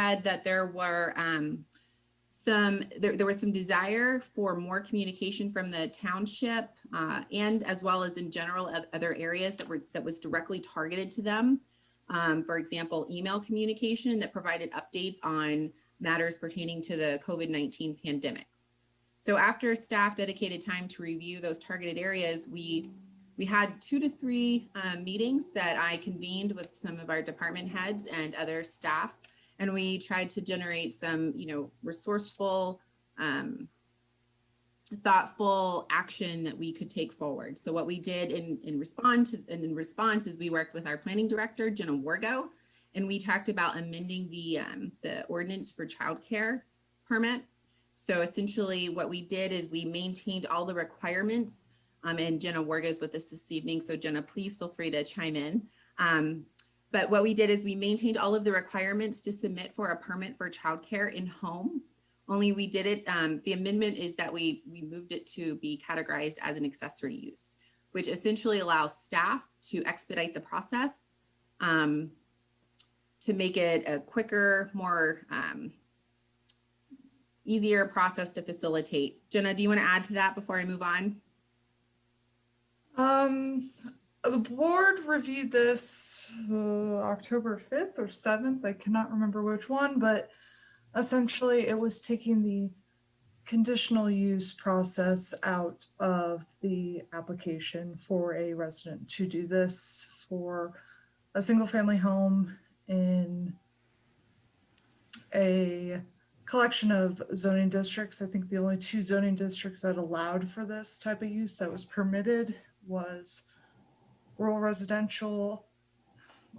said that there were there was some desire for more communication from the township and as well as in general other areas that was directly targeted to them. For example, email communication that provided updates on matters pertaining to the COVID-19 pandemic. So after staff dedicated time to review those targeted areas, we had 2 to 3 meetings that I convened with some of our department heads and other staff, and we tried to generate some, resourceful, thoughtful action that we could take forward. So what we did in response is we worked with our planning director, Jenna Wargo, and we talked about amending the ordinance for childcare permit. So essentially what we did is we maintained all the requirements, and Jenna Wargo's with us this evening. So Jenna, please feel free to chime in. But what we did is we maintained all of the requirements to submit for a permit for childcare in home. Only we did it, the amendment is that we moved it to be categorized as an accessory use, which essentially allows staff to expedite the process, to make it a quicker, more easier process to facilitate. Jenna, do you want to add to that before I move on? The board reviewed this October 5th or 7th. I cannot remember which one, but essentially it was taking the conditional use process out of the application for a resident to do this for a single family home in a collection of zoning districts. I think the only 2 zoning districts that allowed for this type of use that was permitted was rural residential,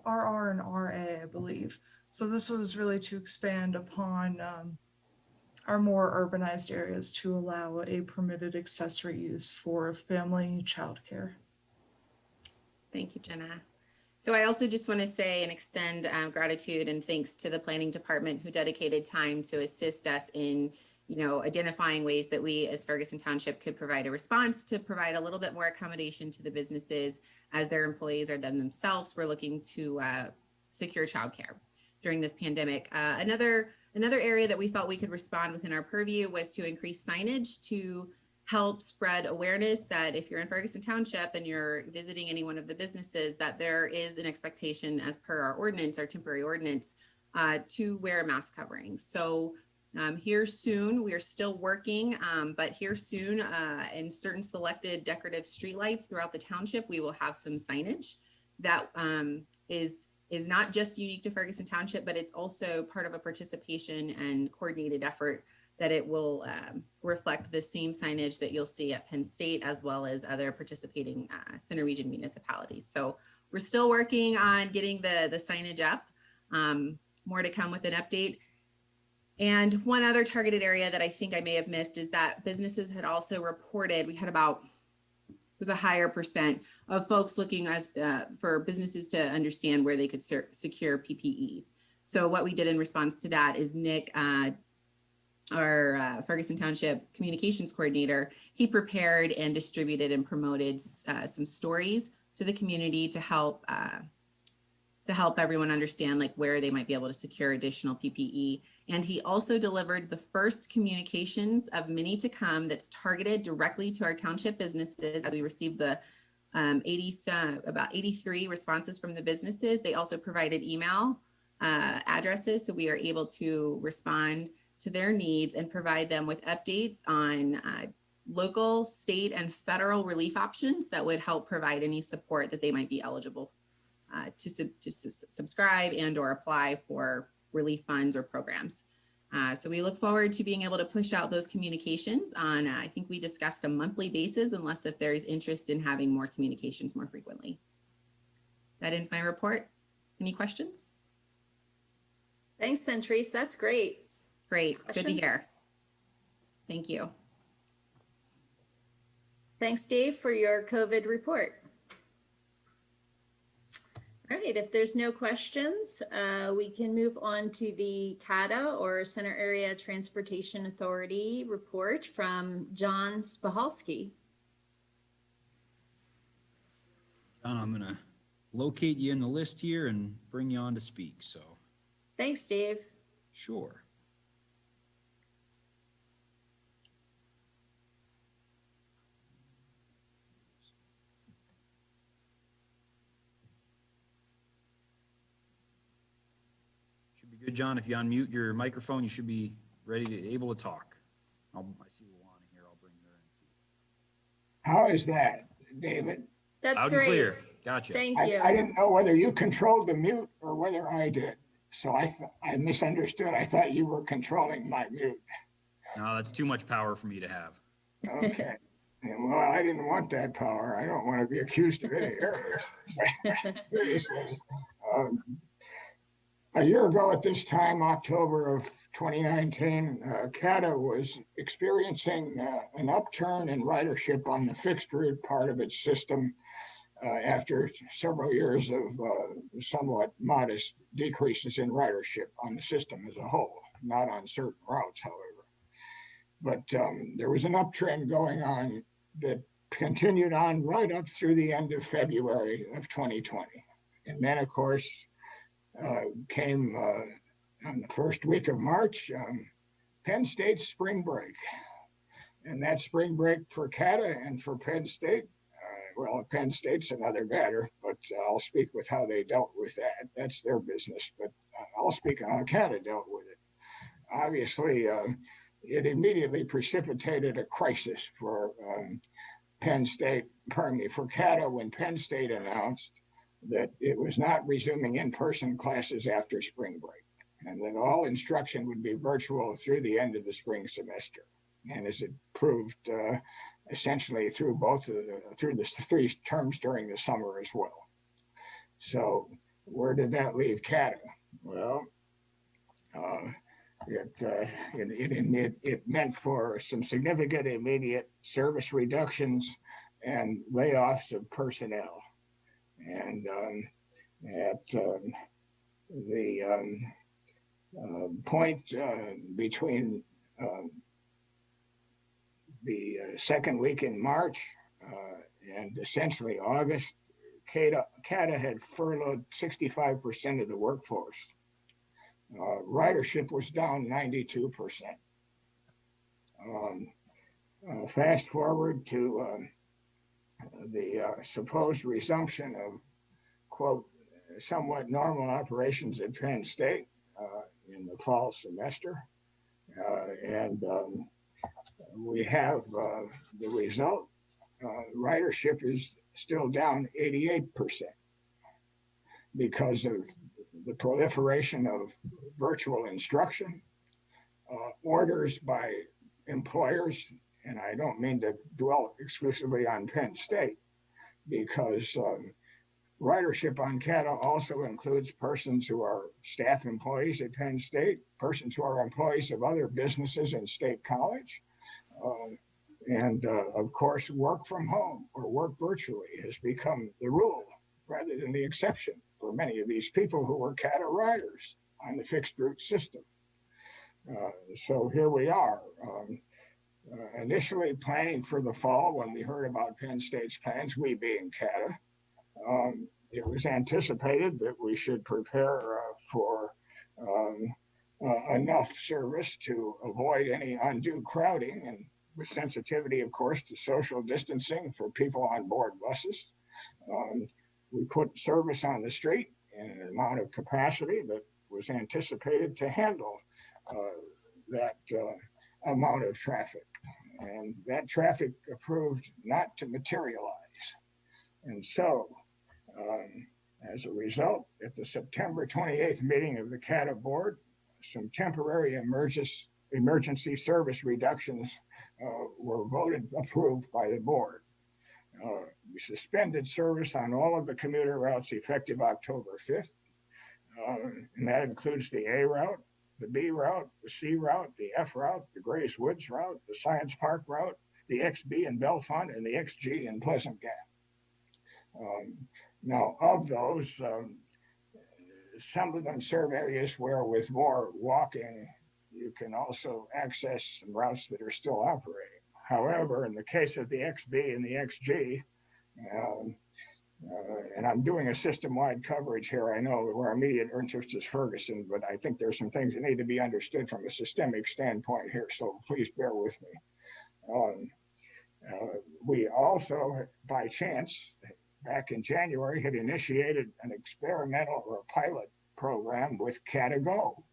RR and RA, I believe. So this was really to expand upon our more urbanized areas to allow a permitted accessory use for family childcare. Thank you, Jenna. So I also just want to say and extend gratitude and thanks to the planning department who dedicated time to assist us in, identifying ways that we as Ferguson Township could provide a response to provide a little bit more accommodation to the businesses as their employees or themselves were looking to secure childcare during this pandemic. Another area that we felt we could respond within our purview was to increase signage to help spread awareness that if you're in Ferguson Township and you're visiting any one of the businesses, that there is an expectation as per our ordinance, our temporary ordinance, to wear a mask covering. So here soon, we are still working, but here soon in certain selected decorative streetlights throughout the township, we will have some signage that is not just unique to Ferguson Township, but it's also part of a participation and coordinated effort that it will reflect the same signage that you'll see at Penn State as well as other participating Center Region municipalities. So we're still working on getting the signage up. More to come with an update. And one other targeted area that I think I may have missed is that businesses had also reported, we had about, it was a higher percent of folks looking for businesses to understand where they could secure PPE. So what we did in response to that is Nick, our Ferguson Township communications coordinator, he prepared and distributed and promoted some stories to the community to help everyone understand where they might be able to secure additional PPE. And he also delivered the first communications of many to come that's targeted directly to our township businesses. As we received the about 83 responses from the businesses, they also provided email addresses, so we are able to respond to their needs and provide them with updates on local, state, and federal relief options that would help provide any support that they might be eligible to subscribe and or apply for relief funds or programs. So we look forward to being able to push out those communications on, I think we discussed a monthly basis, unless if there's interest in having more communications more frequently. That ends my report. Any questions? Thanks, Centrise. That's great. Great. Questions? Good to hear. Thank you. Thanks, Dave, for your COVID report. All right, if there's no questions, we can move on to the CATA, or Center Area Transportation Authority, report from John Spahalski. John, I'm going to locate you in the list here and bring you on to speak. So, thanks, Dave. Sure. Should be good, John. If you unmute your microphone, you should be ready to able to talk. I see Luana here. I'll bring her in. How is that, David? That's Loud and great. clear. Gotcha. Thank I you. didn't know whether you controlled the mute or whether I did. So I misunderstood. I thought you were controlling my mute. No, that's too much power for me to have. Okay. Yeah, well, I didn't want that power. I don't want to be accused of any errors. Seriously. A year ago at this time, October of 2019, CATA was experiencing an upturn in ridership on the fixed route part of its system after several years of somewhat modest decreases in ridership on the system as a whole, not on certain routes, however. But there was an uptrend going on that continued on right up through the end of February of 2020. And then, of course, came on the first week of March, Penn State's spring break. And that spring break for CATA and for Penn State, well, Penn State's another matter, but I'll speak with how they dealt with that. That's their business, but I'll speak on how CATA dealt with it. Obviously, it immediately precipitated a crisis for for CATA when Penn State announced that it was not resuming in-person classes after spring break, and that all instruction would be virtual through the end of the spring semester. And as it proved, essentially through through the three terms during the summer as well. So where did that leave CATA? Well, it meant for some significant immediate service reductions and layoffs of personnel. And at the point between the second week in March and essentially August, CATA had furloughed 65% of the workforce. Ridership was down 92%. Fast forward to the supposed resumption of, quote, somewhat normal operations at Penn State in the fall semester. And we have the result. Ridership is still down 88% because of the proliferation of virtual instruction, orders by employers, and I don't mean to dwell exclusively on Penn State, because ridership on CATA also includes persons who are staff employees at Penn State, persons who are employees of other businesses in State College, and of course, work from home or work virtually has become the rule rather than the exception for many of these people who were CATA riders on the fixed route system. So here we are. Initially planning for the fall, when we heard about Penn State's plans, we being CATA, it was anticipated that we should prepare for enough service to avoid any undue crowding, and with sensitivity, of course, to social distancing for people on board buses. We put service on the street in an amount of capacity that was anticipated to handle that amount of traffic. And that traffic proved not to materialize. And so, as a result, at the September 28th meeting of the CATA board, some temporary emergency service reductions were approved by the board. We suspended service on all of the commuter routes effective October 5th. And that includes the A route, the B route, the C route, the F route, the Grays Woods route, the Science Park route, the XB in Bellefonte, and the XG in Pleasant Gap. Now, of those, some of them serve areas where with more walking, you can also access some routes that are still operating. However, in the case of the XB and the XG, And I'm doing a system-wide coverage here. I know where our immediate interest is Ferguson, but I think there's some things that need to be understood from a systemic standpoint here, so please bear with me. We also, by chance, back in January, had initiated an experimental or pilot program with CATA-GO,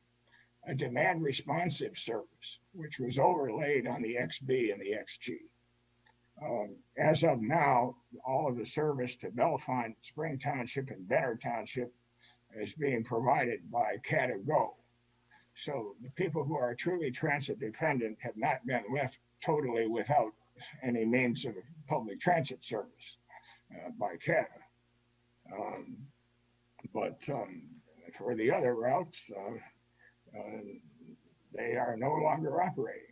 a demand responsive service, which was overlaid on the XB and the XG. As of now, all of the service to Bellefonte, Spring Township, and Benner Township is being provided by CATA-GO. So the people who are truly transit dependent have not been left totally without any means of public transit service by CATA. But for the other routes, they are no longer operating.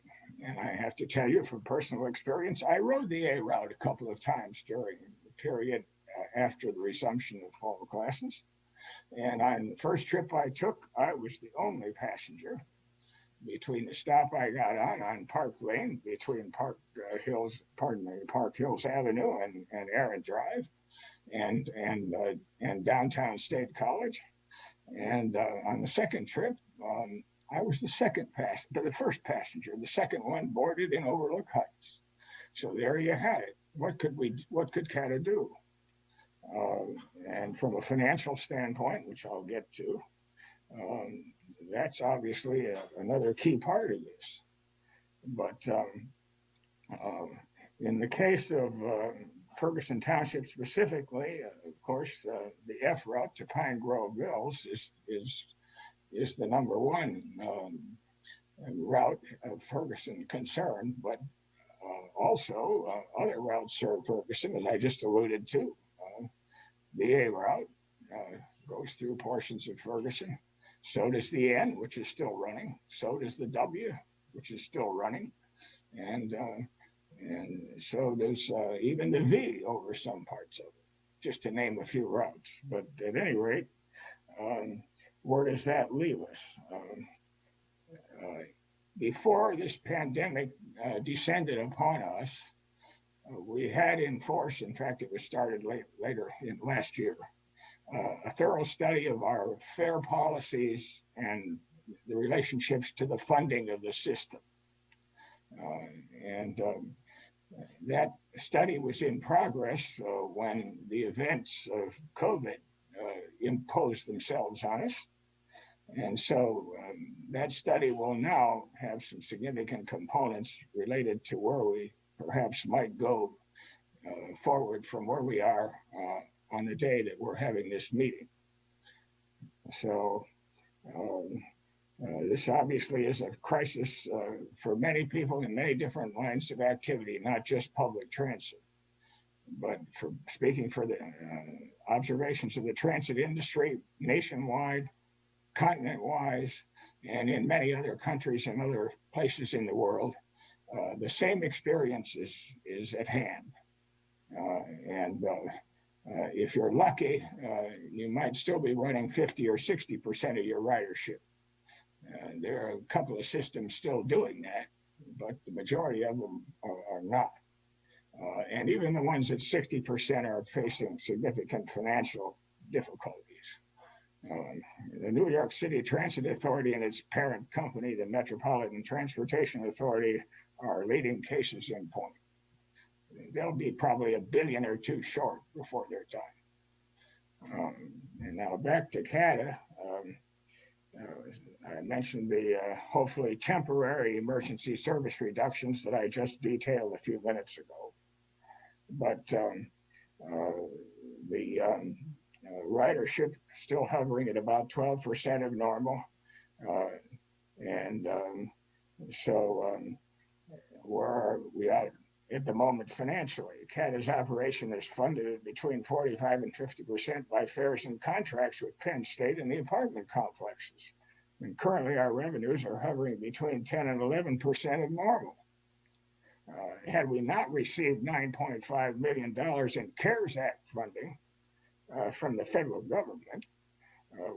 And I have to tell you from personal experience, I rode the A route a couple of times during the period after the resumption of fall classes. And on the first trip I took, I was the only passenger between the stop I got on Park Lane, between Park Hills Avenue and Aaron Drive, and downtown State College. And on the second trip, I was the first passenger. The second one boarded in Overlook Heights. So there you had it. What could CATA do? And from a financial standpoint, which I'll get to, that's obviously another key part of this. But in the case of Ferguson Township specifically, of course, the F route to Pine Grove Mills is the number one route of Ferguson concern, but also other routes serve Ferguson, as I just alluded to. The A route goes through portions of Ferguson. So does the N, which is still running. So does the W, which is still running. And so does even the V over some parts of it, just to name a few routes. But at any rate, where does that leave us? Before this pandemic descended upon us, we had in force, in fact, it was started later in last year, a thorough study of our fare policies and the relationships to the funding of the system. That study was in progress when the events of COVID imposed themselves on us. And so that study will now have some significant components related to where we perhaps might go forward from where we are on the day that we're having this meeting. So this obviously is a crisis for many people in many different lines of activity, not just public transit. But speaking for the observations of the transit industry nationwide, continent-wise, and in many other countries and other places in the world, the same experience is at hand. If you're lucky, you might still be running 50 or 60% of your ridership. There are a couple of systems still doing that, but the majority of them are not. And even the ones at 60% are facing significant financial difficulties. The New York City Transit Authority and its parent company, the Metropolitan Transportation Authority, are leading cases in point. They'll be probably $1 billion or $2 billion short before they're done. And now back to CATA. I mentioned the hopefully temporary emergency service reductions that I just detailed a few minutes ago. But the ridership still hovering at about 12% of normal. So where are we at the moment financially? CATA's operation is funded between 45 and 50% by fares and contracts with Penn State and the apartment complexes. And currently our revenues are hovering between 10 and 11% of normal. Had we not received $9.5 million in CARES Act funding from the federal government,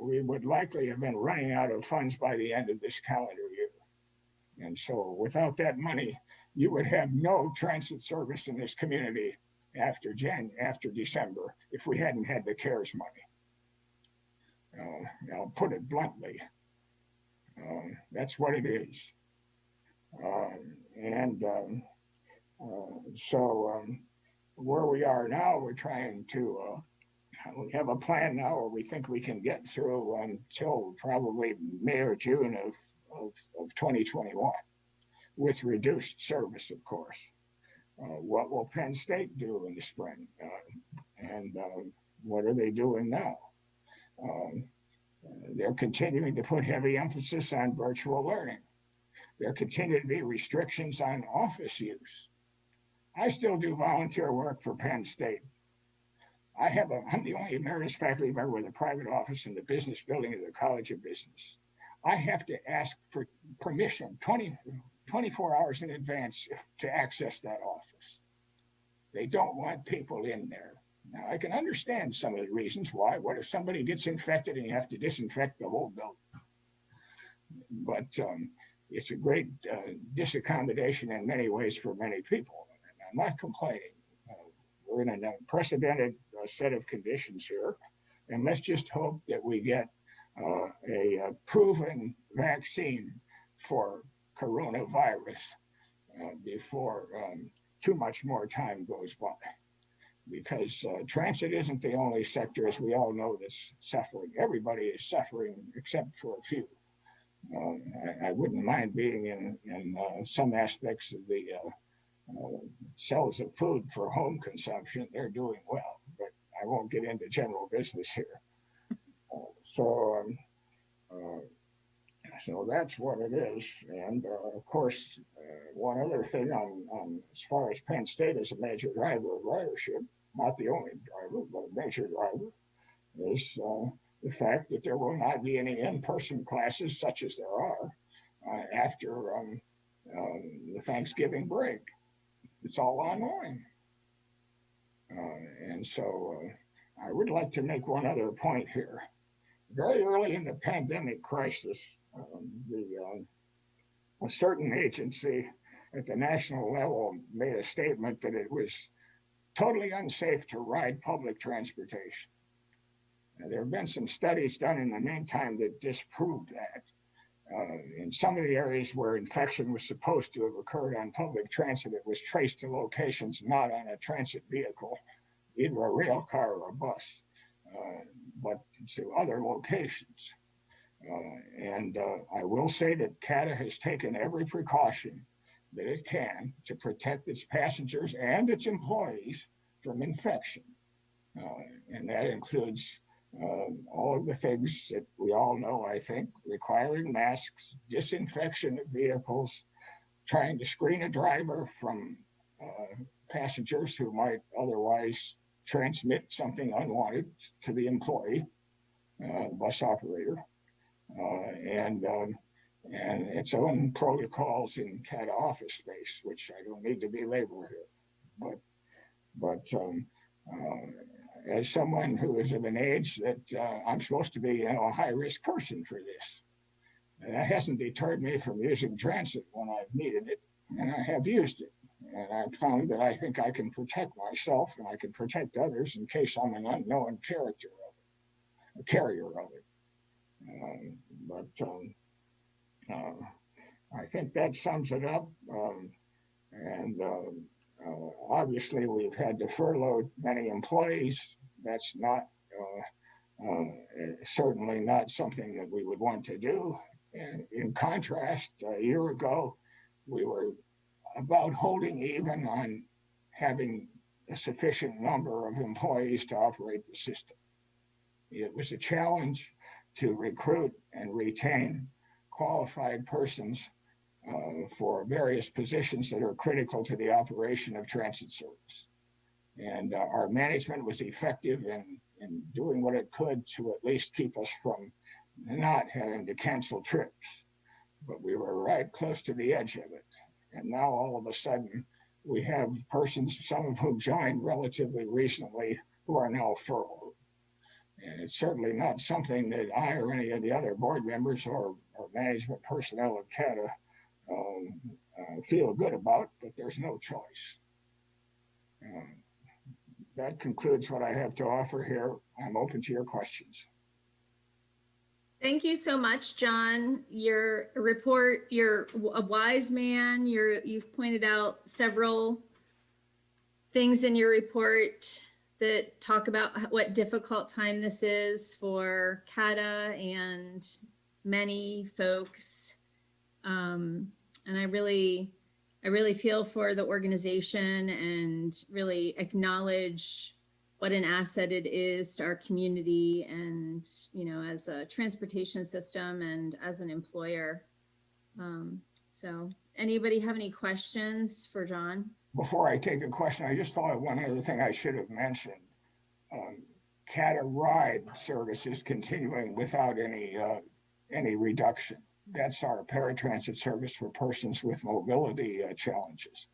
we would likely have been running out of funds by the end of this calendar year. And so without that money, you would have no transit service in this community after December if we hadn't had the CARES money. I'll put it bluntly. That's what it is. So where we are now, we're trying to, we have a plan now where we think we can get through until probably May or June of 2021 with reduced service, of course. What will Penn State do in the spring? What are they doing now? They're continuing to put heavy emphasis on virtual learning. There continue to be restrictions on office use. I still do volunteer work for Penn State. I'm the only emeritus faculty member with a private office in the business building of the College of Business. I have to ask for permission 24 hours in advance to access that office. They don't want people in there. Now, I can understand some of the reasons why. What if somebody gets infected and you have to disinfect the whole building? But it's a great disaccommodation in many ways for many people. And I'm not complaining. We're in an unprecedented set of conditions here. And let's just hope that we get a proven vaccine for coronavirus before too much more time goes by. Because transit isn't the only sector, as we all know, that's suffering. Everybody is suffering except for a few. I wouldn't mind being in some aspects of the sales of food for home consumption. They're doing well, but I won't get into general business here. So that's what it is. And of course, one other thing on as far as Penn State as a major driver of ridership, not the only driver, but a major driver, is the fact that there will not be any in-person classes such as there are after the Thanksgiving break. It's all online. And so I would like to make one other point here. Very early in the pandemic crisis, a certain agency at the national level made a statement that it was totally unsafe to ride public transportation. Now, there have been some studies done in the meantime that disproved that. In some of the areas where infection was supposed to have occurred on public transit, it was traced to locations not on a transit vehicle, either a rail car or a bus, but to other locations. I will say that CATA has taken every precaution that it can to protect its passengers and its employees from infection. And that includes all of the things that we all know, I think, requiring masks, disinfection of vehicles, trying to screen a driver from passengers who might otherwise transmit something unwanted to the employee, bus operator, and its own protocols in CATA office space, which I don't need to belabor here. But as someone who is of an age that I'm supposed to be, a high-risk person for this, that hasn't deterred me from using transit when I've needed it, and I have used it. And I've found that I think I can protect myself and I can protect others in case I'm an unknown carrier of it. I think that sums it up. Obviously, we've had to furlough many employees. That's not certainly not something that we would want to do. And in contrast, a year ago, we were about holding even on having a sufficient number of employees to operate the system. It was a challenge to recruit and retain qualified persons for various positions that are critical to the operation of transit service. And our management was effective in doing what it could to at least keep us from not having to cancel trips. But we were right close to the edge of it. And now all of a sudden, we have persons, some of whom joined relatively recently, who are now furloughed. And it's certainly not something that I or any of the other board members or management personnel at CATA feel good about, but there's no choice. that concludes what I have to offer here. I'm open to your questions. Thank you so much, John. Your report, you're a wise man. You've pointed out several things in your report that talk about what difficult time this is for CATA and many folks. And I really feel for the organization and really acknowledge what an asset it is to our community and, you know, as a transportation system and as an employer. So anybody have any questions for John? Before I take a question, I just thought of one other thing I should have mentioned. CATA ride service is continuing without any reduction. That's our paratransit service for persons with mobility challenges.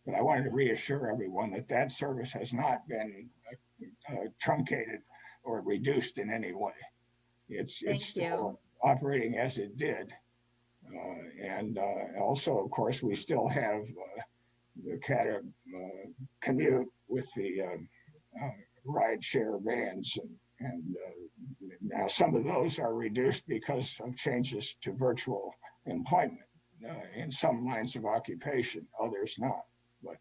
But I wanted to reassure everyone that that service has not been truncated or reduced in any way. It's still operating as it did. And also, of course, we still have the CATA commute with the ride share vans. And now some of those are reduced because of changes to virtual employment in some lines of occupation, others not. But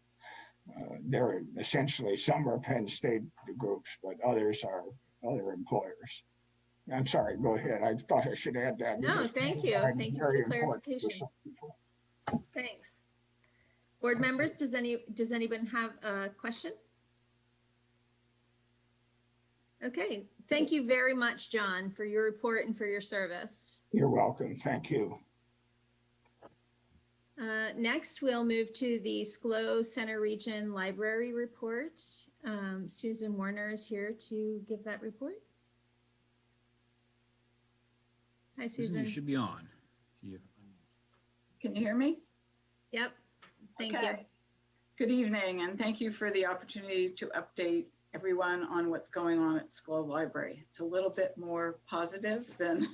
they're essentially, some are Penn State groups, but others are other employers. I'm sorry, go ahead. I thought I should add that. No, thank you. Thank you for the clarification. Thanks. Board members, does anyone have a question? Okay, thank you very much, John, for your report and for your service. You're welcome. Thank you. Next, we'll move to the SCLO Center Region Library report. Susan Warner is here to give that report. Hi, Susan. You should be on. Can you hear me? Yep. Thank you. Okay. Good evening, and thank you for the opportunity to update everyone on what's going on at SCLO Library. It's a little bit more positive than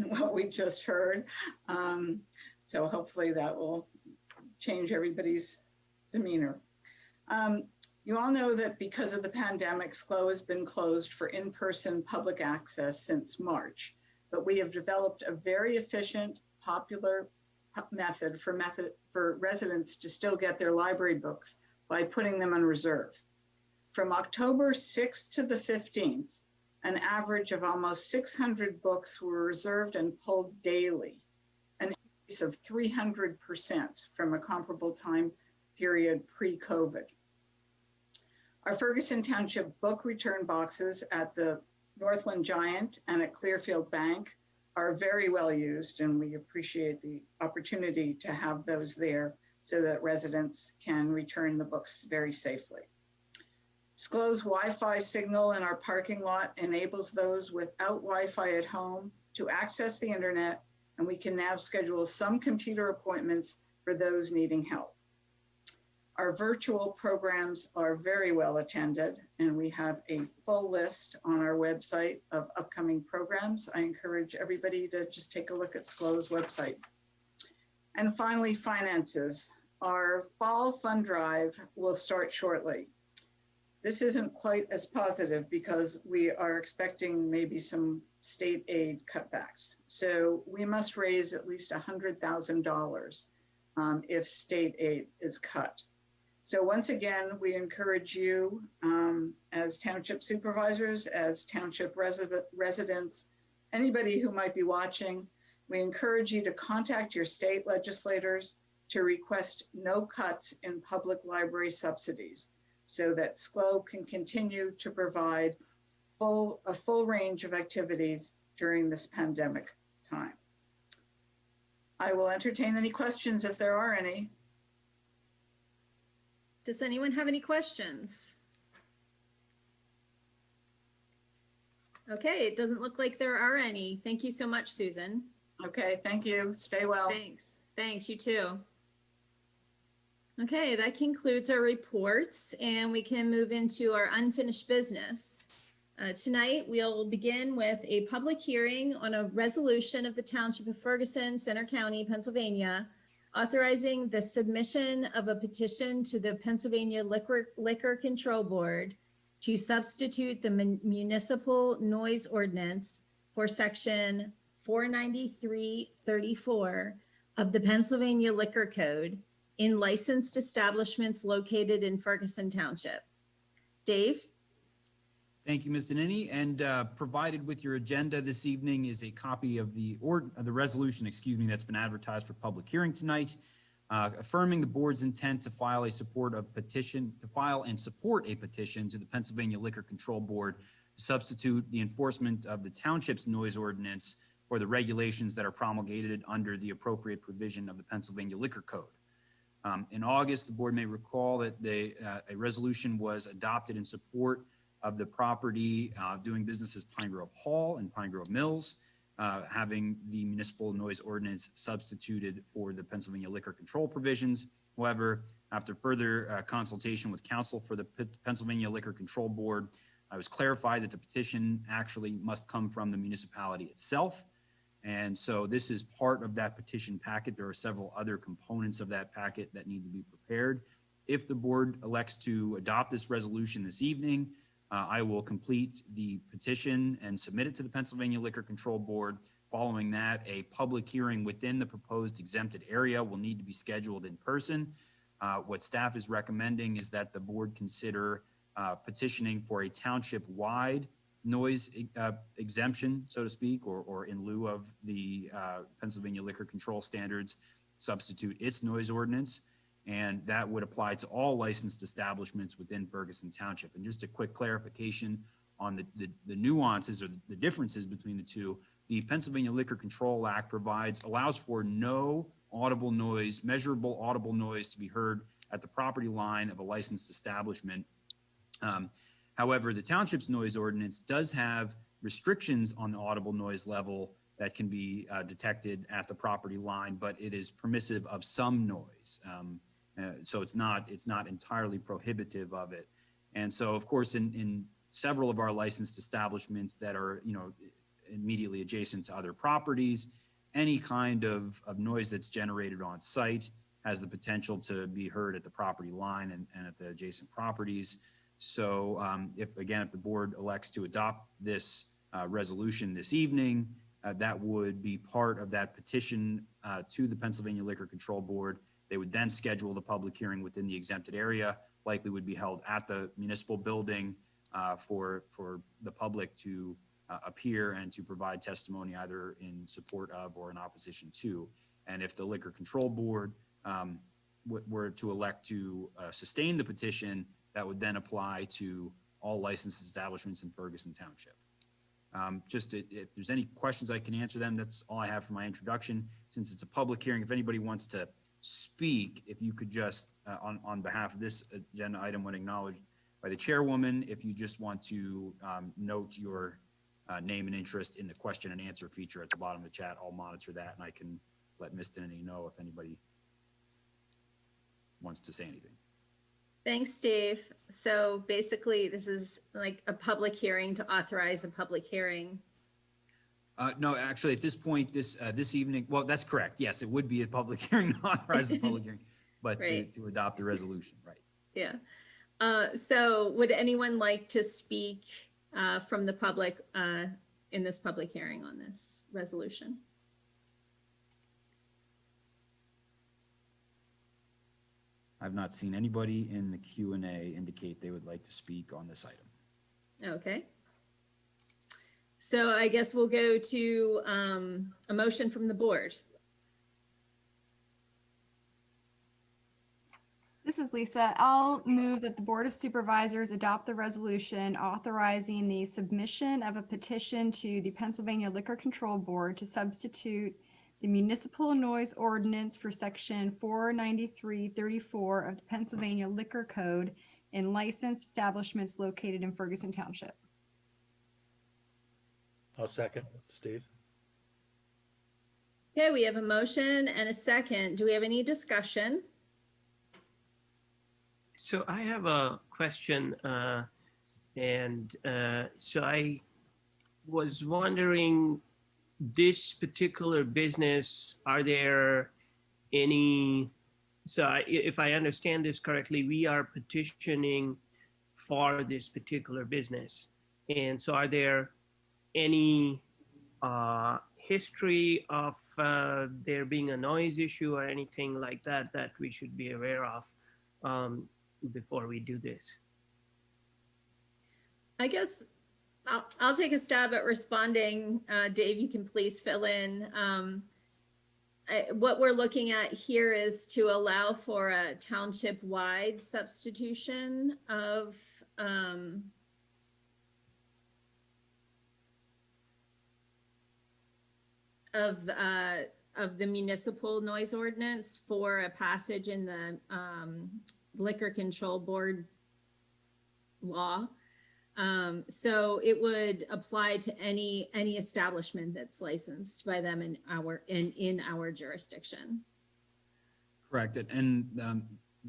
what we just heard. So hopefully that will change everybody's demeanor. You all know that because of the pandemic, SCLO has been closed for in-person public access since March, but we have developed a very efficient, popular method for residents to still get their library books by putting them on reserve. From October 6th to the 15th, an average of almost 600 books were reserved and pulled daily, an increase of 300% from a comparable time period pre-COVID. Our Ferguson Township book return boxes at the Northland Giant and at Clearfield Bank are very well used, and we appreciate the opportunity to have those there so that residents can return the books very safely. SCLO's Wi-Fi signal in our parking lot enables those without Wi-Fi at home to access the internet, and we can now schedule some computer appointments for those needing help. Our virtual programs are very well attended, and we have a full list on our website of upcoming programs. I encourage everybody to just take a look at SCLO's website. And finally, finances. Our fall fund drive will start shortly. This isn't quite as positive because we are expecting maybe some state aid cutbacks. So we must raise at least $100,000 if state aid is cut. So once again, we encourage you as township supervisors, as township residents, anybody who might be watching, we encourage you to contact your state legislators to request no cuts in public library subsidies so that SCLO can continue to provide a full range of activities during this pandemic time. I will entertain any questions if there are any. Does anyone have any questions? Okay, it doesn't look like there are any. Thank you so much, Susan. Okay, thank you. Stay well. Thanks, you too. Okay, that concludes our reports, and we can move into our unfinished business. Tonight, we'll begin with a public hearing on a resolution of the Township of Ferguson, Center County, Pennsylvania, authorizing the submission of a petition to the Pennsylvania Liquor Control Board to substitute the municipal noise ordinance for section 49334 of the Pennsylvania Liquor Code in licensed establishments located in Ferguson Township. Dave? Thank you, Ms. Danini. And provided with your agenda this evening is a copy of the resolution, that's been advertised for public hearing tonight, affirming the board's intent to file and support a petition to the Pennsylvania Liquor Control Board to substitute the enforcement of the township's noise ordinance for the regulations that are promulgated under the appropriate provision of the Pennsylvania Liquor Code. In August, the board may recall that a resolution was adopted in support of the property doing business as Pine Grove Hall and Pine Grove Mills, having the municipal noise ordinance substituted for the Pennsylvania liquor control provisions. However, after further consultation with counsel for the Pennsylvania Liquor Control Board, it was clarified that the petition actually must come from the municipality itself. And so this is part of that petition packet. There are several other components of that packet that need to be prepared. If the board elects to adopt this resolution this evening, I will complete the petition and submit it to the Pennsylvania Liquor Control Board. Following that, a public hearing within the proposed exempted area will need to be scheduled in person. What staff is recommending is that the board consider petitioning for a township-wide noise exemption, so to speak, or in lieu of the Pennsylvania Liquor Control Standards, substitute its noise ordinance. And that would apply to all licensed establishments within Ferguson Township. And just a quick clarification on the nuances or the differences between the two, the Pennsylvania Liquor Control Act allows for no audible noise, measurable audible noise to be heard at the property line of a licensed establishment. However, the township's noise ordinance does have restrictions on the audible noise level that can be detected at the property line, but it is permissive of some noise. So it's not entirely prohibitive of it. And so, of course, in several of our licensed establishments that are, immediately adjacent to other properties, any kind of noise that's generated on site has the potential to be heard at the property line and at the adjacent properties. So if the board elects to adopt this resolution this evening, that would be part of that petition to the Pennsylvania Liquor Control Board. They would then schedule the public hearing within the exempted area, likely would be held at the municipal building for the public to appear and to provide testimony either in support of or in opposition to. And if the Liquor Control Board were to elect to sustain the petition, that would then apply to all licensed establishments in Ferguson Township. If there's any questions, I can answer them. That's all I have for my introduction. Since it's a public hearing, if anybody wants to speak, if you could just, on behalf of this agenda item when acknowledged by the chairwoman, if you just want to note your name and interest in the question and answer feature at the bottom of the chat, I'll monitor that and I can let Ms. Danini know if anybody wants to say anything. Thanks, Dave. So basically, this is like a public hearing to authorize a public hearing. No, actually, at this point, this evening, well, that's correct. Yes, it would be a public hearing, not authorize the public hearing, but Right. to adopt the resolution, right? Yeah. So would anyone like to speak from the public in this public hearing on this resolution? I've not seen anybody in the Q&A indicate they would like to speak on this item. Okay. So I guess we'll go to a motion from the board. This is Lisa. I'll move that the Board of Supervisors adopt the resolution authorizing the submission of a petition to the Pennsylvania Liquor Control Board to substitute the municipal noise ordinance for section 49334 of the Pennsylvania Liquor Code in licensed establishments located in Ferguson Township. I'll second, Steve. Okay, we have a motion and a second. Do we have any discussion? So I have a question, so I was wondering, this particular business, are there any, if I understand this correctly, we are petitioning for this particular business. And so are there any history of there being a noise issue or anything like that that we should be aware of before we do this? I guess I'll take a stab at responding. Dave, you can please fill in. What we're looking at here is to allow for a township-wide substitution of the municipal noise ordinance for a passage in the Liquor Control Board law. So it would apply to any establishment that's licensed by them in our jurisdiction. Correct. And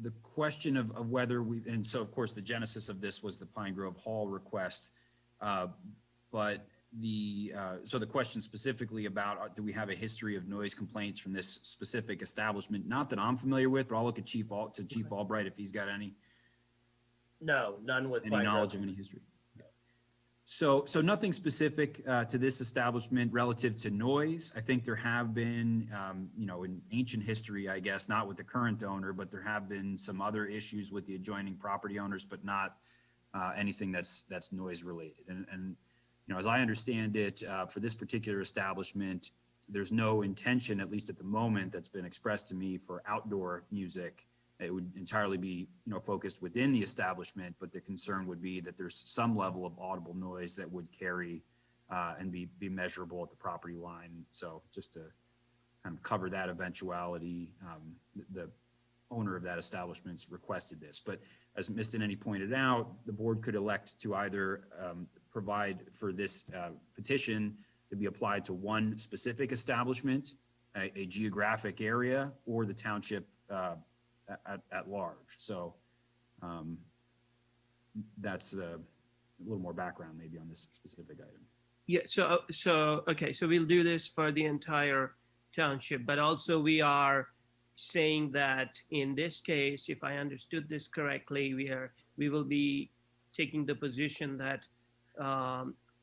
the question of whether and so of course the genesis of this was the Pine Grove Hall request. But so the question specifically about do we have a history of noise complaints from this specific establishment? Not that I'm familiar with, but I'll look at Chief Albright if he's got any none with any knowledge of any history. So nothing specific to this establishment relative to noise. I think there have been, in ancient history, I guess, not with the current owner, but there have been some other issues with the adjoining property owners, but not anything that's noise related. And as I understand it, for this particular establishment, there's no intention, at least at the moment, that's been expressed to me for outdoor music. It would entirely be, focused within the establishment, but the concern would be that there's some level of audible noise that would carry and be measurable at the property line. So just to kind of cover that eventuality, the owner of that establishment's requested this. But as Ms. Denny pointed out, the board could elect to either provide for this petition to be applied to one specific establishment, a geographic area, or the township at large. So that's a little more background maybe on this specific item. Yeah, okay, so we'll do this for the entire township, but also we are saying that in this case, if I understood this correctly, we will be taking the position that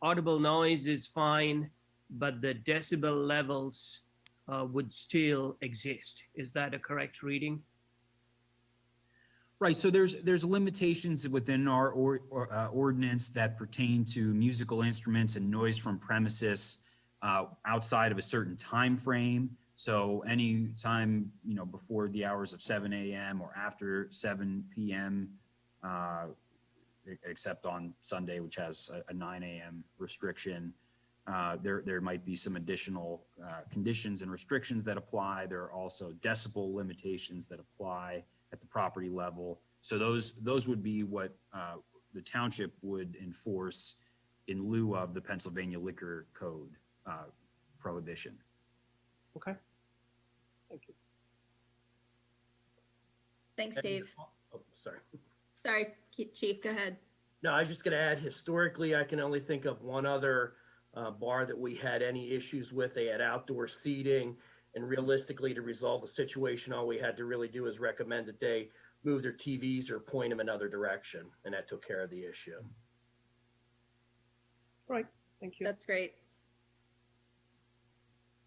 audible noise is fine, but the decibel levels would still exist. Is that a correct reading? Right, so there's limitations within our ordinance that pertain to musical instruments and noise from premises outside of a certain time frame. So any time, before the hours of 7 a.m. or after 7 p.m., except on Sunday, which has a 9 a.m. restriction, there might be some additional conditions and restrictions that apply. There are also decibel limitations that apply at the property level. So those would be what the township would enforce in lieu of the Pennsylvania Liquor Code prohibition. Okay. Thank you. Thanks, Dave. Oh, sorry. Sorry, Chief, go ahead. No, I was just going to add, historically, I can only think of one other bar that we had any issues with. They had outdoor seating, and realistically, to resolve the situation, all we had to really do is recommend that they move their TVs or point them another direction, and that took care of the issue. All right, thank you. That's great.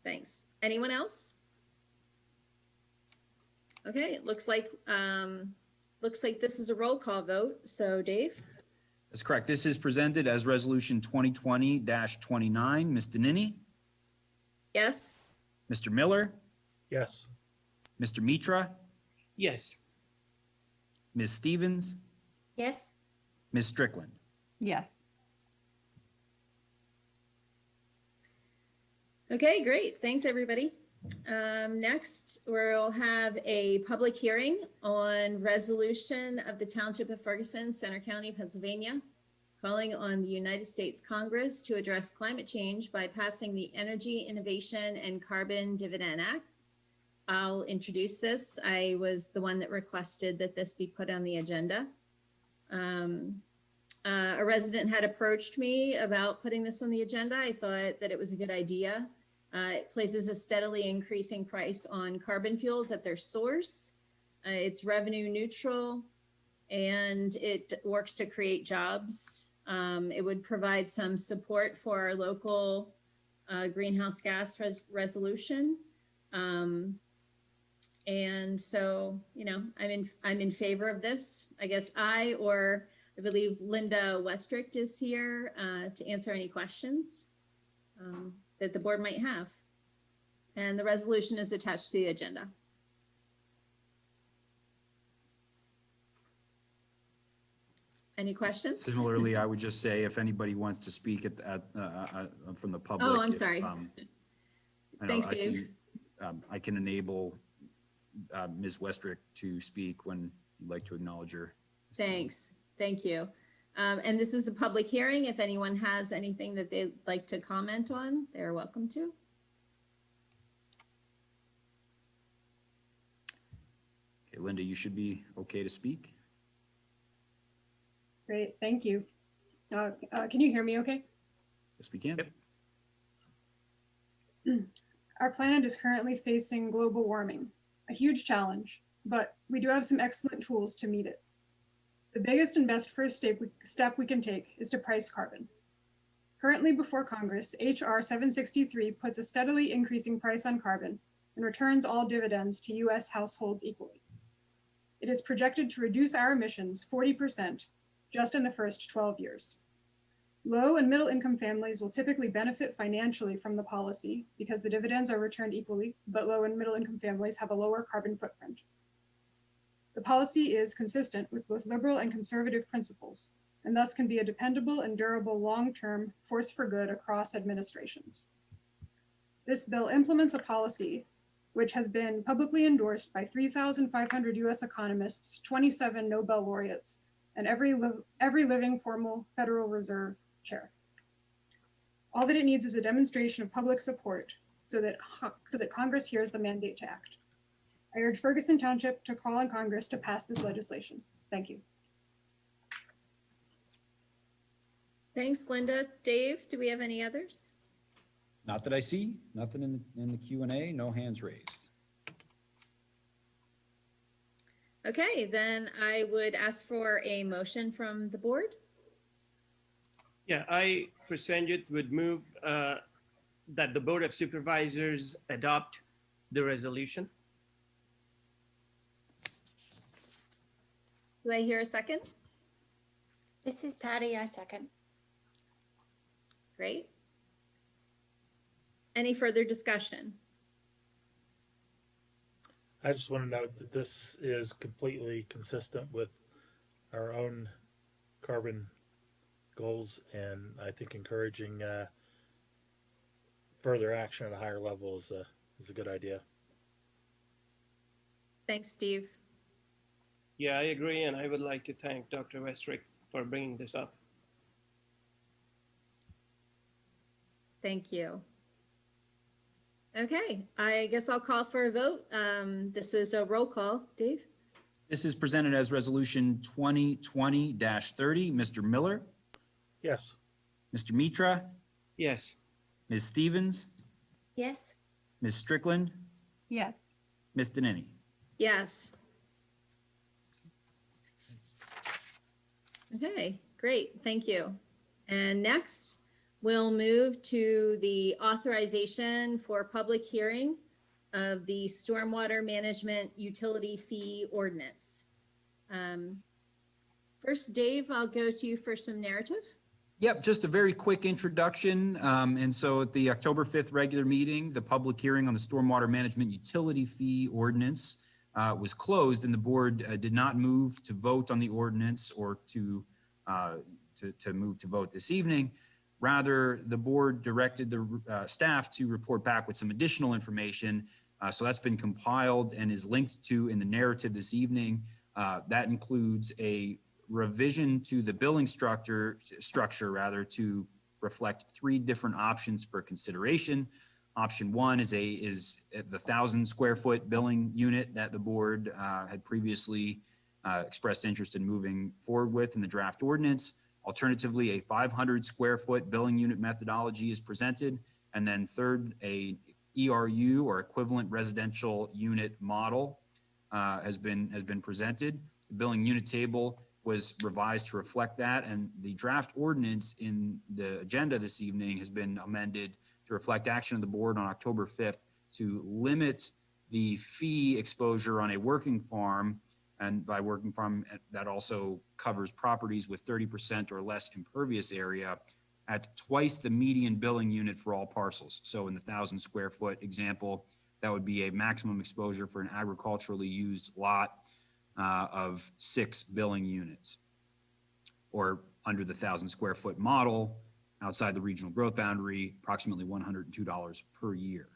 Thanks. Anyone else? Okay, it looks like this is a roll call vote. So Dave? That's correct. This is presented as Resolution 2020-29. Ms. Denny? Yes. Mr. Miller? Yes. Mr. Mitra? Yes. Ms. Stevens? Yes. Ms. Strickland? Yes. Okay, great. Thanks, everybody. Next, we'll have a public hearing on resolution of the Township of Ferguson, Center County, Pennsylvania, calling on the United States Congress to address climate change by passing the Energy Innovation and Carbon Dividend Act. I'll introduce this. I was the one that requested that this be put on the agenda. A resident had approached me about putting this on the agenda. I thought that it was a good idea. It places a steadily increasing price on carbon fuels at their source. It's revenue neutral. and it works to create jobs. It would provide some support for our local greenhouse gas resolution. And so, you know, I'm in favor of this. I guess I believe Linda Westrick is here to answer any questions that the board might have. And the resolution is attached to the agenda. Any questions? Similarly, I would just say if anybody wants to speak from the public. Oh, I'm sorry. I know, Thanks, I see, Dave. I can enable Ms. Westrick to speak when you'd like to acknowledge her. Thanks. Thank you. And this is a public hearing. If anyone has anything that they'd like to comment on, they're welcome to. Okay, Linda, you should be okay to speak. Great, thank you. Can you hear me okay? Yes, we can. Yep. Our planet is currently facing global warming, a huge challenge, but we do have some excellent tools to meet it. The biggest and best first step we can take is to price carbon. Currently before Congress, HR 763 puts a steadily increasing price on carbon and returns all dividends to US households equally. It is projected to reduce our emissions 40% just in the first 12 years. Low and middle income families will typically benefit financially from the policy because the dividends are returned equally, but low and middle income families have a lower carbon footprint. The policy is consistent with both liberal and conservative principles, and thus can be a dependable and durable long-term force for good across administrations. This bill implements a policy which has been publicly endorsed by 3,500 US economists, 27 Nobel laureates, and every living formal Federal Reserve chair. All that it needs is a demonstration of public support so that Congress hears the mandate to act. I urge Ferguson Township to call on Congress to pass this legislation. Thank you. Thanks, Linda. Dave, do we have any others? Not that I see, nothing in the Q&A, no hands raised. Okay, then I would ask for a motion from the board. Yeah, I, Prasenjit, would move that the Board of Supervisors adopt the resolution. Do I hear a second? This is Patty, I second. Great. Any further discussion? I just want to note that this is completely consistent with our own carbon goals, and I think encouraging further action at a higher level is a good idea. Thanks, Steve. Yeah, I agree, and I would like to thank Dr. Westrick for bringing this up. Thank you. Okay, I guess I'll call for a vote. This is a roll call. Dave? This is presented as Resolution 2020-30. Mr. Miller, Yes. Mr. Mitra, Yes. Ms. Stevens, Yes. Ms. Strickland, Yes. Ms. Denini. Yes. Okay, great, thank you. And next, we'll move to the authorization for public hearing of the stormwater management utility fee ordinance. First, Dave, I'll go to you for some narrative. Yep, just a very quick introduction. And so at the October 5th regular meeting, the public hearing on the stormwater management utility fee ordinance was closed, and the board did not move to vote on the ordinance or to move to vote this evening. Rather, the board directed the staff to report back with some additional information. So that's been compiled and is linked to in the narrative this evening. That includes a revision to the billing structure to reflect 3 different options for consideration. Option 1 is the 1,000 square foot billing unit that the board had previously expressed interest in moving forward with in the draft ordinance. Alternatively, a 500 square foot billing unit methodology is presented. And then third, a ERU or equivalent residential unit model has been presented. The billing unit table was revised to reflect that, and the draft ordinance in the agenda this evening has been amended to reflect action of the board on October 5th to limit the fee exposure on a working farm, and by working farm, that also covers properties with 30% or less impervious area, at twice the median billing unit for all parcels. So in the 1,000 square foot example, that would be a maximum exposure for an agriculturally used lot of 6 billing units. Or under the 1,000 square foot model, outside the regional growth boundary, approximately $102 per year.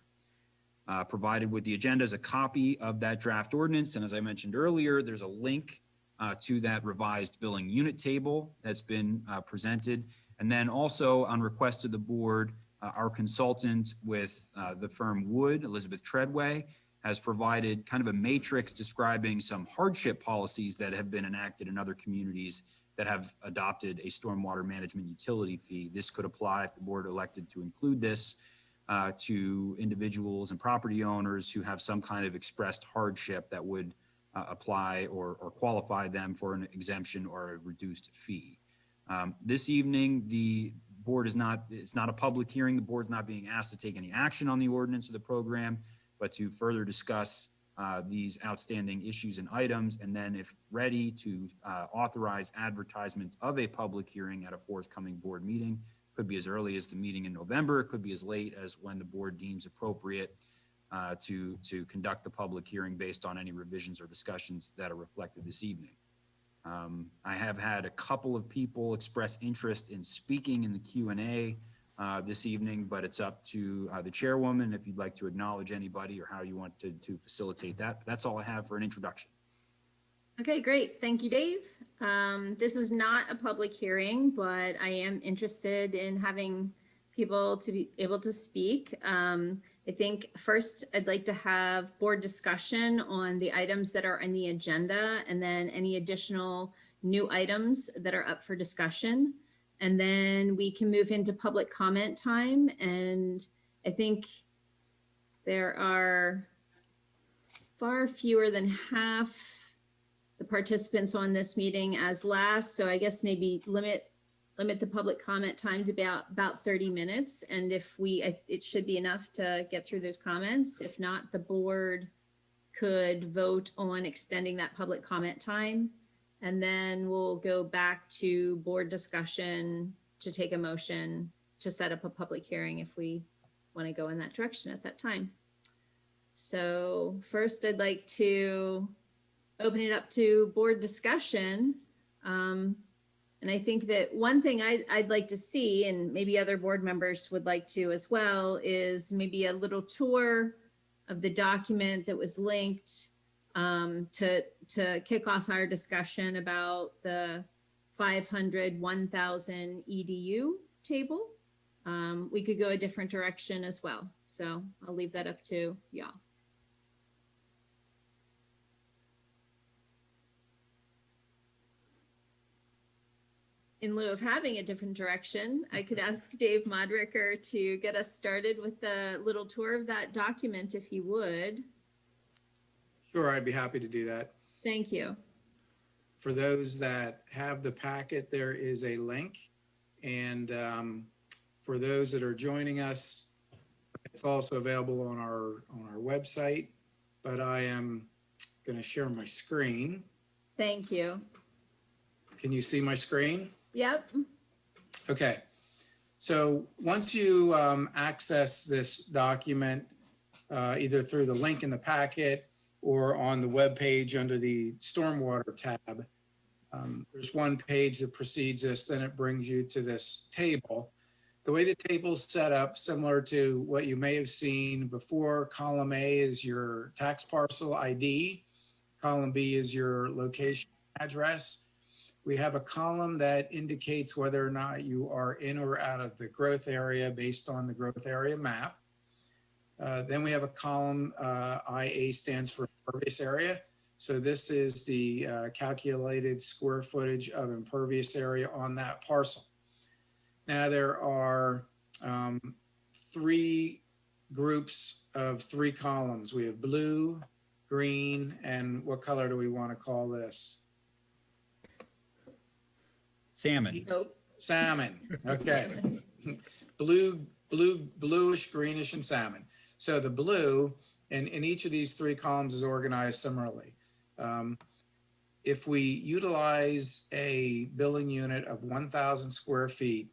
Provided with the agenda is a copy of that draft ordinance. And as I mentioned earlier, there's a link to that revised billing unit table that's been presented. And then also on request of the board, our consultant with the firm Wood, Elizabeth Treadway, has provided kind of a matrix describing some hardship policies that have been enacted in other communities that have adopted a stormwater management utility fee. This could apply if the board elected to include this to individuals and property owners who have some kind of expressed hardship that would apply or qualify them for an exemption or a reduced fee. This evening, the board is not, it's not a public hearing. The board's not being asked to take any action on the ordinance or the program, but to further discuss these outstanding issues and items, and then if ready, to authorize advertisement of a public hearing at a forthcoming board meeting. Could be as early as the meeting in November. It could be as late as when the board deems appropriate to conduct the public hearing based on any revisions or discussions that are reflected this evening. I have had a couple of people express interest in speaking in the Q&A this evening, but it's up to the chairwoman if you'd like to acknowledge anybody or how you want to facilitate that. But that's all I have for an introduction. Okay, great. Thank you, Dave. This is not a public hearing, but I am interested in having people to be able to speak. I think first I'd like to have board discussion on the items that are on the agenda, and then any additional new items that are up for discussion. And then we can move into public comment time. And I think there are far fewer than half the participants on this meeting as last. So I guess maybe limit the public comment time to about 30 minutes. And if it should be enough to get through those comments. If not, the board could vote on extending that public comment time. And then we'll go back to board discussion to take a motion to set up a public hearing if we want to go in that direction at that time. So first I'd like to open it up to board discussion. And I think that one thing I'd like to see, and maybe other board members would like to as well, is maybe a little tour of the document that was linked to kick off our discussion about the 500, 1,000 EDU table. We could go a different direction as well. So I'll leave that up to y'all. In lieu of having a different direction, I could ask Dave Modricker to get us started with the little tour of that document, if you would. Sure, I'd be happy to do that. Thank you. For those that have the packet, there is a link. And for those that are joining us, it's also available on our website, but I am going to share my screen. Thank you. Can you see my screen? Yep. Okay. So once you access this document, either through the link in the packet or on the web page under the stormwater tab, there's one page that precedes this, then it brings you to this table. The way the table's set up, similar to what you may have seen before, column A is your tax parcel ID, column B is your location address. We have a column that indicates whether or not you are in or out of the growth area based on the growth area map. Then we have a column, IA stands for impervious area. So this is the calculated square footage of impervious area on that parcel. Now there are 3 groups of 3 columns. We have blue, green, and what color do we want to call this? Salmon. Nope. Salmon, okay. Bluish, greenish, and salmon. So the blue in each of these three columns is organized similarly. If we utilize a building unit of 1,000 square feet,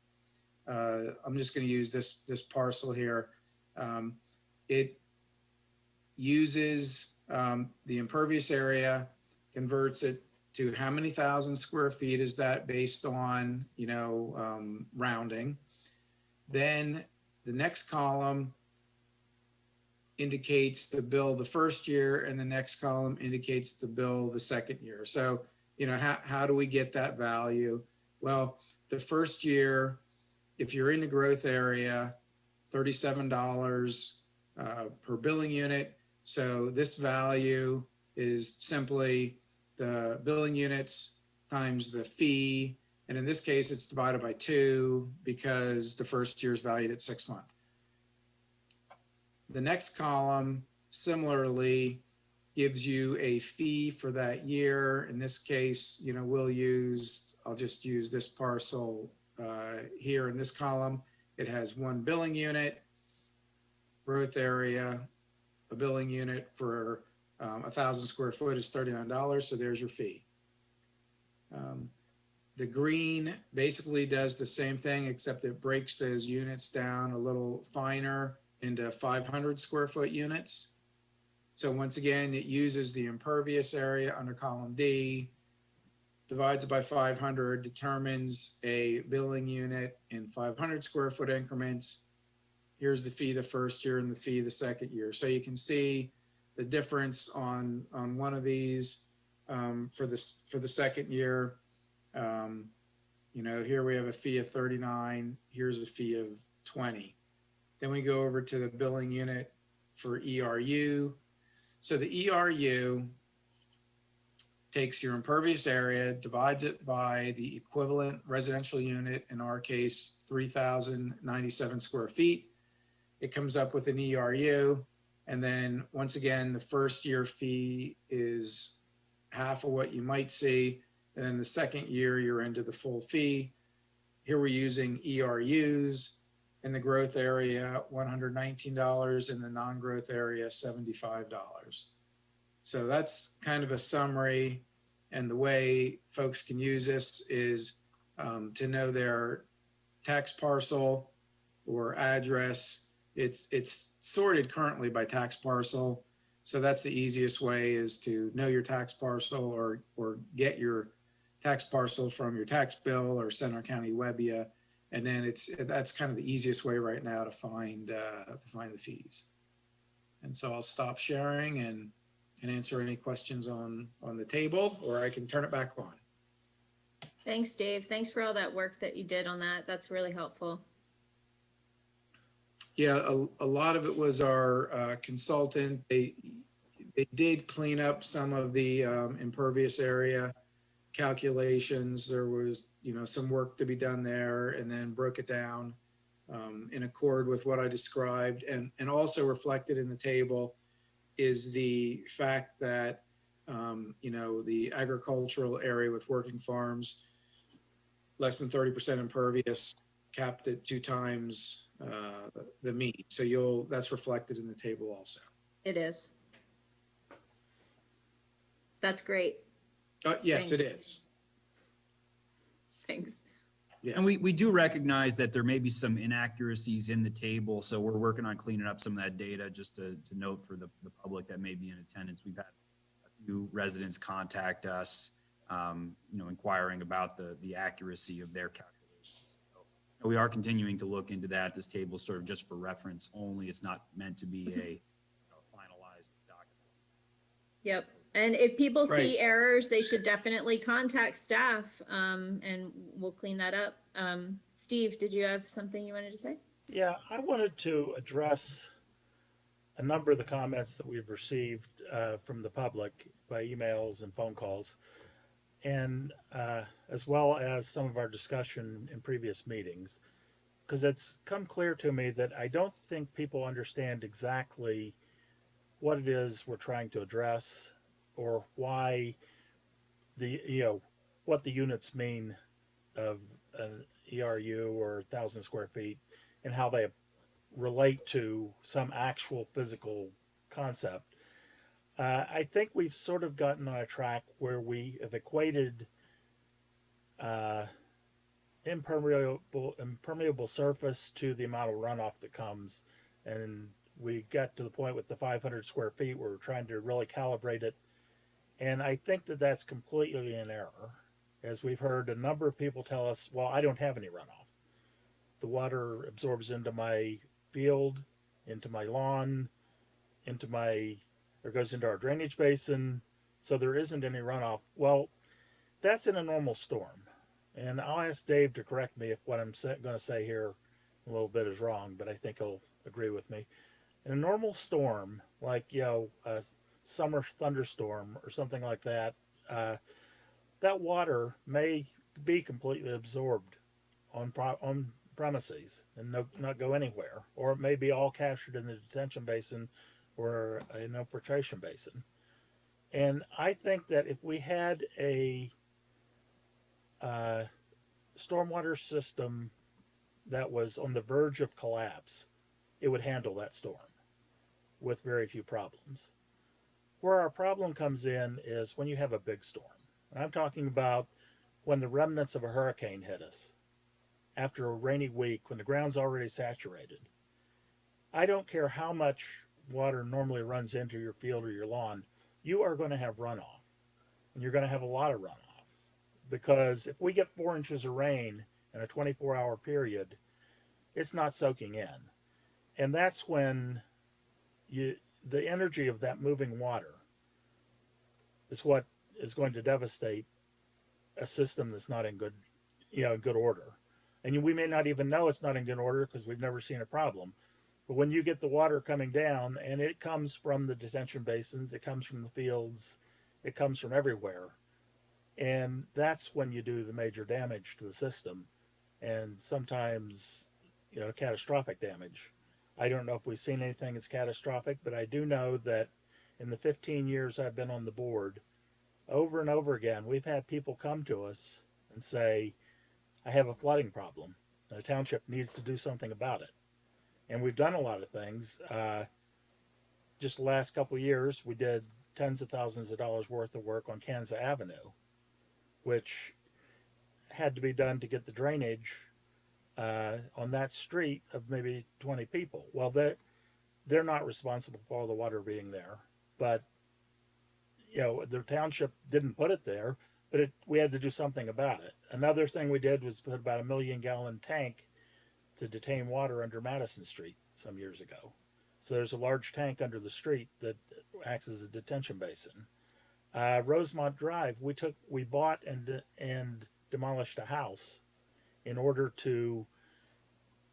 I'm just going to use this parcel here. It uses the impervious area, converts it to how many thousand square feet is that based on, rounding. Then the next column indicates the bill the first year, and the next column indicates the bill the second year. So, how do we get that value? Well, the first year, if you're in the growth area, $37 per billing unit. So this value is simply the billing units times the fee. And in this case, it's divided by 2 because the first year is valued at 6 months. The next column similarly gives you a fee for that year. In this case, I'll just use this parcel here in this column. It has 1 billing unit, growth area, a billing unit for 1,000 square foot is $39. So there's your fee. The green basically does the same thing, except it breaks those units down a little finer into 500 square foot units. So once again, it uses the impervious area under column D, divides it by 500, determines a billing unit in 500 square foot increments. Here's the fee the first year and the fee the second year. So you can see the difference on one of these for the second year. Here we have a fee of 39. Here's a fee of 20. Then we go over to the billing unit for ERU. So the ERU takes your impervious area, divides it by the equivalent residential unit, in our case, 3,097 square feet. It comes up with an ERU. And then once again, the first year fee is half of what you might see. And then the second year, you're into the full fee. Here we're using ERUs. In the growth area, $119, in the non-growth area, $75. So that's kind of a summary. And the way folks can use this is to know their tax parcel or address. It's sorted currently by tax parcel. So that's the easiest way, is to know your tax parcel or get your tax parcel from your tax bill or Center County Webbia. And then that's kind of the easiest way right now to find the fees. And so I'll stop sharing and can answer any questions on the table, or I can turn it back on. Thanks, Dave. Thanks for all that work that you did on that. That's really helpful. Yeah, a lot of it was our consultant. They did clean up some of the impervious area calculations. There was, some work to be done there, and then broke it down in accord with what I described. And also reflected in the table is the fact that, the agricultural area with working farms, less than 30% impervious, capped at 2 times the mean. So that's reflected in the table also. It is. That's great. Yes, Thanks. it is. Thanks. Yeah. And we do recognize that there may be some inaccuracies in the table, so we're working on cleaning up some of that data. Just to note for the public that may be in attendance, we've had a few residents contact us, inquiring about the accuracy of their calculations. So we are continuing to look into that. This table is sort of just for reference only. It's not meant to be a finalized document. Yep. And if people see Right. errors, they should definitely contact staff, and we'll clean that up. Steve, did you have something you wanted to say? Yeah, I wanted to address a number of the comments that we've received from the public by emails and phone calls, and as well as some of our discussion in previous meetings, because it's come clear to me that I don't think people understand exactly what it is we're trying to address, or why what the units mean of an ERU or 1,000 square feet and how they relate to some actual physical concept. I think we've sort of gotten on a track where we have equated uh, impermeable surface to the amount of runoff that comes, and we got to the point with the 500 square feet where we're trying to really calibrate it, and I think that that's completely in error. As we've heard a number of people tell us, well, I don't have any runoff. The water absorbs into my field, into my lawn, or goes into our drainage basin, so there isn't any runoff. Well, that's in a normal storm. And I'll ask Dave to correct me if what I'm going to say here a little bit is wrong, but I think he'll agree with me. In a normal storm, like, a summer thunderstorm or something like that, that water may be completely absorbed on premises and not go anywhere, or it may be all captured in the detention basin or an infiltration basin. And I think that if we had a stormwater system that was on the verge of collapse, it would handle that storm with very few problems. Where our problem comes in is when you have a big storm. And I'm talking about when the remnants of a hurricane hit us after a rainy week when the ground's already saturated. I don't care how much water normally runs into your field or your lawn, you are going to have runoff. And you're going to have a lot of runoff. Because if we get 4 inches of rain in a 24-hour period, it's not soaking in. And that's when the energy of that moving water is what is going to devastate a system that's not in good order. And we may not even know it's not in good order because we've never seen a problem. But when you get the water coming down, and it comes from the detention basins, it comes from the fields, it comes from everywhere. And that's when you do the major damage to the system, and sometimes, catastrophic damage. I don't know if we've seen anything that's catastrophic, but I do know that in the 15 years I've been on the board, over and over again, we've had people come to us and say, I have a flooding problem, and the township needs to do something about it. And we've done a lot of things. Just the last couple of years, we did tens of thousands of dollars worth of work on Kansas Avenue, which had to be done to get the drainage on that street of maybe 20 people. Well, they're not responsible for all the water being there, but the township didn't put it there, but we had to do something about it. Another thing we did was put about 1 million gallon tank to detain water under Madison Street some years ago. So there's a large tank under the street that acts as a detention basin. Rosemont Drive, we bought and demolished a house in order to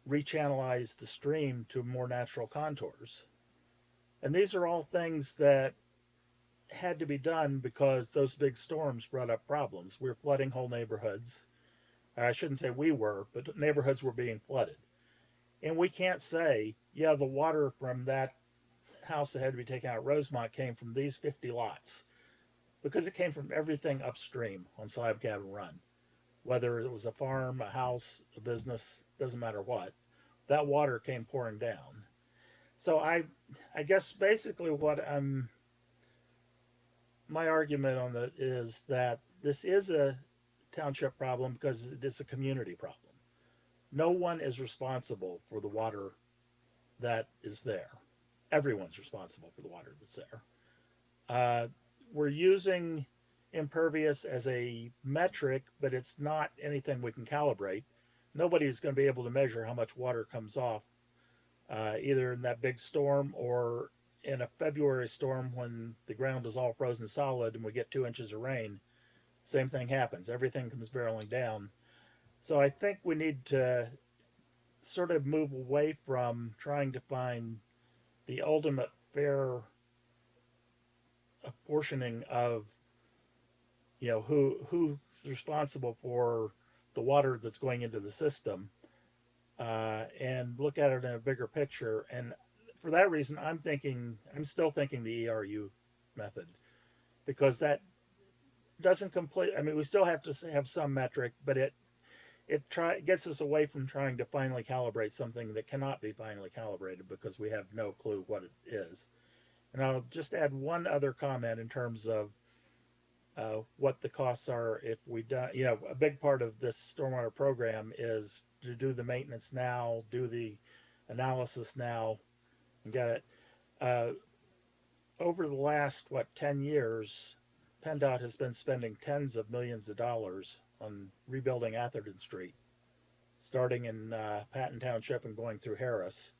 rechannelize the stream to more natural contours. And these are all things that had to be done because those big storms brought up problems. We were flooding whole neighborhoods. I shouldn't say we were, but neighborhoods were being flooded. And we can't say, the water from that house that had to be taken out at Rosemont came from these 50 lots, because it came from everything upstream on Slab Cabin Run. Whether it was a farm, a house, a business, doesn't matter what, that water came pouring down. So I guess basically my argument on that is that this is a township problem because it is a community problem. No one is responsible for the water that is there. Everyone's responsible for the water that's there. We're using impervious as a metric, but it's not anything we can calibrate. Nobody's going to be able to measure how much water comes off, either in that big storm or in a February storm when the ground is all frozen solid and we get 2 inches of rain. Same thing happens. Everything comes barreling down. So I think we need to sort of move away from trying to find the ultimate fair apportioning of, who's responsible for the water that's going into the system, and look at it in a bigger picture. And for that reason, I'm still thinking the ERU method, because that doesn't complete. I mean, we still have to have some metric, but gets us away from trying to finally calibrate something that cannot be finally calibrated because we have no clue what it is. And I'll just add one other comment in terms of what the costs are if we do. A big part of this stormwater program is to do the maintenance now, do the analysis now, and get it. Over the last 10 years, PennDOT has been spending tens of millions of dollars on rebuilding Atherton Street, starting in Patton Township and going through Harris.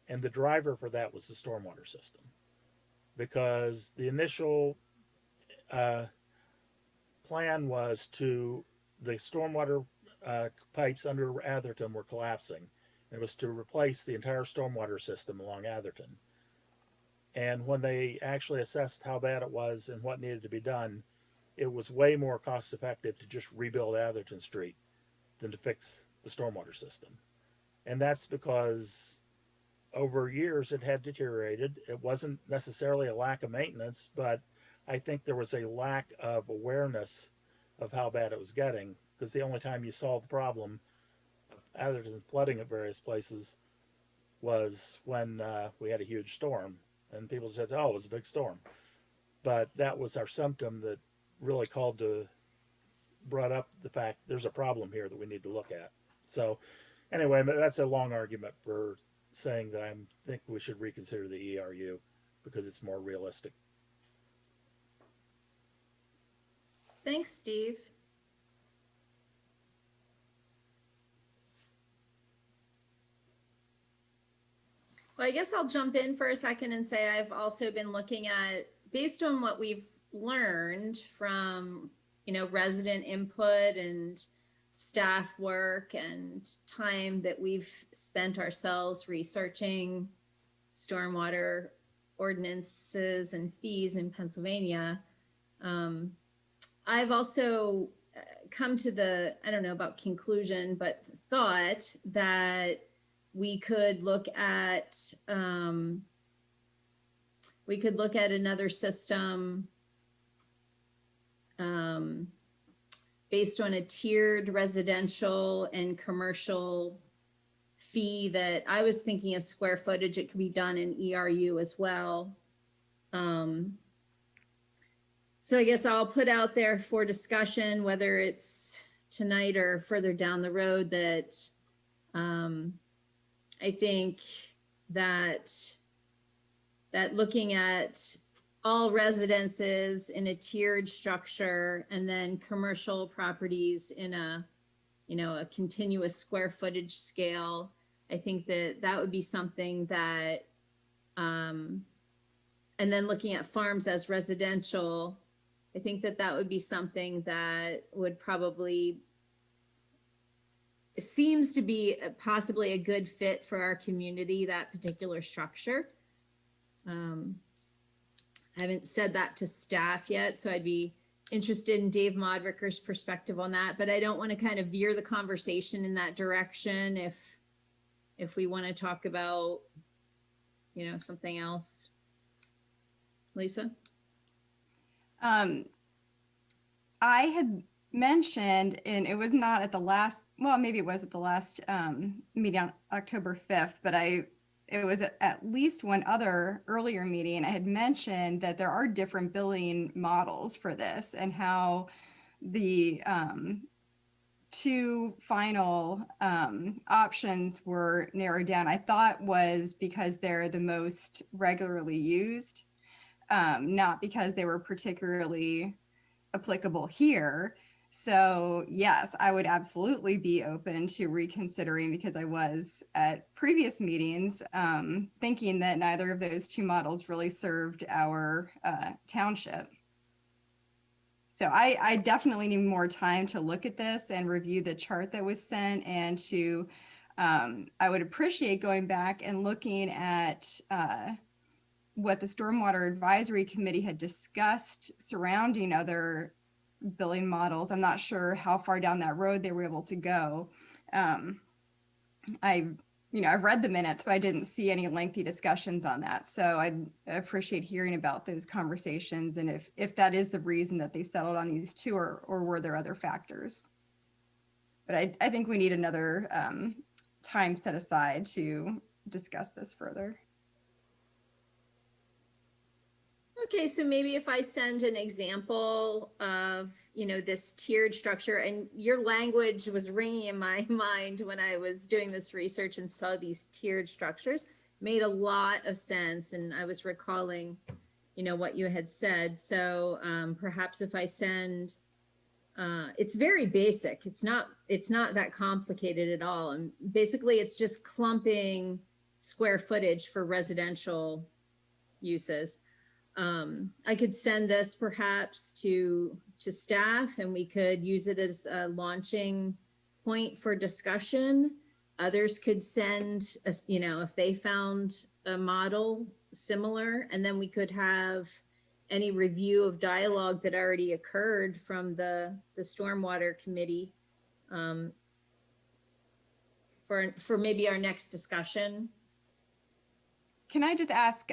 And the driver for that was the stormwater system, because the initial plan was the stormwater pipes under Atherton were collapsing. It was to replace the entire stormwater system along Atherton. And when they actually assessed how bad it was and what needed to be done, it was way more cost effective to just rebuild Atherton Street than to fix the stormwater system. And that's because over years it had deteriorated. It wasn't necessarily a lack of maintenance, but I think there was a lack of awareness of how bad it was getting, because the only time you solved the problem of Atherton flooding at various places was when we had a huge storm, and people said, oh, it was a big storm. But that was our symptom that really brought up the fact there's a problem here that we need to look at. So anyway, that's a long argument for saying that I think we should reconsider the ERU because it's more realistic. Thanks, Steve. Well, I guess I'll jump in for a second and say I've also been looking at, based on what we've learned from, resident input and staff work and time that we've spent ourselves researching stormwater ordinances and fees in Pennsylvania. I've also come to the, I don't know about conclusion, but thought that we could look at another system based on a tiered residential and commercial fee. That I was thinking of square footage. It could be done in ERU as well. So I guess I'll put out there for discussion, whether it's tonight or further down the road, that I think that looking at all residences in a tiered structure and then commercial properties in a continuous square footage scale, I think that would be something that, and then looking at farms as residential, I think that would be something that would probably, seems to be possibly a good fit for our community, that particular structure. I haven't said that to staff yet, so I'd be interested in Dave Modricker's perspective on that, but I don't want to kind of veer the conversation in that direction if we want to talk about, something else. Lisa? I had mentioned, and it was not at the last, well, maybe it was at the last meeting on October 5th, but it was at least one other earlier meeting. I had mentioned that there are different billing models for this, and how the two final options were narrowed down, I thought was because they're the most regularly used, not because they were particularly applicable here. So yes, I would absolutely be open to reconsidering, because I was at previous meetings thinking that neither of those two models really served our township. So I definitely need more time to look at this and review the chart that was sent, and to, I would appreciate going back and looking at what the Stormwater Advisory Committee had discussed surrounding other billing models. I'm not sure how far down that road they were able to go. I've read the minutes, but I didn't see any lengthy discussions on that. So I'd appreciate hearing about those conversations, and if that is the reason that they settled on these two, or were there other factors? But I think we need another time set aside to discuss this further. Okay, so maybe if I send an example of, this tiered structure, and your language was ringing in my mind when I was doing this research and saw these tiered structures, made a lot of sense. And I was recalling, what you had said. So perhaps if I send, it's very basic. It's not that complicated at all. And basically it's just clumping square footage for residential uses. I could send this perhaps to staff, and we could use it as a launching point for discussion. Others could send, if they found a model similar, and then we could have any review of dialogue that already occurred from the stormwater committee for maybe our next discussion. Can I just ask,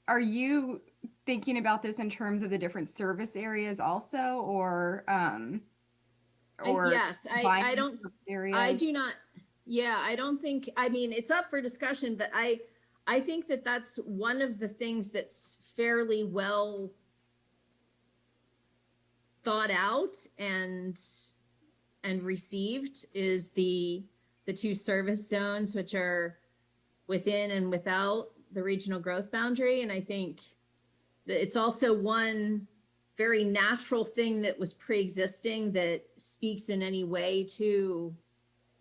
are you thinking about this in terms of the different service areas also, or Yes, I don't, service areas? I do not, yeah, I don't think, it's up for discussion, but I think that that's one of the things that's fairly well thought out and received is the two service zones, which are within and without the regional growth boundary. And I think that it's also one very natural thing that was pre-existing that speaks in any way to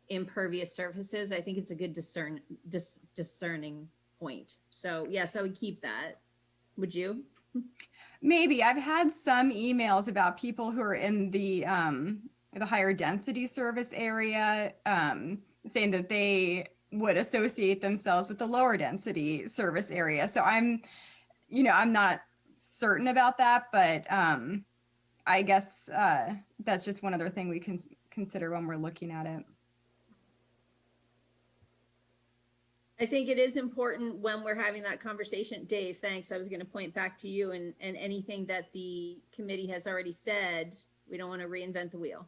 impervious surfaces. I think it's a good discerning point. So yes, I would keep that. Would you? Maybe. I've had some emails about people who are in the higher density service area saying that they would associate themselves with the lower density service area. So I'm not certain about that, but I guess that's just one other thing we can consider when we're looking at it. I think it is important when we're having that conversation. Dave, thanks. I was going to point back to you, and anything that the committee has already said, we don't want to reinvent the wheel.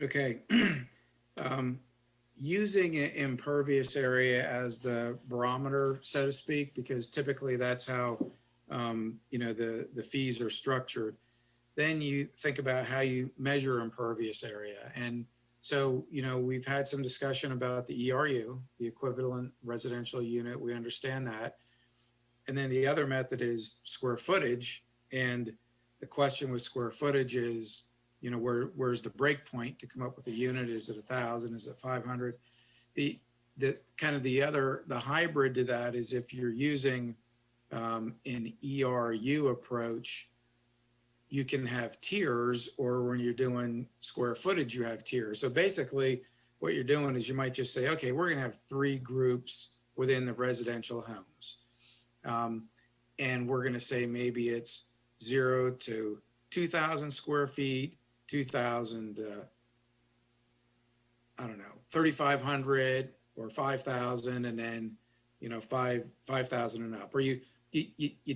Okay. Using an impervious area as the barometer, so to speak, because typically that's how, the fees are structured. Then you think about how you measure impervious area. And so, we've had some discussion about the ERU, the equivalent residential unit. We understand that. And then the other method is square footage. And the question with square footage is, where's the break point to come up with a unit? Is it 1,000? Is it 500? The hybrid to that is if you're using an ERU approach, you can have tiers, or when you're doing square footage, you have tiers. So basically what you're doing is you might just say, okay, we're going to have 3 groups within the residential homes. And we're going to say maybe it's 0 to 2,000 square feet, 2,000, 3,500 or 5,000, and then, 5,000 and up, or you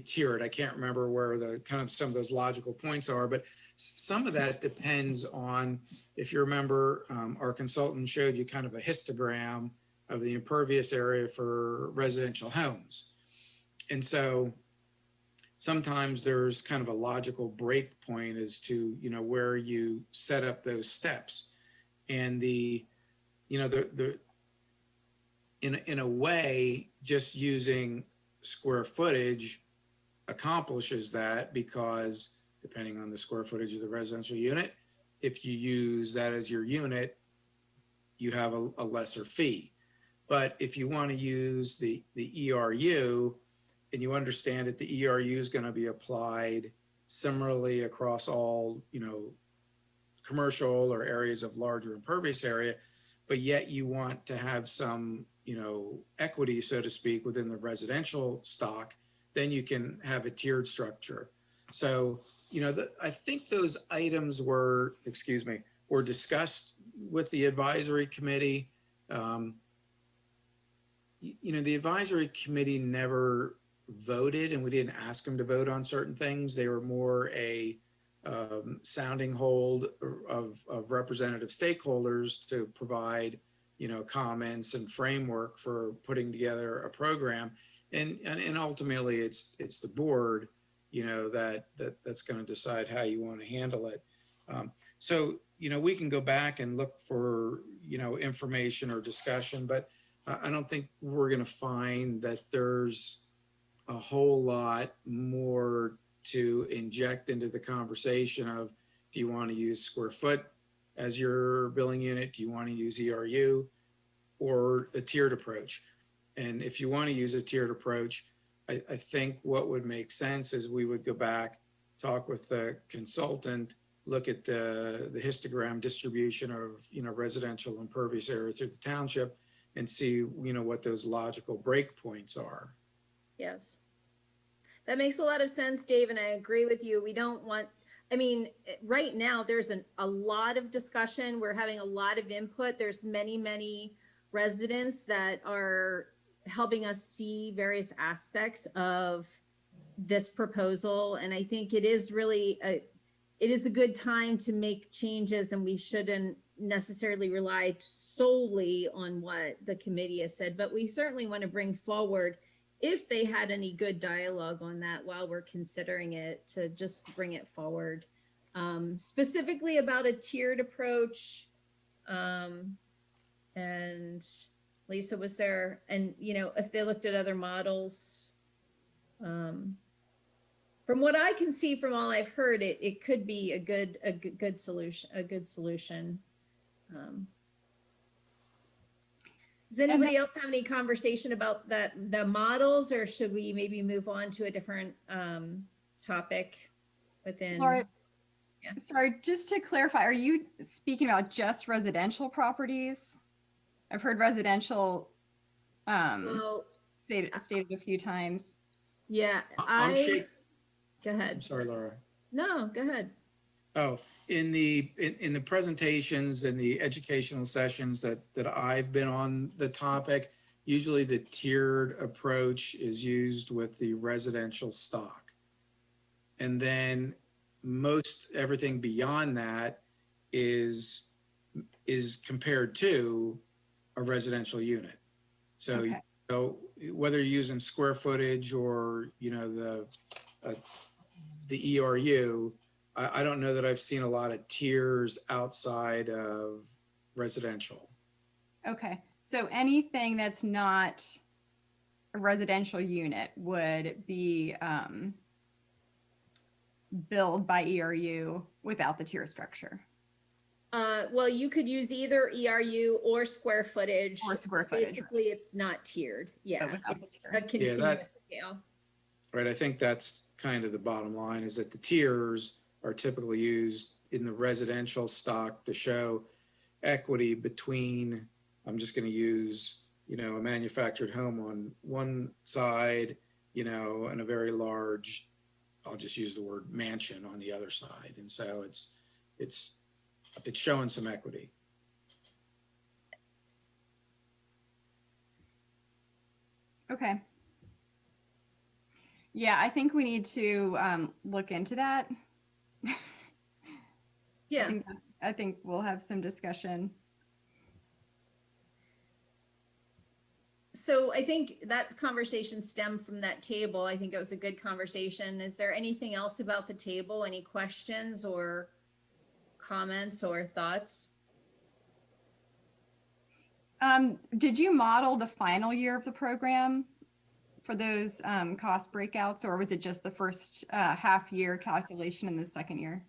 tier it. I can't remember where the kind of some of those logical points are, but some of that depends on, if you remember, our consultant showed you kind of a histogram of the impervious area for residential homes. And so sometimes there's kind of a logical break point as to, where you set up those steps. And in a way, just using square footage accomplishes that, because depending on the square footage of the residential unit, if you use that as your unit, you have a lesser fee. But if you want to use the ERU, and you understand that the ERU is going to be applied similarly across all, commercial or areas of larger impervious area, but yet you want to have some, equity, so to speak, within the residential stock, then you can have a tiered structure. So, I think those items were discussed with the advisory committee. The advisory committee never voted, and we didn't ask them to vote on certain things. They were more a sounding hold of representative stakeholders to provide, comments and framework for putting together a program. And ultimately it's the board, that's going to decide how you want to handle it. So, we can go back and look for, information or discussion, but I don't think we're going to find that there's a whole lot more to inject into the conversation of, do you want to use square foot as your billing unit? Do you want to use ERU or a tiered approach? And if you want to use a tiered approach, I think what would make sense is we would go back, talk with the consultant, look at the histogram distribution of, residential impervious area through the township and see, what those logical breakpoints are. Yes. That makes a lot of sense, Dave, and I agree with you. We don't want, right now there's a lot of discussion. We're having a lot of input. There's many residents that are helping us see various aspects of this proposal. And I think it is really it is a good time to make changes, and we shouldn't necessarily rely solely on what the committee has said, but we certainly want to bring forward, if they had any good dialogue on that while we're considering it, to just bring it forward. Specifically about a tiered approach. And Lisa was there, and if they looked at other models, from what I can see, from all I've heard, it could be a good solution. Does anybody else have any conversation about the models, or should we maybe move on to a different topic within? Laura, sorry, just to clarify, are you speaking about just residential properties? I've heard residential stated a few times. Yeah, go ahead. I'm sorry, Laura. No, go ahead. Oh, in the presentations and the educational sessions that I've been on the topic, usually the tiered approach is used with the residential stock. And then most everything beyond that is compared to a residential unit. So, Okay. So whether you're using square footage or, the ERU, I don't know that I've seen a lot of tiers outside of residential. Okay, so anything that's not a residential unit would be billed by ERU without the tier structure. Well, you could use either ERU or square footage. Or square footage, Basically, it's not tiered. Yeah, But without the it's tier. a continuous scale. Right, I think that's kind of the bottom line, is that the tiers are typically used in the residential stock to show equity between, I'm just going to use, a manufactured home on one side, and a very large, I'll just use the word mansion on the other side. And so it's showing some equity. Okay. Yeah, I think we need to look into that. Yeah. I think we'll have some discussion. So I think that conversation stemmed from that table. I think it was a good conversation. Is there anything else about the table? Any questions or comments or thoughts? Did you model the final year of the program for those cost breakouts, or was it just the first half year calculation in the second year?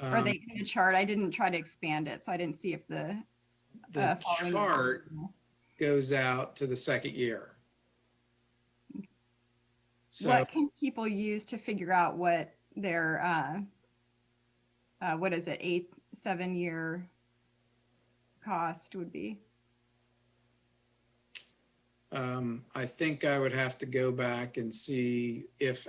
Or they in the chart? I didn't try to expand it, so I didn't see if the chart goes out to the second year. So what can people use to figure out what their what is it, 7 year cost would be? I think I would have to go back and see if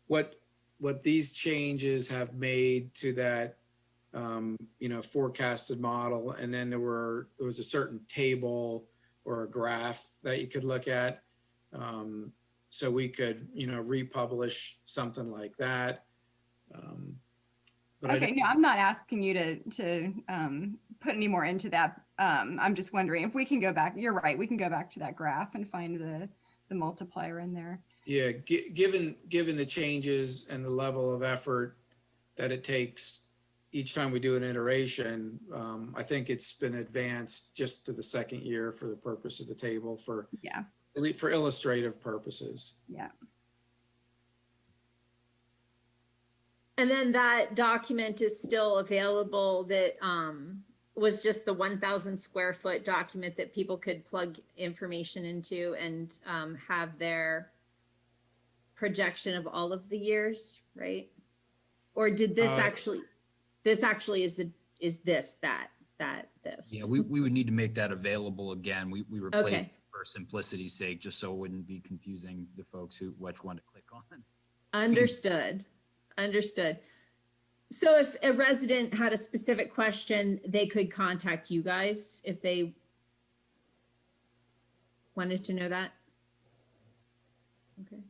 what these changes have made to that forecasted model, and then there was a certain table or a graph that you could look at, so we could republish something like that. But I Okay, don't- no, I'm not asking you to put any more into that. I'm just wondering if we can go back. You're right. We can go back to that graph and find the multiplier in there. Yeah, given the changes and the level of effort that it takes each time we do an iteration, I think it's been advanced just to the second year for the purpose of the table for Yeah, illustrative purposes. yeah. And then that document is still available that was just the 1,000 square foot document that people could plug information into and have their projection of all of the years, right? Or did this actually is this. Yeah, we would need to make that available again. We replaced Okay. it for simplicity's sake, just so it wouldn't be confusing to folks which one to click on. Understood. So if a resident had a specific question, they could contact you guys if they wanted to know that? Okay.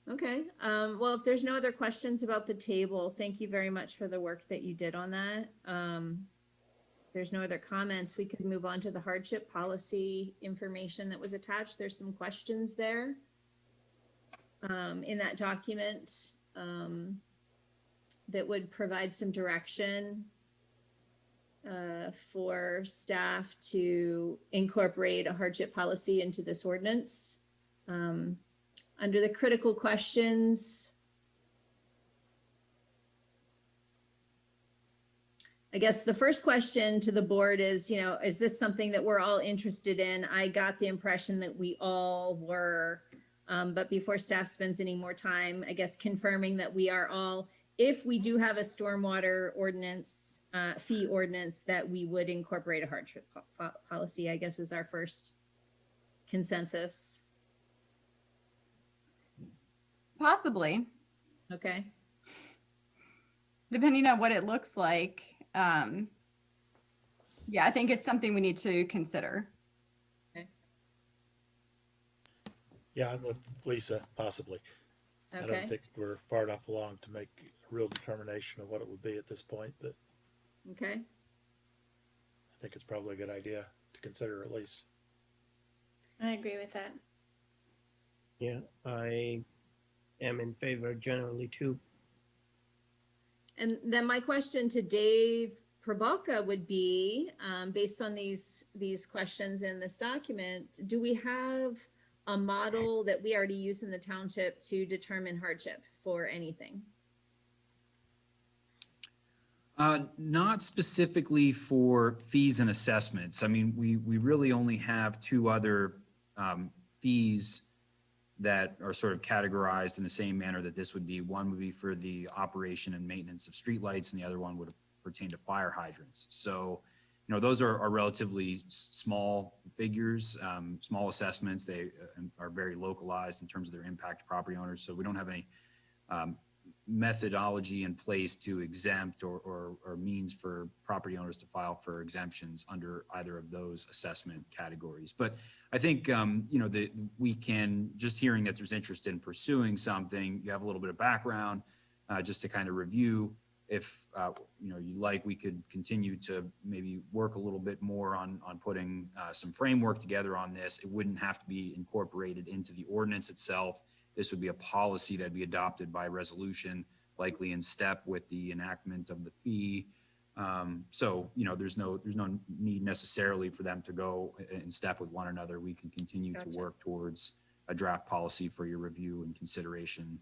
Okay, well, if there's no other questions about the table, thank you very much for the work that you did on that. If there's no other comments, we could move on to the hardship policy information that was attached. There's some questions there in that document that would provide some direction for staff to incorporate a hardship policy into this ordinance. Under the critical questions, I guess the first question to the board is, is this something that we're all interested in? I got the impression that we all were, but before staff spends any more time, I guess confirming that we are all, if we do have a stormwater ordinance, fee ordinance, that we would incorporate a hardship policy, I guess is our first consensus. Possibly, Okay. depending on what it looks like. Yeah, I think it's something we need to consider. Yeah, I'm with Lisa, possibly. I Okay. don't think we're far enough along to make a real determination of what it would be at this point, but Okay. I think it's probably a good idea to consider at least. I agree with that. Yeah, I am in favor generally too. And then my question to Dave Prabalka would be, based on these questions in this document, do we have a model that we already use in the township to determine hardship for anything? Not specifically for fees and assessments. I mean, we really only have two other fees that are sort of categorized in the same manner that this would be. One would be for the operation and maintenance of streetlights, and the other one would pertain to fire hydrants. So, those are relatively small figures, small assessments. They are very localized in terms of their impact to property owners. So we don't have any methodology in place to exempt or means for property owners to file for exemptions under either of those assessment categories. But I think, that we can, just hearing that there's interest in pursuing something, you have a little bit of background, just to kind of review. If, you like, we could continue to maybe work a little bit more on putting some framework together on this. It wouldn't have to be incorporated into the ordinance itself. This would be a policy that'd be adopted by resolution, likely in step with the enactment of the fee. So, there's no need necessarily for them to go in step with one another. We can continue to work towards a draft policy for your review and consideration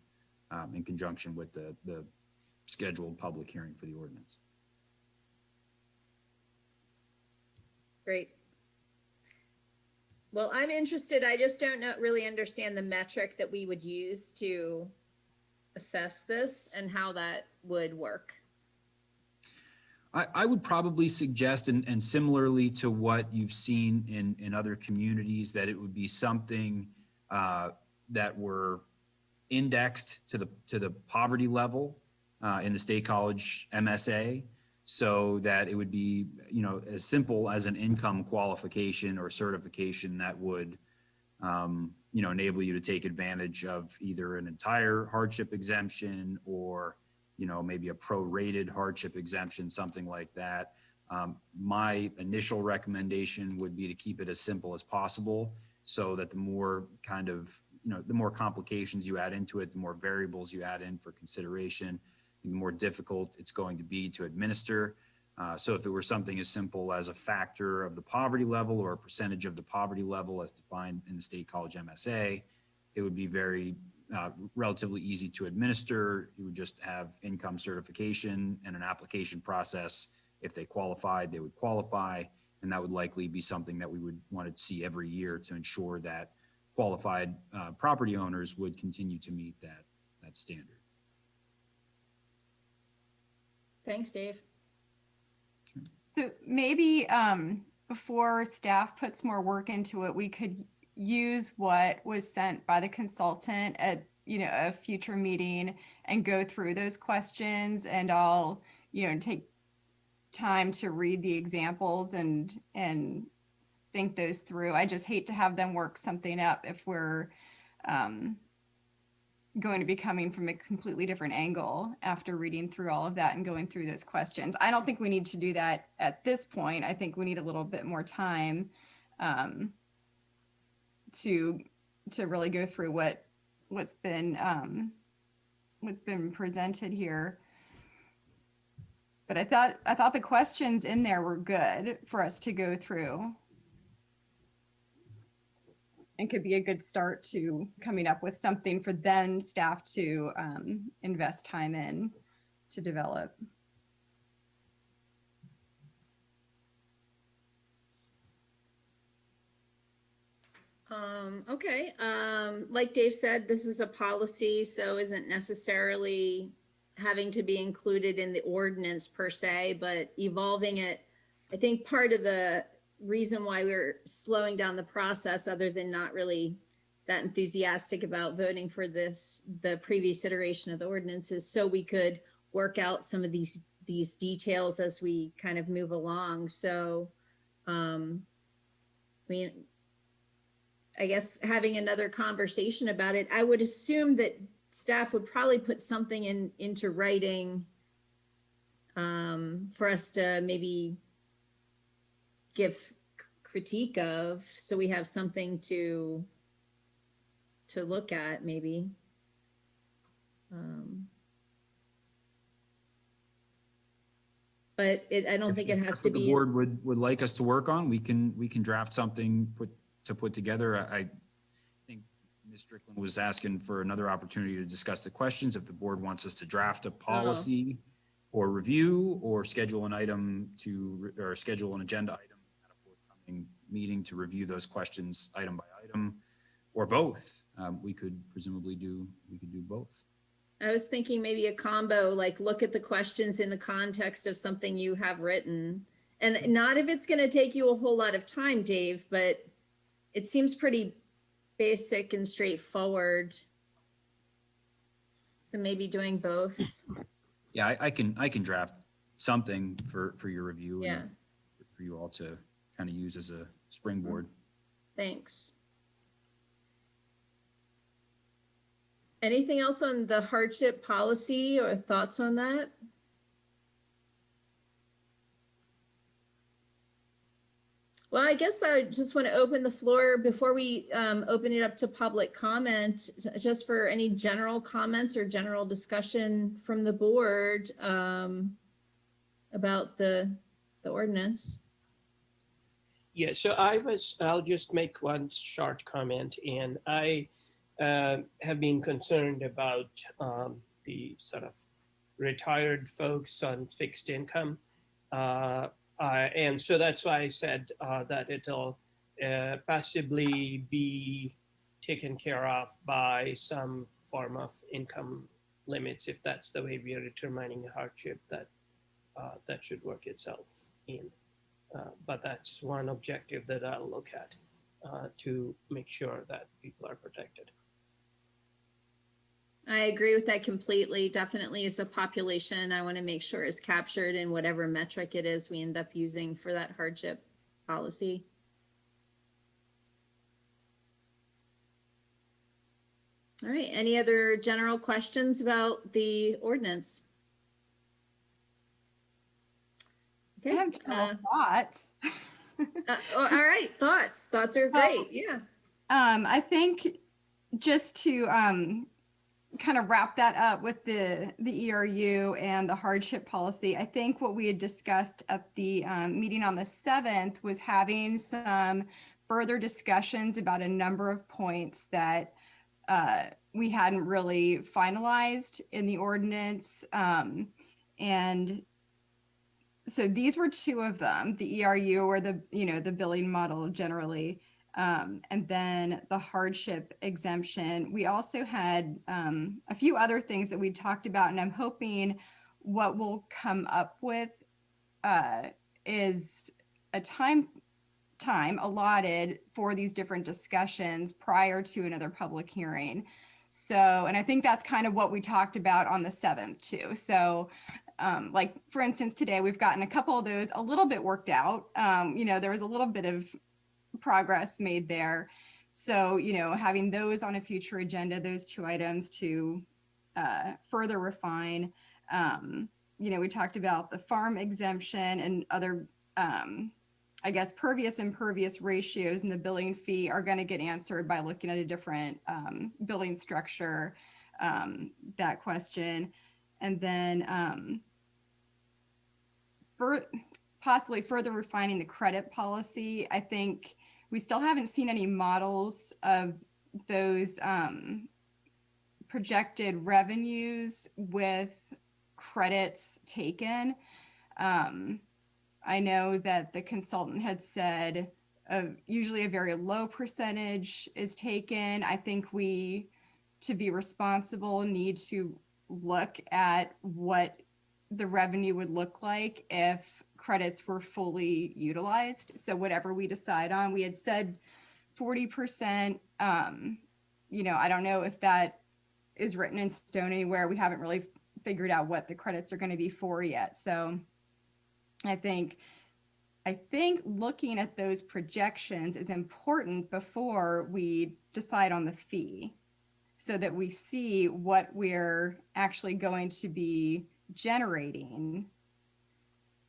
in conjunction with the scheduled public hearing for the ordinance. Great. Well, I'm interested. I just don't really understand the metric that we would use to assess this and how that would work. I would probably suggest, and similarly to what you've seen in other communities, that it would be something that were indexed to the poverty level in the State College MSA, so that it would be, as simple as an income qualification or certification that would enable you to take advantage of either an entire hardship exemption or, maybe a prorated hardship exemption, something like that. My initial recommendation would be to keep it as simple as possible so that the more the more complications you add into it, the more variables you add in for consideration, the more difficult it's going to be to administer. So if it were something as simple as a factor of the poverty level or a percentage of the poverty level as defined in the State College MSA, it would be very relatively easy to administer. You would just have income certification and an application process. If they qualified, they would qualify, and that would likely be something that we would want to see every year to ensure that qualified property owners would continue to meet that standard. Thanks, Dave. So maybe before staff puts more work into it, we could use what was sent by the consultant at a future meeting and go through those questions, and I'll take time to read the examples and think those through. I just hate to have them work something up if we're going to be coming from a completely different angle after reading through all of that and going through those questions. I don't think we need to do that at this point. I think we need a little bit more time to really go through what's been presented here. But I thought the questions in there were good for us to go through and could be a good start to coming up with something for then staff to invest time in to develop. Okay. Like Dave said, this is a policy, so isn't necessarily having to be included in the ordinance per se, but evolving it. I think part of the reason why we're slowing down the process, other than not really that enthusiastic about voting for the previous iteration of the ordinance, is so we could work out some of these details as we kind of move along. So, I guess having another conversation about it, I would assume that staff would probably put something into writing for us to maybe give critique of, so we have something to look at maybe. But I don't think it has to be. The board would like us to work on. We can draft something to put together. I think Ms. Strickland was asking for another opportunity to discuss the questions. If the board wants us to draft a policy or review, or schedule an item or schedule an agenda item at a forthcoming meeting to review those questions item by item, or both, we could presumably do both. I was thinking maybe a combo, like look at the questions in the context of something you have written, and not if it's going to take you a whole lot of time, Dave, but it seems pretty basic and straightforward. So maybe doing both. Yeah, I can draft something for your review. Yeah. And for you all to kind of use as a springboard. Thanks. Anything else on the hardship policy or thoughts on that? Well, I guess I just want to open the floor before we open it up to public comment, just for any general comments or general discussion from the board about the ordinance. Yeah, so I'll just make one short comment, and I have been concerned about the sort of retired folks on fixed income. And so that's why I said that it'll possibly be taken care of by some form of income limits. If that's the way we are determining a hardship, that should work itself in. But that's one objective that I'll look at to make sure that people are protected. I agree with that completely. Definitely, as a population, I want to make sure is captured in whatever metric it is we end up using for that hardship policy. All right, any other general questions about the ordinance? I Okay. have general thoughts. All right, thoughts are great. Yeah. I think just to kind of wrap that up with the ERU and the hardship policy, I think what we had discussed at the meeting on the 7th was having some further discussions about a number of points that we hadn't really finalized in the ordinance. And so these were two of them, the ERU, or the billing model generally, and then the hardship exemption. We also had a few other things that we talked about, and I'm hoping what we'll come up with is a time allotted for these different discussions prior to another public hearing. So, and I think that's kind of what we talked about on the 7th too. So like for instance, today we've gotten a couple of those a little bit worked out. There was a little bit of progress made there. So, having those on a future agenda, those two items to further refine. We talked about the farm exemption and other, I guess, pervious impervious ratios in the billing fee are going to get answered by looking at a different billing structure, that question. And then possibly further refining the credit policy. I think we still haven't seen any models of those projected revenues with credits taken. I know that the consultant had said usually a very low percentage is taken. I think we, to be responsible, need to look at what the revenue would look like if credits were fully utilized. So whatever we decide on, we had said 40%. I don't know if that is written in stone anywhere. We haven't really figured out what the credits are going to be for yet. So I think looking at those projections is important before we decide on the fee, so that we see what we're actually going to be generating.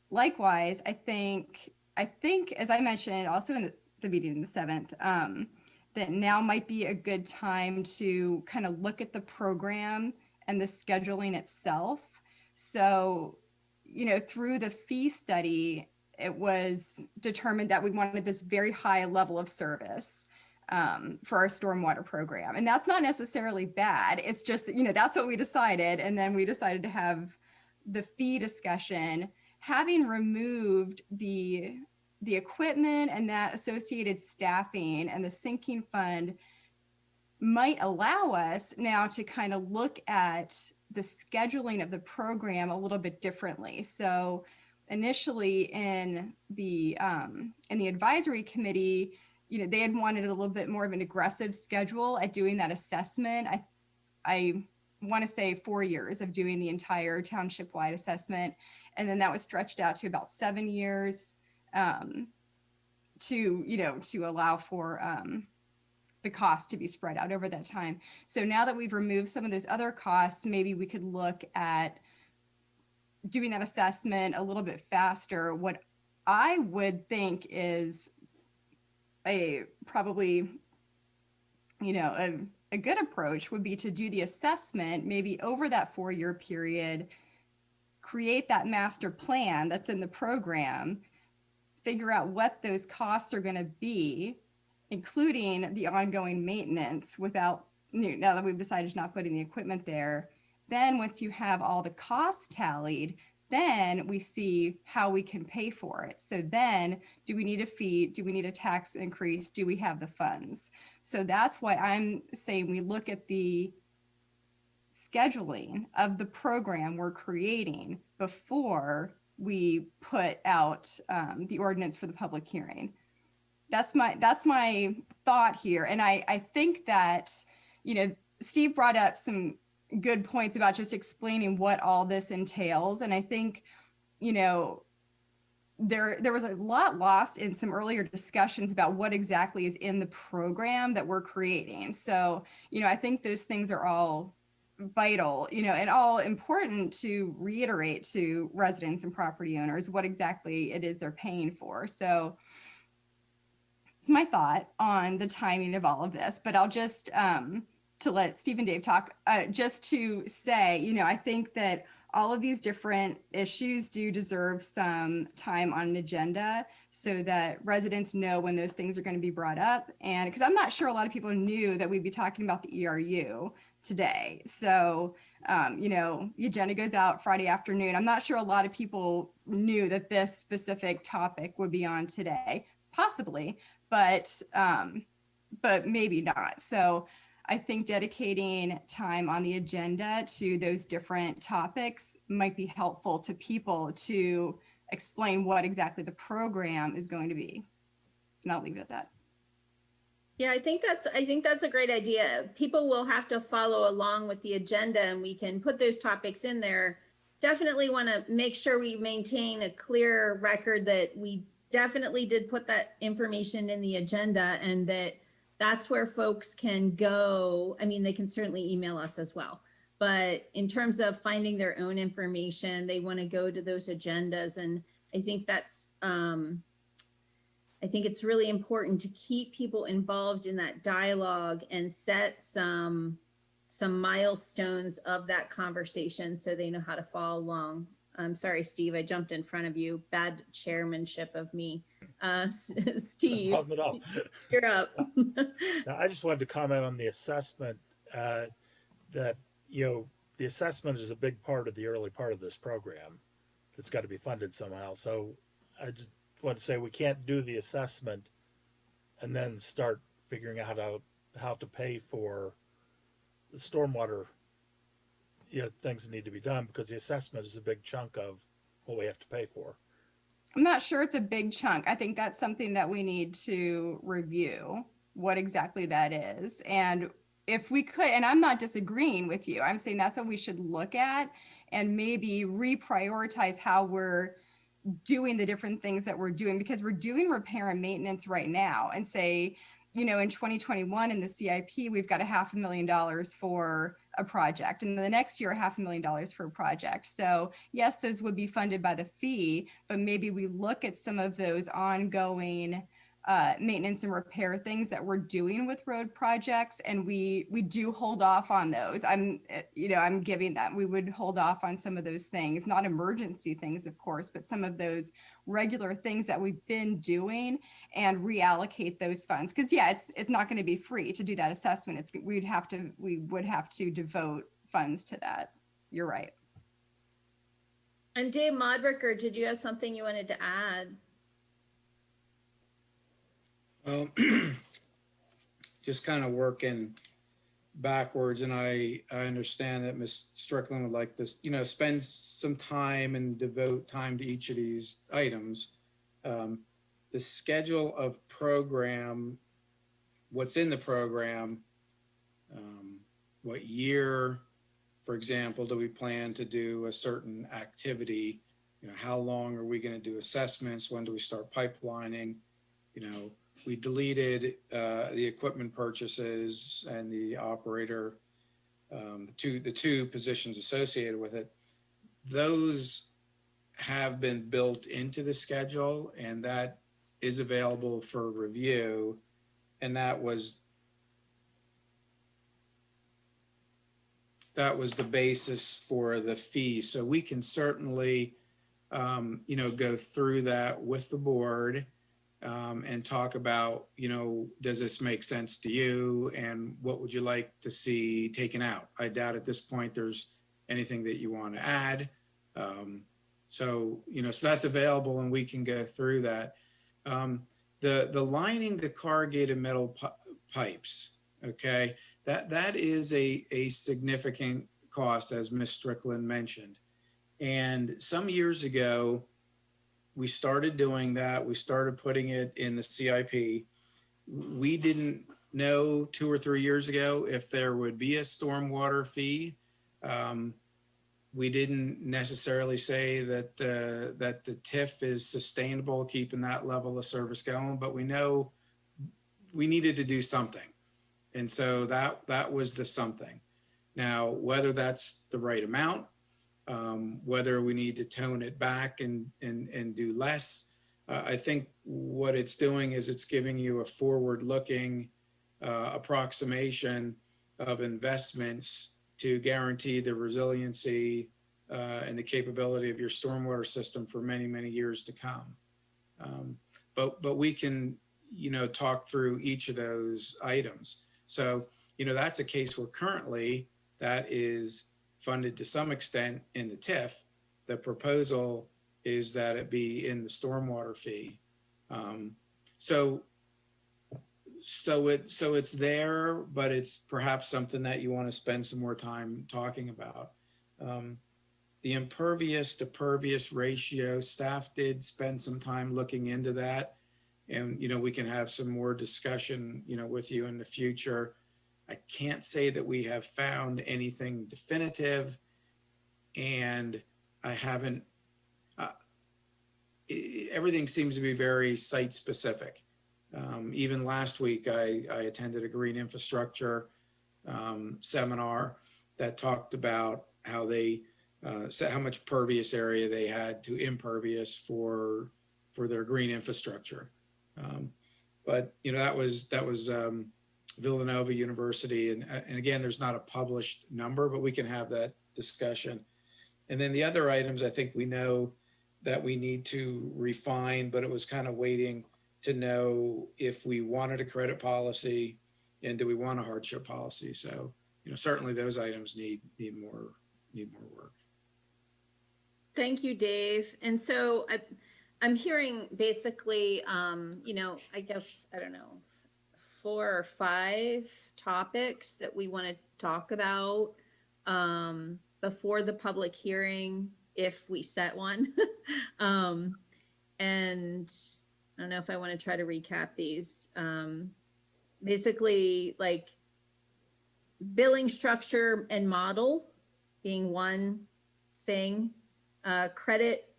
Likewise, I think, as I mentioned also in the meeting on the 7th, that now might be a good time to kind of look at the program and the scheduling itself. So, through the fee study, it was determined that we wanted this very high level of service for our stormwater program. And that's not necessarily bad. It's just that, that's what we decided. And then we decided to have the fee discussion, having removed the equipment and that associated staffing and the sinking fund might allow us now to kind of look at the scheduling of the program a little bit differently. So initially in the advisory committee, they had wanted a little bit more of an aggressive schedule at doing that assessment. I want to say 4 years of doing the entire township-wide assessment. And then that was stretched out to about 7 years to allow for the cost to be spread out over that time. So now that we've removed some of those other costs, maybe we could look at doing that assessment a little bit faster. What I would think is probably a good approach would be to do the assessment maybe over that 4-year period, create that master plan that's in the program, figure out what those costs are going to be, including the ongoing maintenance without, now that we've decided to not putting the equipment there. Then once you have all the costs tallied, then we see how we can pay for it. So then, do we need a fee? Do we need a tax increase? Do we have the funds? So that's why I'm saying we look at the scheduling of the program we're creating before we put out the ordinance for the public hearing. That's my thought here. And I think that, Steve brought up some good points about just explaining what all this entails. And I think, there was a lot lost in some earlier discussions about what exactly is in the program that we're creating. So, I think those things are all vital, and all important to reiterate to residents and property owners what exactly it is they're paying for. So it's my thought on the timing of all of this, but I'll just, to let Steve and Dave talk, just to say, I think that all of these different issues do deserve some time on an agenda so that residents know when those things are going to be brought up. And because I'm not sure a lot of people knew that we'd be talking about the ERU today. So, the agenda goes out Friday afternoon. I'm not sure a lot of people knew that this specific topic would be on today, possibly, but maybe not. So I think dedicating time on the agenda to those different topics might be helpful to people to explain what exactly the program is going to be. And I'll leave it at that. Yeah, I think that's a great idea. People will have to follow along with the agenda, and we can put those topics in there. Definitely want to make sure we maintain a clear record that we definitely did put that information in the agenda, and that's where folks can go. I mean, they can certainly email us as well, but in terms of finding their own information, they want to go to those agendas. And I think I think it's really important to keep people involved in that dialogue and set some milestones of that conversation so they know how to follow along. I'm sorry, Steve, I jumped in front of you. Bad chairmanship of me. Steve, No problem at all. you're up. Now, I just wanted to comment on the assessment, that, the assessment is a big part of the early part of this program. It's got to be funded somehow. So I just want to say we can't do the assessment and then start figuring out how to pay for the stormwater, things that need to be done, because the assessment is a big chunk of what we have to pay for. I'm not sure it's a big chunk. I think that's something that we need to review, what exactly that is. And if we could, and I'm not disagreeing with you, I'm saying that's what we should look at and maybe reprioritize how we're doing the different things that we're doing, because we're doing repair and maintenance right now, and say, in 2021 in the CIP, we've got $500,000 for a project, and the next year $500,000 for a project. So yes, those would be funded by the fee, but maybe we look at some of those ongoing maintenance and repair things that we're doing with road projects, and we do hold off on those. I'm giving that. We would hold off on some of those things, not emergency things, of course, but some of those regular things that we've been doing, and reallocate those funds. Because it's not going to be free to do that assessment. We would have to devote funds to that. You're right. And Dave Modricker, did you have something you wanted to add? Well, just kind of working backwards, and I understand that Ms. Strickland would like to, spend some time and devote time to each of these items. The schedule of program, what's in the program, what year, for example, do we plan to do a certain activity? How long are we going to do assessments? When do we start pipelining? We deleted the equipment purchases and the operator, the two positions associated with it. Those have been built into the schedule, and that is available for review. And that was the basis for the fee. So we can certainly, go through that with the board. And talk about, does this make sense to you, and what would you like to see taken out? I doubt at this point there's anything that you want to add. So that's available, and we can go through that. The lining the corrugated metal pipes, okay, that is a significant cost, as Ms. Strickland mentioned. And some years ago, we started doing that. We started putting it in the CIP. We didn't know 2 or 3 years ago if there would be a stormwater fee. We didn't necessarily say that the TIF is sustainable, keeping that level of service going, but we know we needed to do something. And so that was the something. Now, whether that's the right amount, whether we need to tone it back and do less, I think what it's doing is it's giving you a forward-looking approximation of investments to guarantee the resiliency and the capability of your stormwater system for many, many years to come. But we can, talk through each of those items. So, that's a case where currently that is funded to some extent in the TIF. The proposal is that it be in the stormwater fee. So it's there, but it's perhaps something that you want to spend some more time talking about. The impervious to pervious ratio, staff did spend some time looking into that. And, we can have some more discussion, with you in the future. I can't say that we have found anything definitive, and I haven't, everything seems to be very site specific. Even last week, I attended a green infrastructure seminar that talked about how they how much pervious area they had to impervious for their green infrastructure. But that was Villanova University, and again, there's not a published number, but we can have that discussion. And then the other items, I think we know that we need to refine, but it was kind of waiting to know if we wanted a credit policy and do we want a hardship policy. So, certainly those items need more work. Thank you, Dave. And so I'm hearing basically, I guess, I don't know, 4 or 5 topics that we want to talk about before the public hearing, if we set one. And I don't know if I want to try to recap these. Basically, like billing structure and model being one thing, credit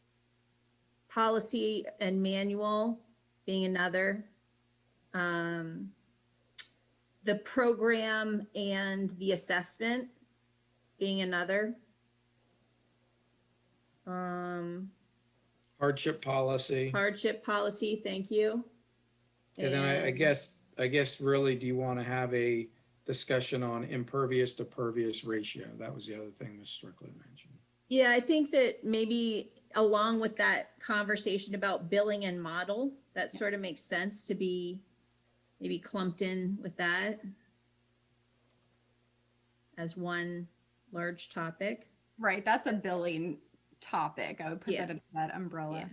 policy and manual being another, the program and the assessment being another. Hardship policy. Hardship policy, thank you. And then I guess really, do you want to have a discussion on impervious to pervious ratio? That was the other thing Ms. Strickland mentioned. Yeah, I think that maybe along with that conversation about billing and model, that sort of makes sense to be maybe clumped in with that as one large topic. Right, that's a billing topic. I would put Yeah. that under that umbrella. Yeah.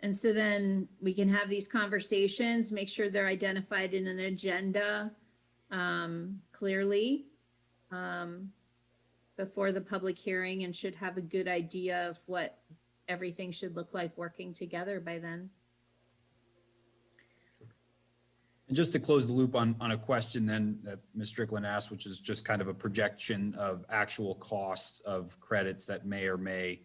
And so then we can have these conversations, make sure they're identified in an agenda clearly before the public hearing, and should have a good idea of what everything should look like working together by then. And just to close the loop on a question then that Ms. Strickland asked, which is just kind of a projection of actual costs of credits that may or may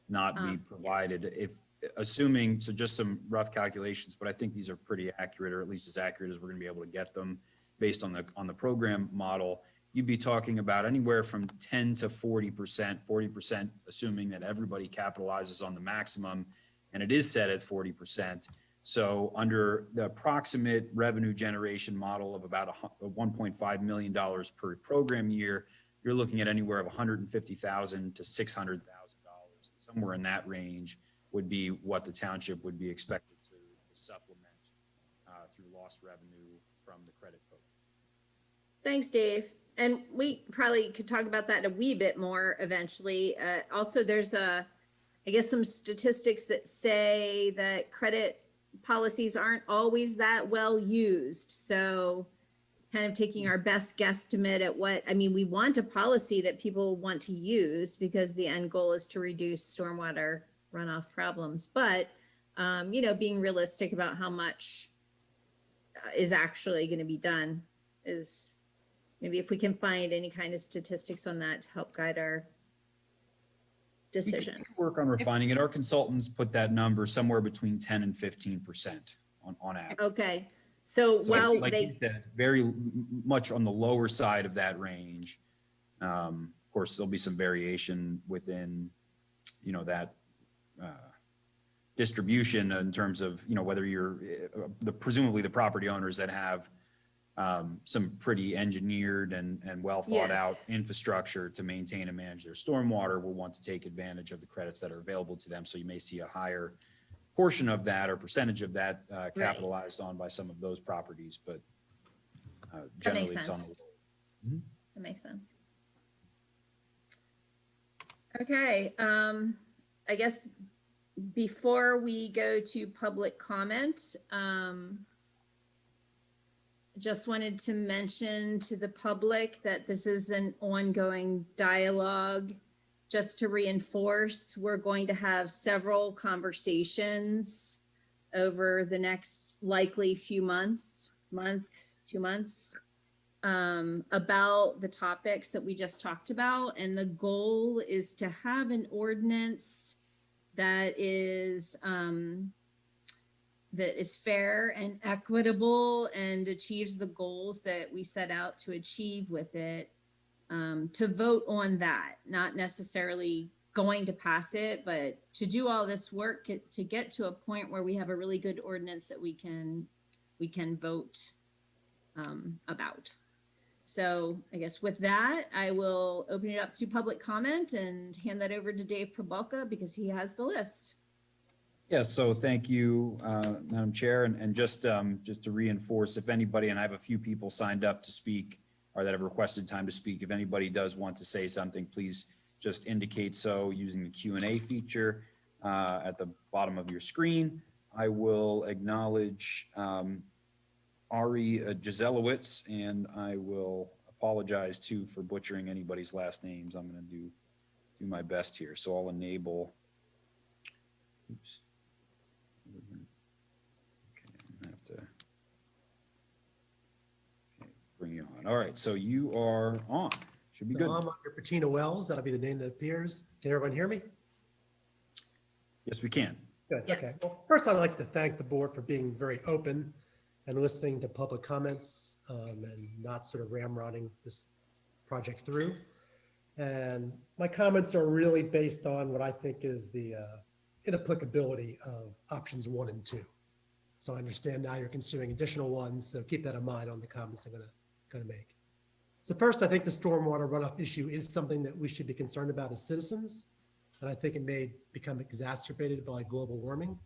not be provided. If assuming, so just some rough calculations, but I think these are pretty accurate, or at least as accurate as we're gonna be able to get them based on the program model. You'd be talking about anywhere from 10 to 40%, 40% assuming that everybody capitalizes on the maximum, and it is set at 40%. So under the approximate revenue generation model of about $1.5 million per program year, you're looking at anywhere of $150,000 to $600,000. Somewhere in that range would be what the township would be expected to supplement through lost revenue from the credit program. Thanks, Dave. And we probably could talk about that a wee bit more eventually. Also, there's I guess some statistics that say that credit policies aren't always that well used. So kind of taking our best guesstimate at we want a policy that people want to use because the end goal is to reduce stormwater runoff problems. But, being realistic about how much is actually going to be done is maybe if we can find any kind of statistics on that to help guide our decision. Work on refining it. Our consultants put that number somewhere between 10 and 15% on average. Okay, so So while like you said, very much on the lower side of that range. Of course, there'll be some variation within, that distribution in terms of, whether you're presumably the property owners that have some pretty engineered and well thought Yes. out infrastructure to maintain and manage their stormwater will want to take advantage of the credits that are available to them. So you may see a higher portion of that or percentage of that capitalized on by some of those properties, but generally it's on sense. a That makes sense. Okay, I guess before we go to public comment, just wanted to mention to the public that this is an ongoing dialogue. Just to reinforce, we're going to have several conversations over the next likely few months, 2 months, about the topics that we just talked about. And the goal is to have an ordinance that is fair and equitable and achieves the goals that we set out to achieve with it, to vote on that, not necessarily going to pass it, but to do all this work to get to a point where we have a really good ordinance that we can vote about. So I guess with that, I will open it up to public comment and hand that over to Dave Probalka because he has the list. Yeah, so thank you, Madam Chair, and just to reinforce, if anybody, and I have a few people signed up to speak or that have requested time to speak, if anybody does want to say something, please just indicate so using the Q&A feature at the bottom of your screen. I will acknowledge Ari Giselowitz, and I will apologize too for butchering anybody's last names. I'm going to do my best here. So I'll enable. Oops. Okay, I have to bring you on. All right, so you are on. Should be good. I'm under Patina Wells. That'll be the name that appears. Can everyone hear me? Yes, we can. Good. Yes. Okay. Well, first, I'd like to thank the board for being very open and listening to public comments and not sort of ramrodding this project through. And my comments are really based on what I think is the inapplicability of options 1 and 2. So I understand now you're considering additional ones, so keep that in mind on the comments I'm going to make. So first, I think the stormwater runoff issue is something that we should be concerned about as citizens, and I think it may become exacerbated by global warming.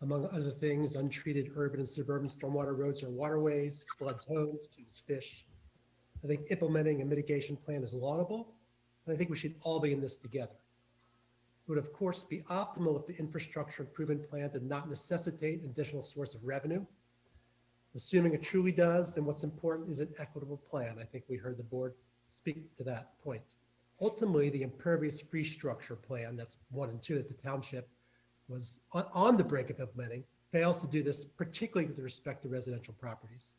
Among other things, untreated urban and suburban stormwater roads or waterways, floods homes, kills fish. I think implementing a mitigation plan is laudable, and I think we should all be in this together. It would, of course, be optimal if the infrastructure improvement plan did not necessitate an additional source of revenue. Assuming it truly does, then what's important is an equitable plan. I think we heard the board speak to that point. Ultimately, the impervious free structure plan, that's 1 and 2 that the township was on the brink of implementing, fails to do this, particularly with respect to residential properties.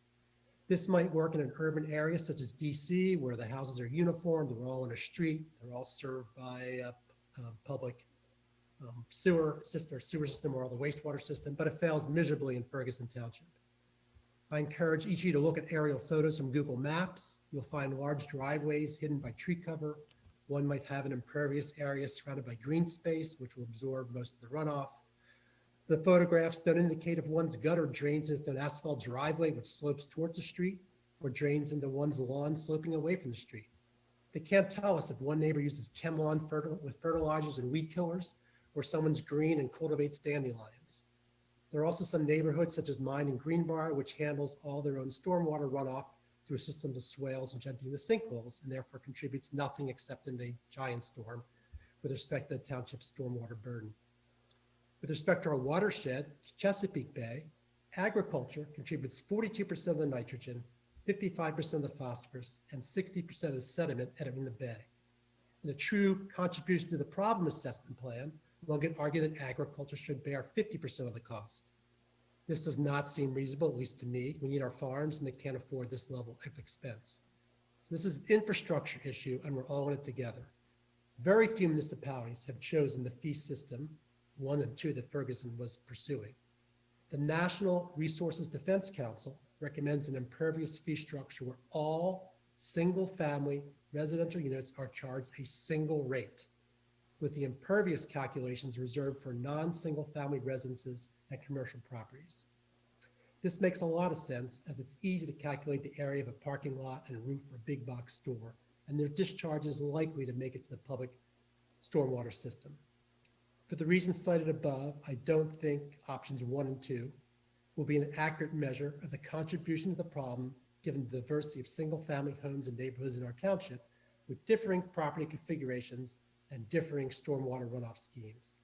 This might work in an urban area such as DC, where the houses are uniform, they're all on a street, they're all served by a public sewer system or the wastewater system, but it fails miserably in Ferguson Township. I encourage each of you to look at aerial photos from Google Maps. You'll find large driveways hidden by tree cover. One might have an impervious area surrounded by green space, which will absorb most of the runoff. The photographs don't indicate if one's gutter drains into an asphalt driveway, which slopes towards the street, or drains into one's lawn sloping away from the street. They can't tell us if one neighbor uses ChemLawn with fertilizers and weed killers, or someone's green and cultivates dandelions. There are also some neighborhoods, such as mine in Greenbrier, which handles all their own stormwater runoff through a system of swales and emptying the sinkholes, and therefore contributes nothing except in a giant storm with respect to the township's stormwater burden. With respect to our watershed, Chesapeake Bay, agriculture contributes 42% of the nitrogen, 55% of the phosphorus, and 60% of the sediment entering the bay. In a true contribution to the problem assessment plan, one could argue that agriculture should bear 50% of the cost. This does not seem reasonable, at least to me. We need our farms and they can't afford this level of expense. So this is an infrastructure issue and we're all in it together. Very few municipalities have chosen the fee system, 1 and 2 that Ferguson was pursuing. The National Resources Defense Council recommends an impervious fee structure where all single-family residential units are charged a single rate, with the impervious calculations reserved for non-single-family residences and commercial properties. This makes a lot of sense, as it's easy to calculate the area of a parking lot and roof for a big box store, and their discharge is likely to make it to the public stormwater system. For the reasons cited above, I don't think options 1 and 2 will be an accurate measure of the contribution to the problem, given the diversity of single-family homes and neighborhoods in our township, with differing property configurations and differing stormwater runoff schemes.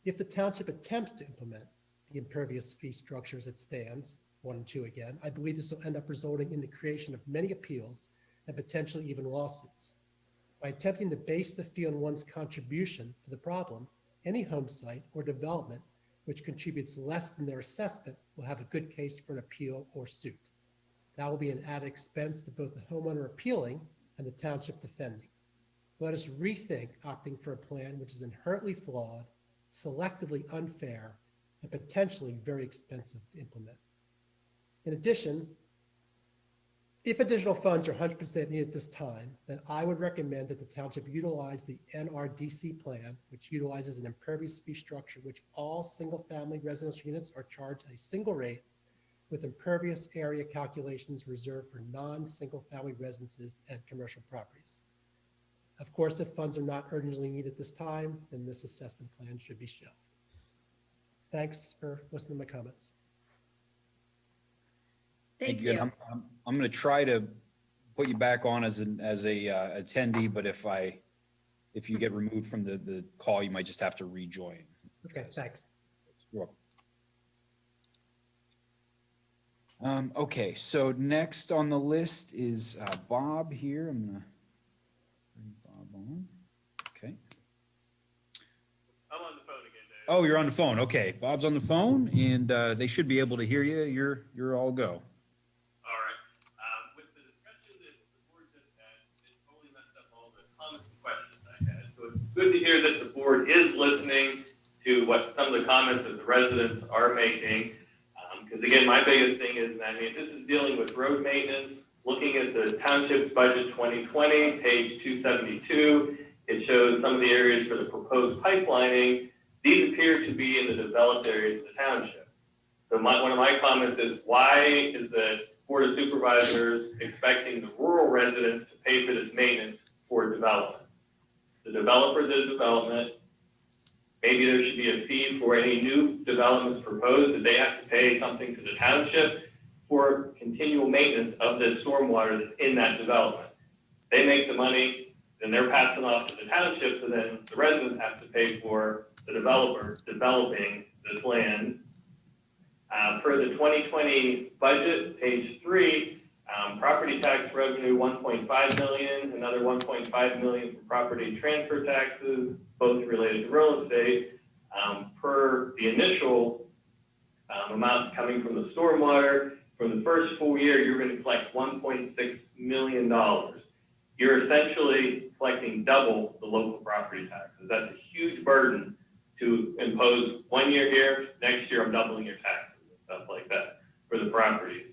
If the township attempts to implement the impervious fee structure as it stands, 1 and 2 again, I believe this will end up resulting in the creation of many appeals and potentially even lawsuits. By attempting to base the fee on one's contribution to the problem, any home site or development which contributes less than their assessment will have a good case for an appeal or suit. That will be an added expense to both the homeowner appealing and the township defending. Let us rethink opting for a plan which is inherently flawed, selectively unfair, and potentially very expensive to implement. In addition, if additional funds are 100% needed at this time, then I would recommend that the township utilize the NRDC plan, which utilizes an impervious fee structure which all single-family residential units are charged a single rate, with impervious area calculations reserved for non-single-family residences and commercial properties. Of course, if funds are not urgently needed at this time, then this assessment plan should be shelved. Thanks for listening to my comments. Thank you. I'm going to try to put you back on as a attendee, but if you get removed from the call, you might just have to rejoin. Okay, thanks. You're welcome. Okay, so next on the list is Bob here. I'm going to bring Bob on. Okay. I'm on the phone again, Dave. Oh, you're on the phone. Okay, Bob's on the phone, and they should be able to hear you. You're all go. All right. With the discussion that the board just had, it totally messed up all the comments and questions I had. So it's good to hear that the board is listening to what some of the comments that the residents are making. Because again, my biggest thing is, I mean, this is dealing with road maintenance. Looking at the township's budget 2020, page 272, it shows some of the areas for the proposed pipelining. These appear to be in the developed areas of the township. So one of my comments is, why is the Board of Supervisors expecting the rural residents to pay for this maintenance for development? The developer did development. Maybe there should be a fee for any new developments proposed, that they have to pay something to the township for continual maintenance of the stormwater that's in that development. They make the money, then they're passing off to the township, so then the residents have to pay for the developer developing this land. For the 2020 budget, page 3, property tax revenue 1.5 million, another 1.5 million for property transfer taxes, both related to real estate. Per the initial amount coming from the stormwater, for the first full year, you're going to collect $1.6 million. You're essentially collecting double the local property taxes. That's a huge burden to impose 1 year here, next year I'm doubling your taxes and stuff like that for the property.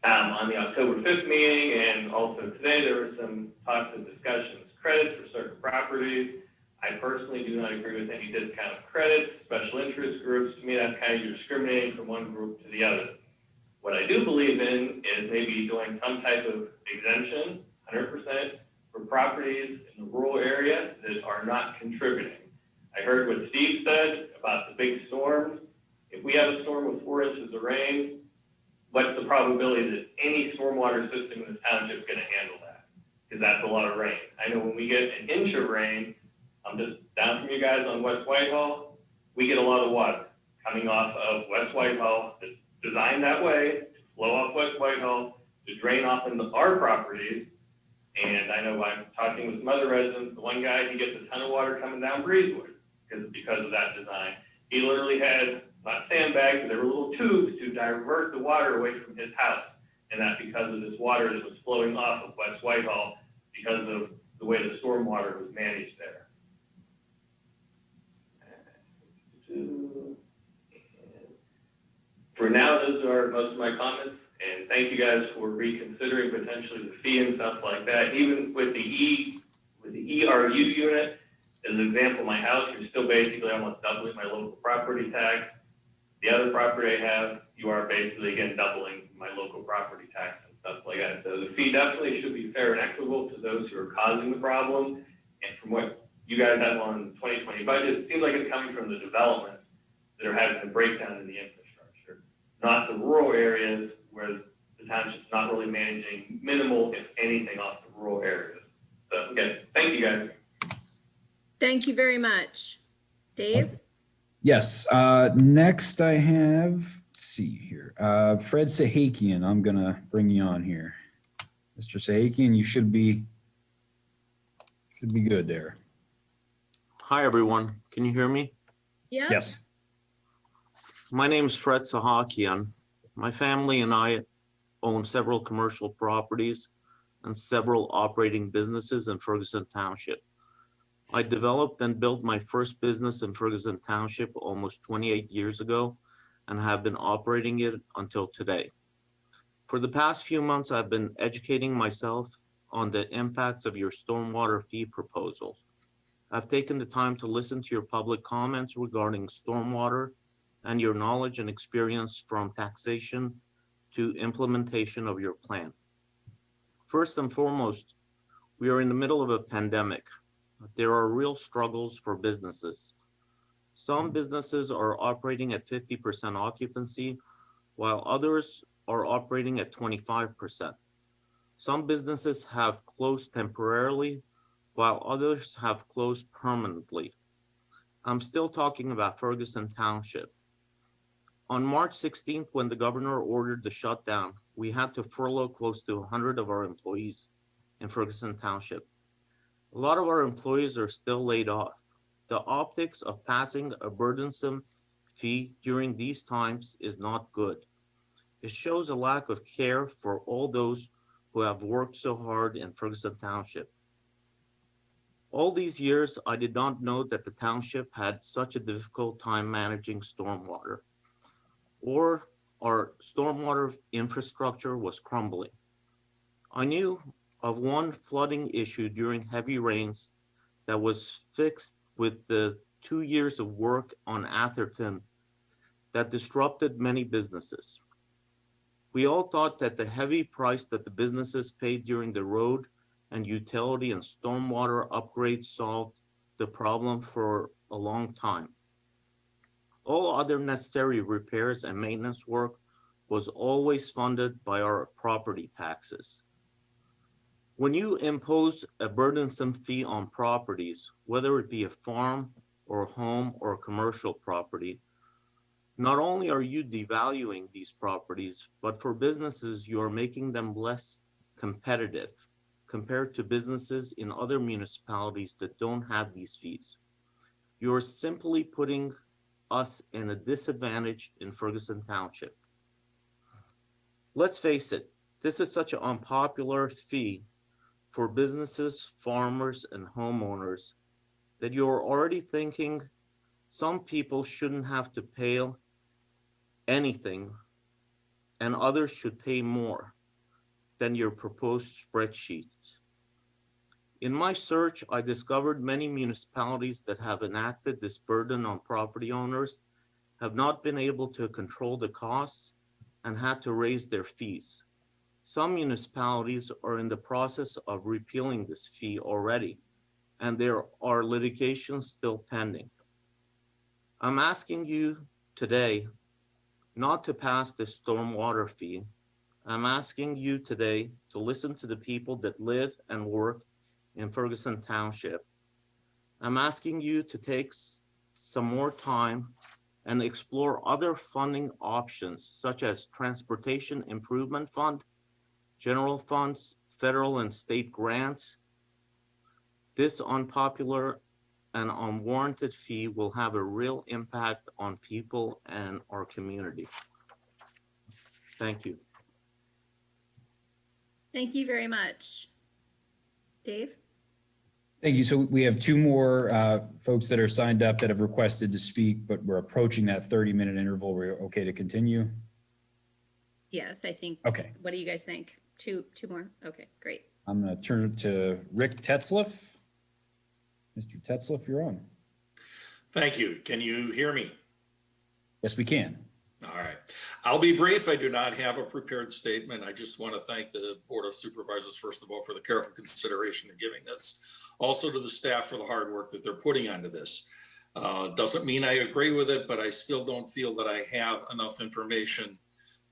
On the October 5th meeting and also today, there were some talks and discussions, credits for certain properties. I personally do not agree with any discount of credits, special interest groups. To me, that's kind of you're discriminating from one group to the other. What I do believe in is maybe doing some type of exemption, 100%, for properties in the rural area that are not contributing. I heard what Steve said about the big storms. If we have a storm with 4 inches of rain, what's the probability that any stormwater system in this township is going to handle that? Because that's a lot of rain. I know when we get an inch of rain, I'm just down from you guys on West Whitehall, we get a lot of water coming off of West Whitehall. It's designed that way to flow off West Whitehall, to drain off into our properties. And I know I'm talking with some other residents. The one guy, he gets a ton of water coming down Breezewood because of that design. He literally had, not sandbags, but there were little tubes to divert the water away from his house. And that's because of this water that was flowing off of West Whitehall because of the way the stormwater was managed there. For now, those are most of my comments, and thank you guys for reconsidering potentially the fee and stuff like that. Even with the ERU unit, as an example, my house, you're still basically almost doubling my local property tax. The other property I have, you are basically, again, doubling my local property tax and stuff like that. So the fee definitely should be fair and equitable to those who are causing the problem. And from what you guys have on the 2020 budget, it seems like it's coming from the developments that are having the breakdown in the infrastructure, not the rural areas where the township's not really managing minimal, if anything, off the rural areas. So again, thank you guys. Thank you very much. Dave? Yes, next I have, let's see here, Fred Sahakian. I'm gonna bring you on here. Mr. Sahakian, you should be good there. Hi, everyone. Can you hear me? Yeah. Yes. My name is Fred Sahakian. My family and I own several commercial properties and several operating businesses in Ferguson Township. I developed and built my first business in Ferguson Township almost 28 years ago and have been operating it until today. For the past few months, I've been educating myself on the impacts of your stormwater fee proposals. I've taken the time to listen to your public comments regarding stormwater and your knowledge and experience from taxation to implementation of your plan. First and foremost, we are in the middle of a pandemic. There are real struggles for businesses. Some businesses are operating at 50% occupancy, while others are operating at 25%. Some businesses have closed temporarily, while others have closed permanently. I'm still talking about Ferguson Township. On March 16th, when the governor ordered the shutdown, we had to furlough close to 100 of our employees in Ferguson Township. A lot of our employees are still laid off. The optics of passing a burdensome fee during these times is not good. It shows a lack of care for all those who have worked so hard in Ferguson Township. All these years, I did not know that the township had such a difficult time managing stormwater, or our stormwater infrastructure was crumbling. I knew of one flooding issue during heavy rains that was fixed with the 2 years of work on Atherton that disrupted many businesses. We all thought that the heavy price that the businesses paid during the road and utility and stormwater upgrades solved the problem for a long time. All other necessary repairs and maintenance work was always funded by our property taxes. When you impose a burdensome fee on properties, whether it be a farm or a home or a commercial property, not only are you devaluing these properties, but for businesses, you are making them less competitive compared to businesses in other municipalities that don't have these fees. You're simply putting us in a disadvantage in Ferguson Township. Let's face it, this is such an unpopular fee for businesses, farmers, and homeowners that you're already thinking some people shouldn't have to pay anything and others should pay more than your proposed spreadsheets. In my search, I discovered many municipalities that have enacted this burden on property owners have not been able to control the costs and had to raise their fees. Some municipalities are in the process of repealing this fee already, and there are litigations still pending. I'm asking you today not to pass this stormwater fee. I'm asking you today to listen to the people that live and work in Ferguson Township. I'm asking you to take some more time and explore other funding options such as Transportation Improvement Fund, general funds, federal and state grants. This unpopular and unwarranted fee will have a real impact on people and our community. Thank you. Thank you very much. Dave? Thank you. So we have two more folks that are signed up that have requested to speak, but we're approaching that 30-minute interval. We're okay to continue? Yes, I think. Okay. What do you guys think? Two more? Okay, great. I'm going to turn it to Rick Tetzlaff. Mr. Tetzlaff, you're on. Thank you. Can you hear me? Yes, we can. All right. I'll be brief. I do not have a prepared statement. I just want to thank the Board of Supervisors, first of all, for the careful consideration in giving this. Also to the staff for the hard work that they're putting onto this. Doesn't mean I agree with it, but I still don't feel that I have enough information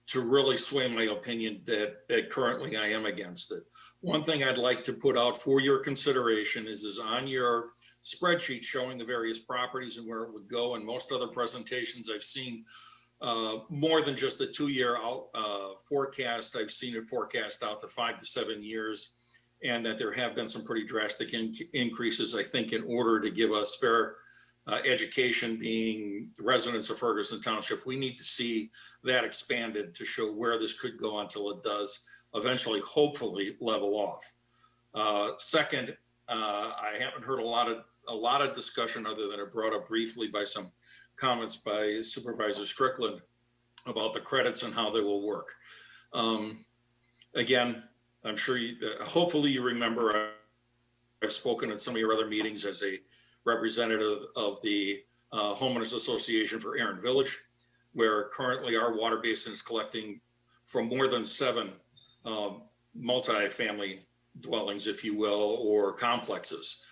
to really sway my opinion that currently I am against it. One thing I'd like to put out for your consideration is on your spreadsheet showing the various properties and where it would go. And most other presentations I've seen more than just the 2-year forecast. I've seen it forecast out to 5 to 7 years, and that there have been some pretty drastic increases, I think, in order to give us fair education, being residents of Ferguson Township. We need to see that expanded to show where this could go until it does eventually, hopefully, level off. Second, I haven't heard a lot of discussion other than it brought up briefly by some comments by Supervisor Strickland about the credits and how they will work. Again, I'm sure hopefully you remember I've spoken at some of your other meetings as a representative of the Homeowners Association for Erin Village, where currently our water basin is collecting from more than 7 multi-family dwellings, if you will, or complexes.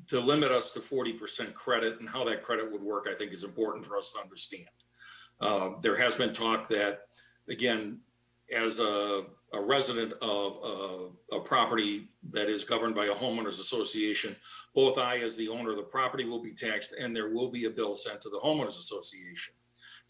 To limit us to 40% credit and how that credit would work, I think is important for us to understand. There has been talk that, again, as a resident of a property that is governed by a homeowners association, both I as the owner of the property will be taxed and there will be a bill sent to the homeowners association.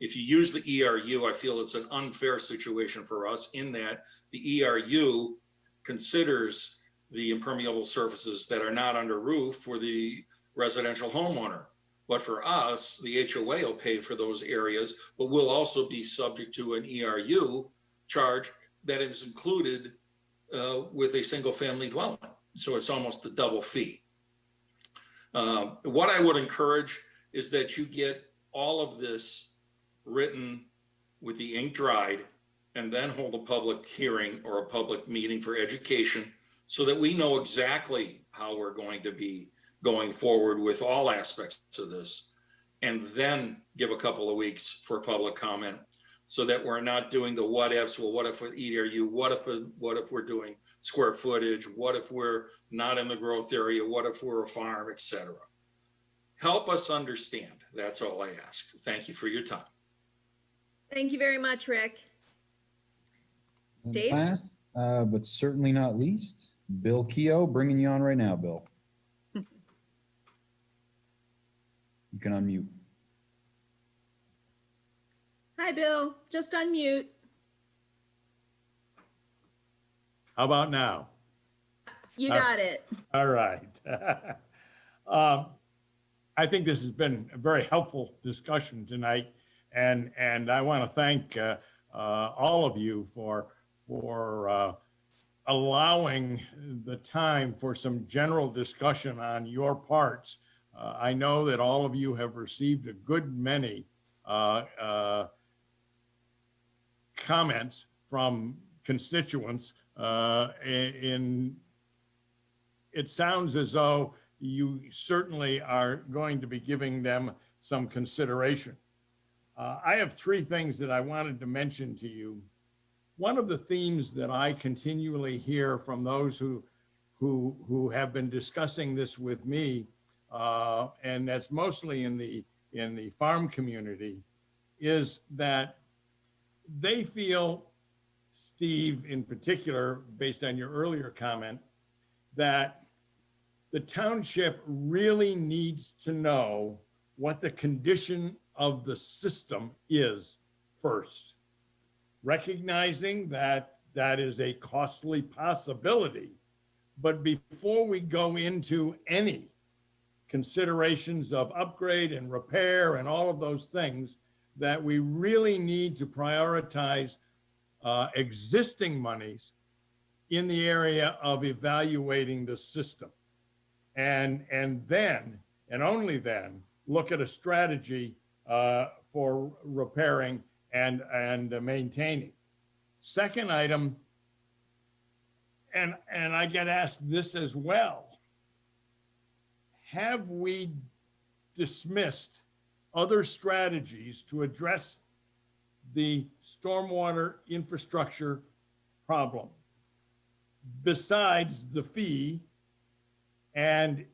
If you use the ERU, I feel it's an unfair situation for us in that the ERU considers the impermeable surfaces that are not under roof for the residential homeowner. But for us, the HOA will pay for those areas, but we'll also be subject to an ERU charge that is included with a single family dwelling. So it's almost a double fee. What I would encourage is that you get all of this written with the ink dried and then hold a public hearing or a public meeting for education so that we know exactly how we're going to be going forward with all aspects of this, and then give a couple of weeks for public comment so that we're not doing the what ifs. Well, what if with ERU? What if we're doing square footage? What if we're not in the growth area? What if we're a farm, etc.? Help us understand. That's all I ask. Thank you for your time. Thank you very much, Rick. Dave? Last, but certainly not least, Bill Keogh, bringing you on right now, Bill. You can unmute. Hi, Bill. Just unmute. How about now? You got it. All right. I think this has been a very helpful discussion tonight, and I want to thank all of you for allowing the time for some general discussion on your parts. I know that all of you have received a good many comments from constituents. It sounds as though you certainly are going to be giving them some consideration. I have 3 things that I wanted to mention to you. One of the themes that I continually hear from those who have been discussing this with me, and that's mostly in the farm community, is that they feel, Steve in particular, based on your earlier comment, that the township really needs to know what the condition of the system is first, recognizing that that is a costly possibility. But before we go into any considerations of upgrade and repair and all of those things, that we really need to prioritize existing monies in the area of evaluating the system. and then, and only then, look at a strategy for repairing and maintaining. Second item, and I get asked this as well, have we dismissed other strategies to address the stormwater infrastructure problem besides the fee? And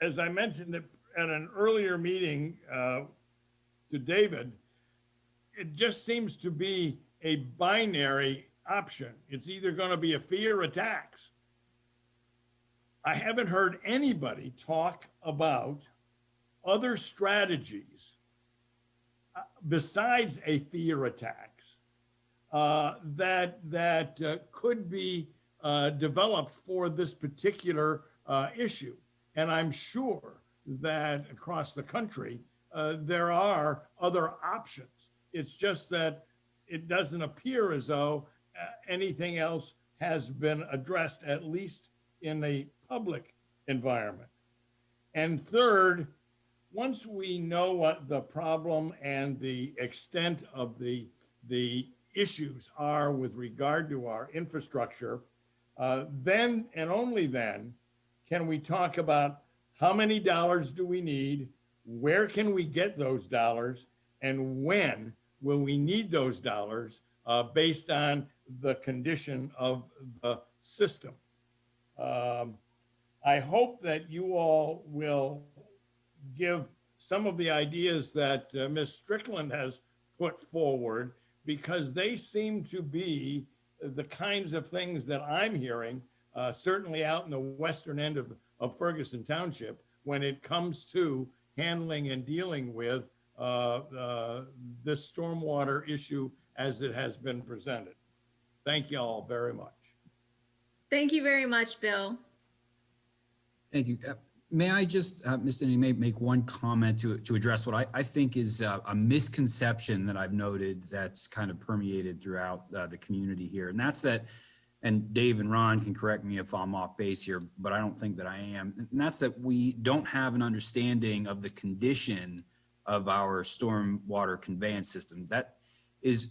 as I mentioned at an earlier meeting to David, it just seems to be a binary option. It's either going to be a fee or a tax. I haven't heard anybody talk about other strategies besides a fee or a tax that could be developed for this particular issue. And I'm sure that across the country, there are other options. It's just that it doesn't appear as though anything else has been addressed, at least in a public environment. And third, once we know what the problem and the extent of the issues are with regard to our infrastructure, then and only then can we talk about how many dollars do we need, where can we get those dollars, and when will we need those dollars based on the condition of the system. I hope that you all will give some of the ideas that Ms. Strickland has put forward, because they seem to be the kinds of things that I'm hearing, certainly out in the western end of Ferguson Township, when it comes to handling and dealing with this stormwater issue as it has been presented. Thank you all very much. Thank you very much, Bill. Thank you. May I just, Mr. Denny, make one comment to address what I think is a misconception that I've noted that's kind of permeated throughout the community here. And that's that, and Dave and Ron can correct me if I'm off base here, but I don't think that I am. And that's that we don't have an understanding of the condition of our stormwater conveyance system. That is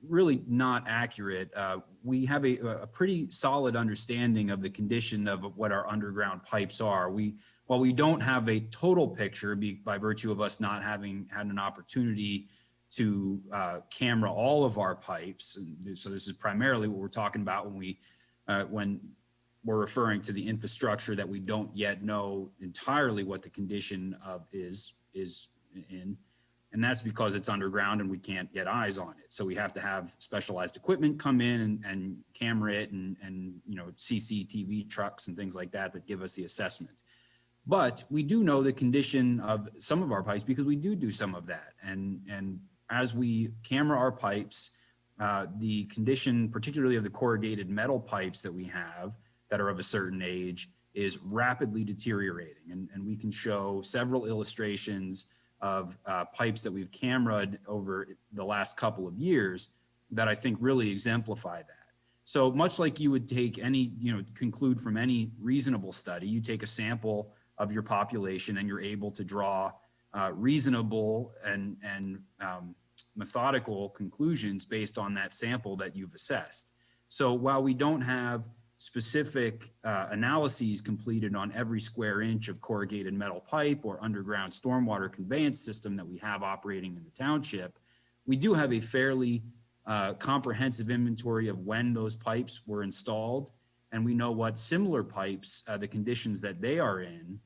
really not accurate. We have a pretty solid understanding of the condition of what our underground pipes are. While we don't have a total picture by virtue of us not having had an opportunity to camera all of our pipes, and so this is primarily what we're talking about when we're referring to the infrastructure that we don't yet know entirely what the condition of is in. And that's because it's underground and we can't get eyes on it. So we have to have specialized equipment come in and camera it and CCTV trucks and things like that give us the assessment. But we do know the condition of some of our pipes because we do some of that. And as we camera our pipes, the condition, particularly of the corrugated metal pipes that we have that are of a certain age, is rapidly deteriorating. And we can show several illustrations of pipes that we've cameraed over the last couple of years that I think really exemplify that. So much like you would take any, conclude from any reasonable study, you take a sample of your population and you're able to draw reasonable and methodical conclusions based on that sample that you've assessed. So while we don't have specific analyses completed on every square inch of corrugated metal pipe or underground stormwater conveyance system that we have operating in the township, we do have a fairly comprehensive inventory of when those pipes were installed, and we know what similar pipes, the conditions that they are in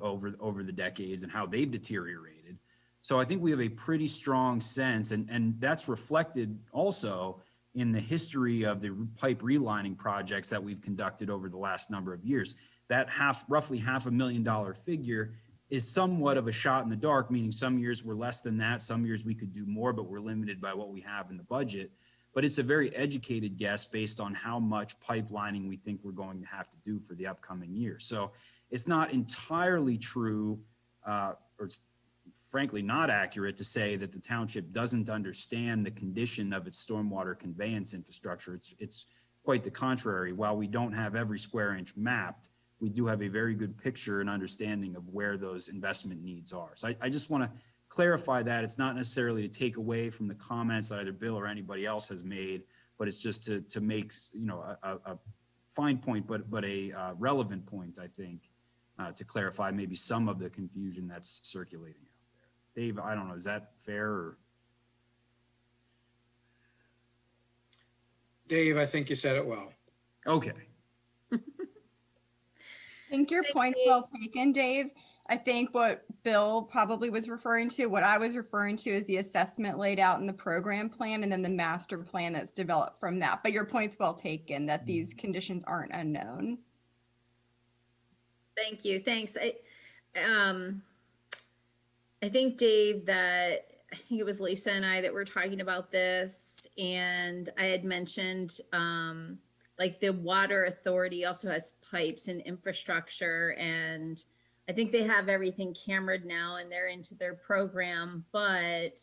over the decades and how they've deteriorated. So I think we have a pretty strong sense, and that's reflected also in the history of the pipe relining projects that we've conducted over the last number of years. That roughly $500,000 figure is somewhat of a shot in the dark, meaning some years we're less than that, some years we could do more, but we're limited by what we have in the budget. But it's a very educated guess based on how much pipelining we think we're going to have to do for the upcoming year. So it's not entirely true, or it's frankly not accurate to say that the township doesn't understand the condition of its stormwater conveyance infrastructure. It's quite the contrary. While we don't have every square inch mapped, we do have a very good picture and understanding of where those investment needs are. So I just want to clarify that it's not necessarily to take away from the comments that either Bill or anybody else has made, but it's just to make, you know, a fine point, but a relevant point, I think, to clarify maybe some of the confusion that's circulating out there. Dave, I don't know, is that fair? Or? Dave, I think you said it well. Okay. I think your point's well taken, Dave. I think what Bill probably was referring to, what I was referring to is the assessment laid out in the program plan and then the master plan that's developed from that. But your point's well taken that these conditions aren't unknown. Thank you. Thanks. I think, Dave, that I think it was Lisa and I that were talking about this, and I had mentioned like the water authority also has pipes and infrastructure, and I think they have everything cameraed now and they're into their program. But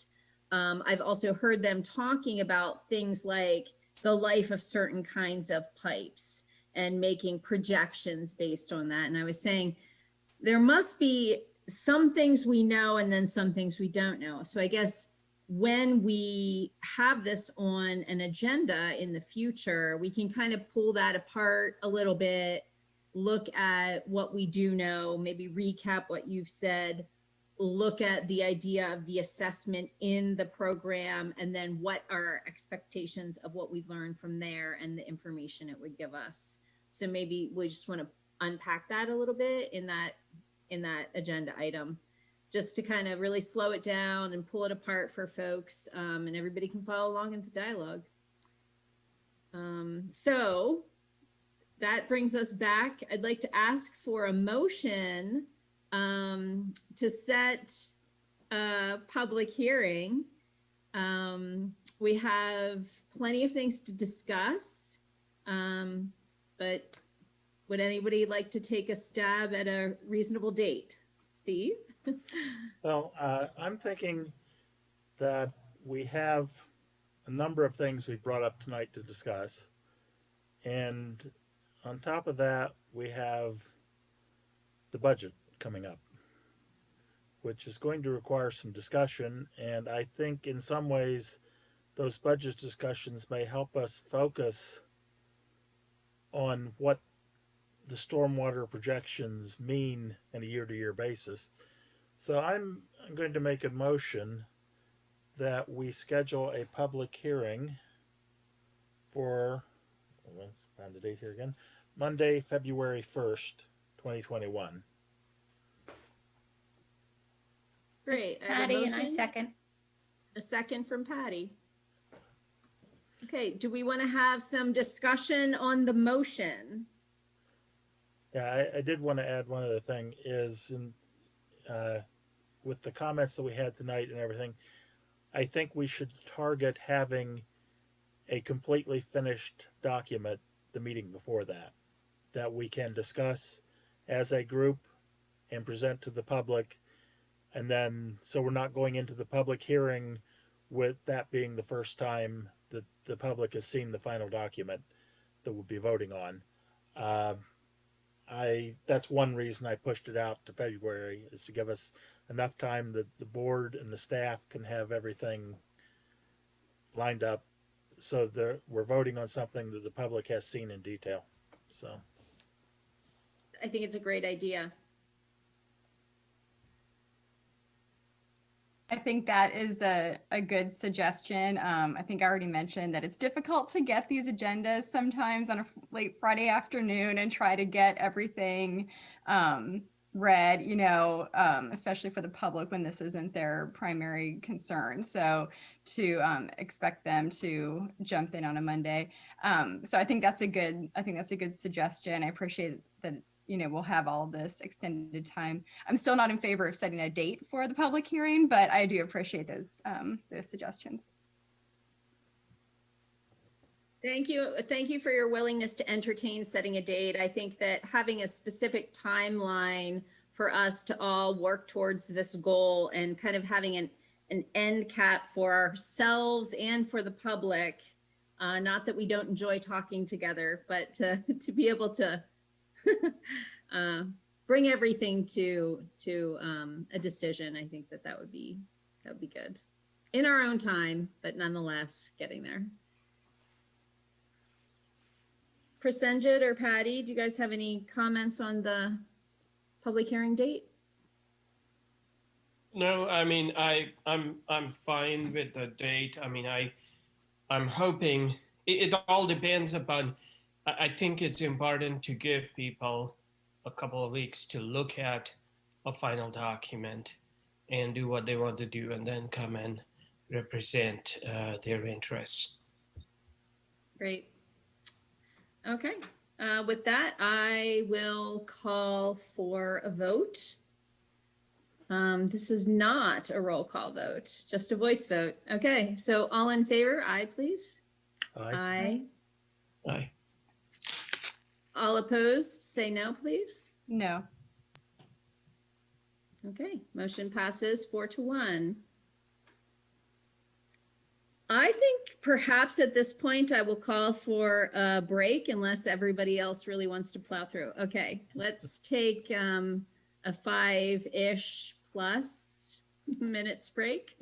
I've also heard them talking about things like the life of certain kinds of pipes and making projections based on that. And I was saying there must be some things we know and then some things we don't know. So I guess when we have this on an agenda in the future, we can kind of pull that apart a little bit, look at what we do know, maybe recap what you've said, look at the idea of the assessment in the program, and then what are our expectations of what we learned from there and the information it would give us. So maybe we just want to unpack that a little bit in that agenda item, just to kind of really slow it down and pull it apart for folks, and everybody can follow along in the dialogue. So that brings us back. I'd like to ask for a motion to set a public hearing. We have plenty of things to discuss, but would anybody like to take a stab at a reasonable date? Steve? Well, I'm thinking that we have a number of things we brought up tonight to discuss. And on top of that, we have the budget coming up, which is going to require some discussion. And I think in some ways, those budget discussions may help us focus on what the stormwater projections mean on a year-to-year basis. So I'm going to make a motion that we schedule a public hearing for, let's find the date here again, Monday, February 1st, 2021. Great. I have a Patty, and I motion. second. A second from Patty. Okay, do we want to have some discussion on the motion? Yeah, I did want to add one other thing is with the comments that we had tonight and everything, I think we should target having a completely finished document the meeting before that we can discuss as a group and present to the public. And then, so we're not going into the public hearing with that being the first time that the public has seen the final document that we'll be voting on. That's one reason I pushed it out to February, is to give us enough time that the board and the staff can have everything lined up so that we're voting on something that the public has seen in detail. So I think it's a great idea. I think that is a good suggestion. I think I already mentioned that it's difficult to get these agendas sometimes on a late Friday afternoon and try to get everything read, you know, especially for the public when this isn't their primary concern. So to expect them to jump in on a Monday. So I think that's a good suggestion. I appreciate that, you know, we'll have all this extended time. I'm still not in favor of setting a date for the public hearing, but I do appreciate those suggestions. Thank you. Thank you for your willingness to entertain setting a date. I think that having a specific timeline for us to all work towards this goal and kind of having an end cap for ourselves and for the public, not that we don't enjoy talking together, but to be able to bring everything to a decision. I think that would be good in our own time, but nonetheless getting there. Prasenjit or Patty, do you guys have any comments on the public hearing date? No, I mean, I'm fine with the date. I mean, I'm hoping it all depends upon, I think it's important to give people a couple of weeks to look at a final document and do what they want to do and then come and represent their interests. Great. Okay. With that, I will call for a vote. This is not a roll call vote, just a voice vote. Okay, so all in favor, aye, please. Aye. Aye. All opposed, say no, please. No. Okay, motion passes 4-1. I think perhaps at this point I will call for a break unless everybody else really wants to plow through. Okay, let's take a 5-ish plus minutes break.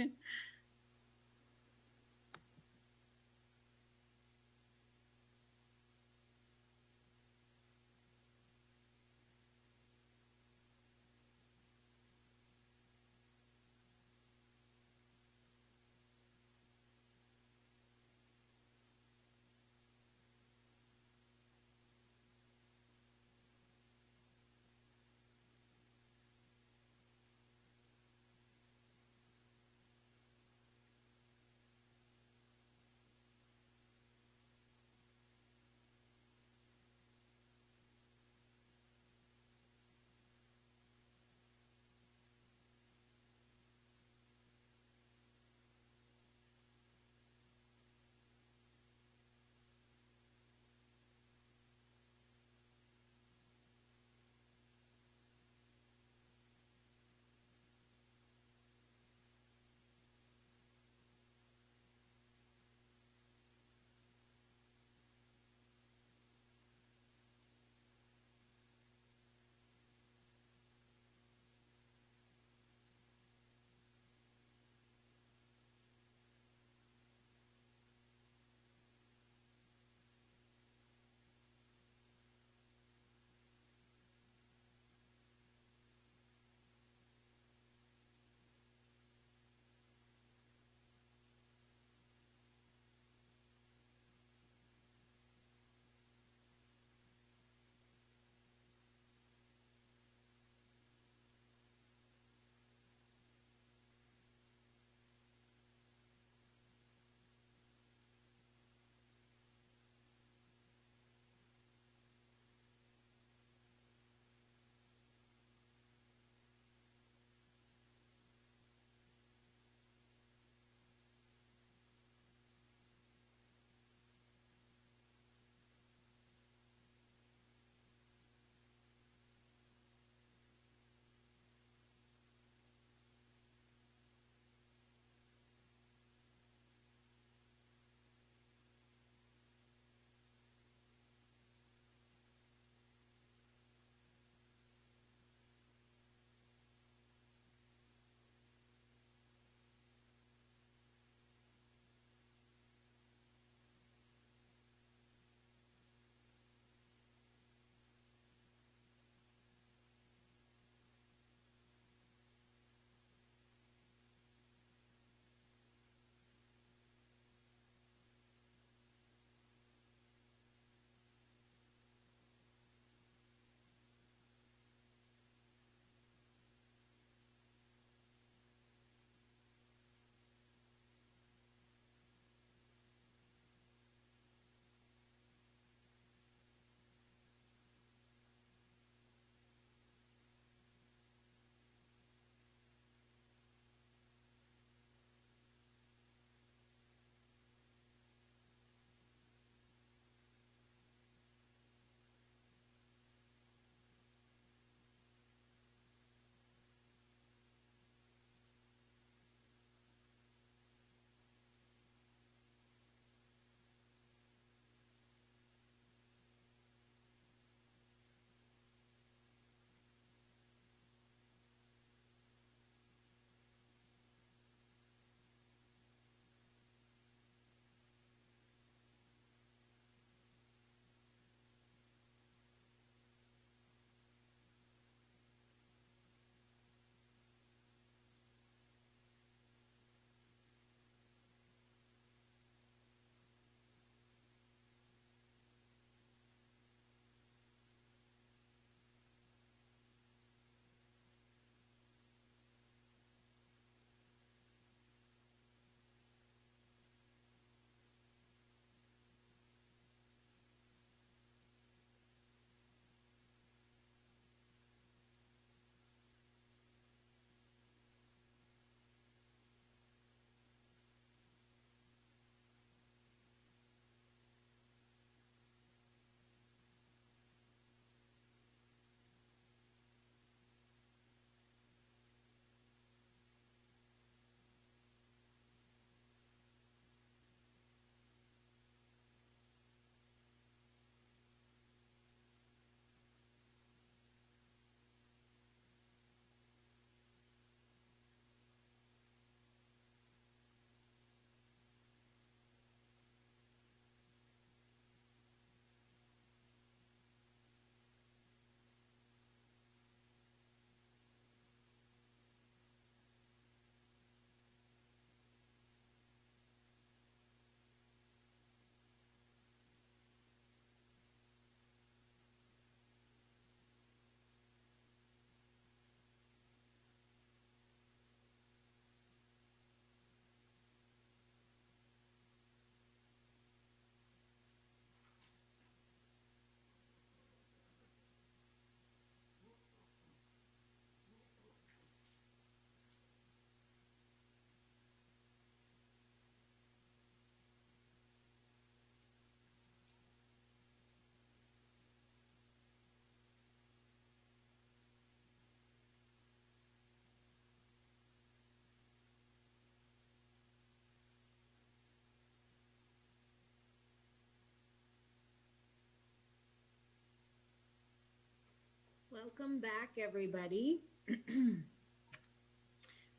Welcome back, everybody.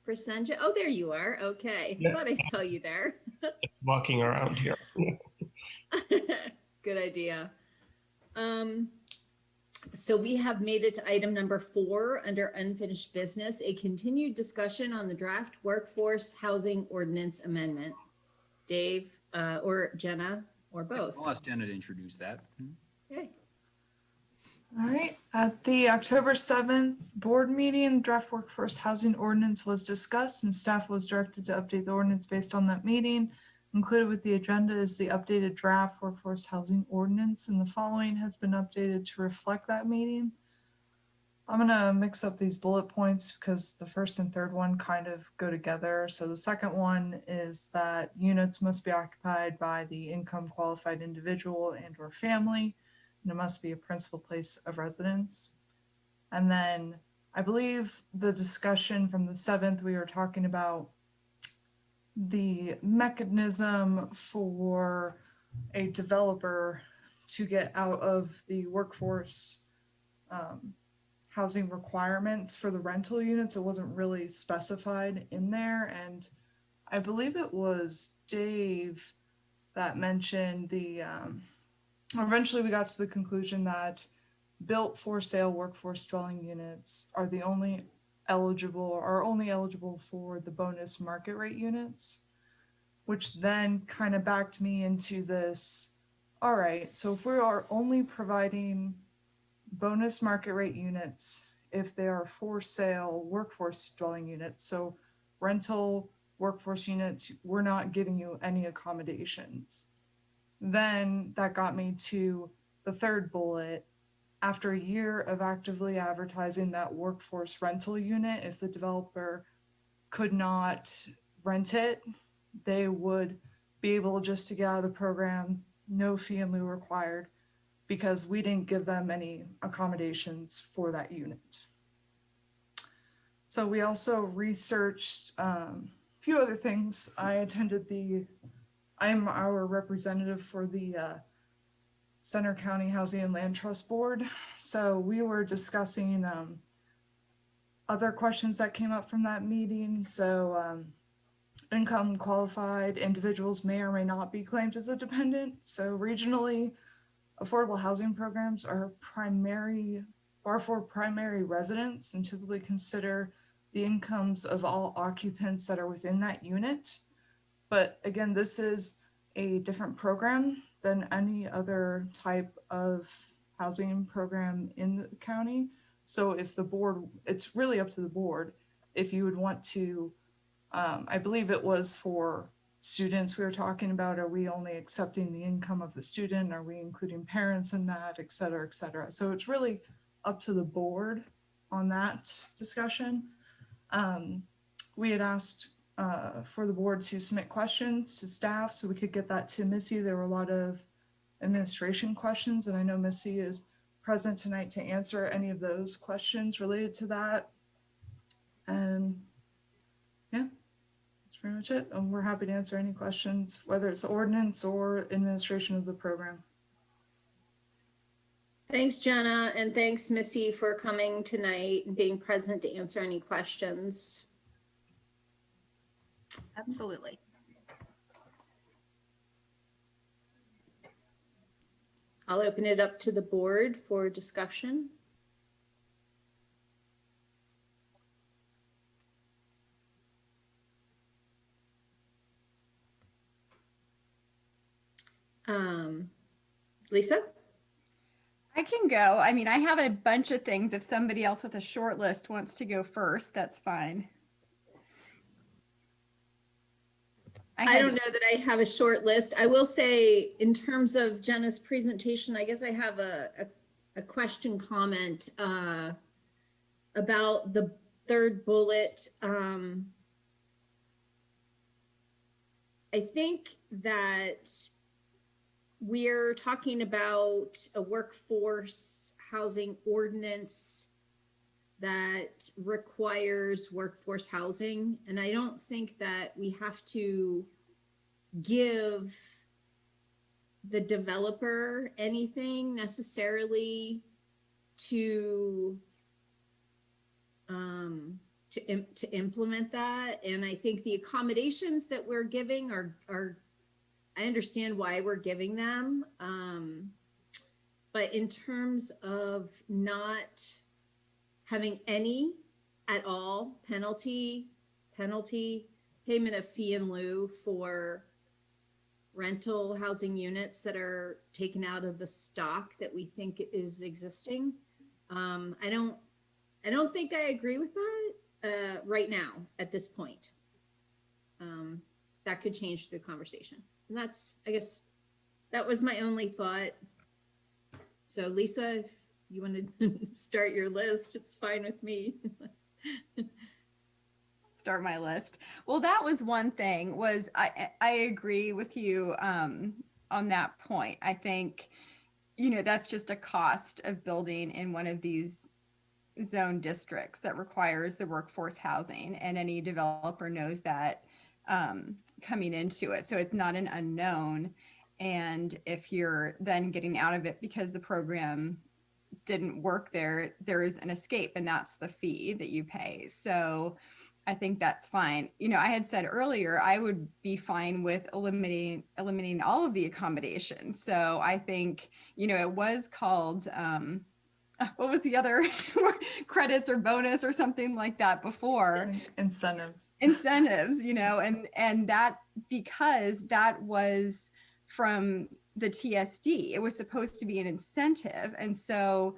Present, oh, there you are. Okay, Yeah. thought I saw you there. Walking around here. Good idea. So we have made it to item number 4 under unfinished business, a continued discussion on the draft workforce housing ordinance amendment. Dave, or Jenna, or both. I'll ask Jenna to introduce that. Okay. All right, at the October 7th board meeting, draft workforce housing ordinance was discussed and staff was directed to update the ordinance based on that meeting. Included with the agenda is the updated draft workforce housing ordinance, and the following has been updated to reflect that meeting. I'm gonna mix up these bullet points because the first and third one kind of go together. So the second one is that units must be occupied by the income qualified individual and or family, and it must be a principal place of residence. And then I believe the discussion from the 7th, we were talking about the mechanism for a developer to get out of the workforce housing requirements for the rental units. It wasn't really specified in there. And I believe it was Dave that mentioned the, eventually we got to the conclusion that built for sale workforce dwelling units are the only eligible for the bonus market rate units, which then kind of backed me into this. All right, so if we are only providing bonus market rate units if they are for sale workforce dwelling units, so rental workforce units, we're not giving you any accommodations. Then that got me to the third bullet. After a year of actively advertising that workforce rental unit, if the developer could not rent it, they would be able just to get out of the program, no fee in lieu required, because we didn't give them any accommodations for that unit. So we also researched a few other things. I'm our representative for the Center County Housing and Land Trust Board. So we were discussing other questions that came up from that meeting. So income qualified individuals may or may not be claimed as a dependent. So regionally, affordable housing programs are for primary residents and typically consider the incomes of all occupants that are within that unit. But again, this is a different program than any other type of housing program in the county. So if the board, it's really up to the board if you would want to, I believe it was for students we were talking about, are we only accepting the income of the student? Are we including parents in that, et cetera, et cetera. So it's really up to the board on that discussion. We had asked for the board to submit questions to staff so we could get that to Missy. There were a lot of administration questions, and I know Missy is present tonight to answer any of those questions related to that. And yeah, that's pretty much it. And we're happy to answer any questions, whether it's ordinance or administration of the program. Thanks, Jenna, and thanks, Missy, for coming tonight and being present to answer any questions. Absolutely. I'll open it up to the board for discussion. Lisa? I can go. I mean, I have a bunch of things. If somebody else with a short list wants to go first, that's fine. I don't know that I have a short list. I will say, in terms of Jenna's presentation, I guess I have a question comment about the third bullet. I think that we're talking about a workforce housing ordinance that requires workforce housing. And I don't think that we have to give the developer anything necessarily to to implement that. And I think the accommodations that we're giving are I understand why we're giving them. But in terms of not having any at all penalty, payment of fee in lieu for rental housing units that are taken out of the stock that we think is existing. I don't think I agree with that right now at this point. That could change the conversation. And that's, I guess, that was my only thought. So Lisa, if you want to start your list, it's fine with me. Start my list. Well, that was one thing, was I agree with you on that point. I think, that's just a cost of building in one of these zone districts that requires the workforce housing, and any developer knows that coming into it. So it's not an unknown. And if you're then getting out of it because the program didn't work there, there is an escape, and that's the fee that you pay. So I think that's fine. I had said earlier, I would be fine with eliminating all of the accommodations. So I think, it was called, what was the other credits or bonus or something like that before? Incentives, and that, because that was from the TSD, it was supposed to be an incentive. And so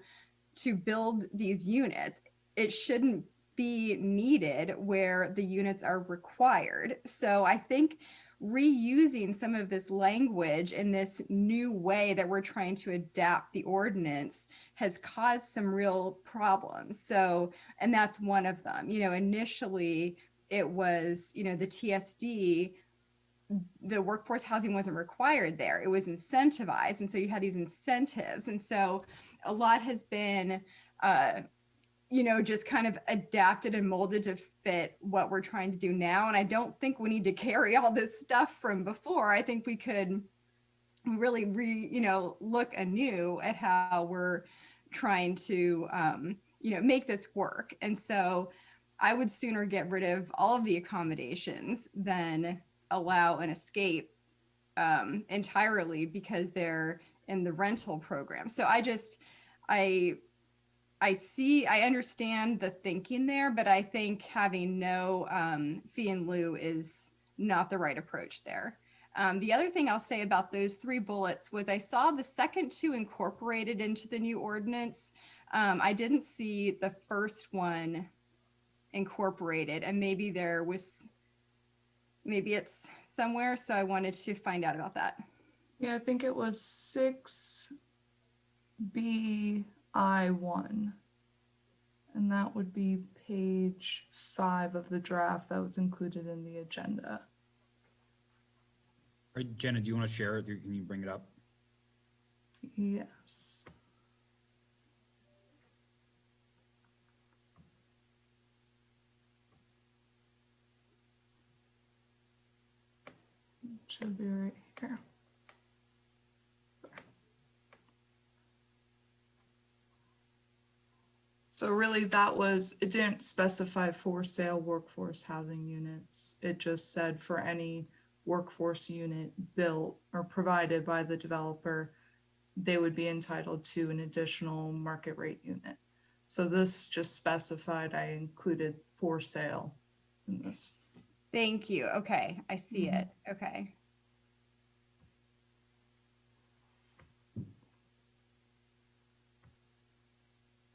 to build these units, it shouldn't be needed where the units are required. So I think reusing some of this language in this new way that we're trying to adapt the ordinance has caused some real problems. So, and that's one of them. Initially it was, the TSD, the workforce housing wasn't required there. It was incentivized. And so you had these incentives. And so a lot has been, just kind of adapted and molded to fit what we're trying to do now. And I don't think we need to carry all this stuff from before. I think we could really look anew at how we're trying to, make this work. And so I would sooner get rid of all of the accommodations than allow an escape entirely because they're in the rental program. So I understand the thinking there, but I think having no fee in lieu is not the right approach there. The other thing I'll say about those 3 bullets was I saw the second 2 incorporated into the new ordinance. I didn't see the first one incorporated, and maybe it's somewhere. So I wanted to find out about that. Yeah, I think it was 6BI1. And that would be page 5 of the draft that was included in the agenda. All right, Jenna, do you want to share it? Can you bring it up? Yes. It should be right here. So really it didn't specify for sale workforce housing units. It just said for any workforce unit built or provided by the developer, they would be entitled to an additional market rate unit. So this just specified I included for sale in this. Thank you. Okay, I see it. Okay.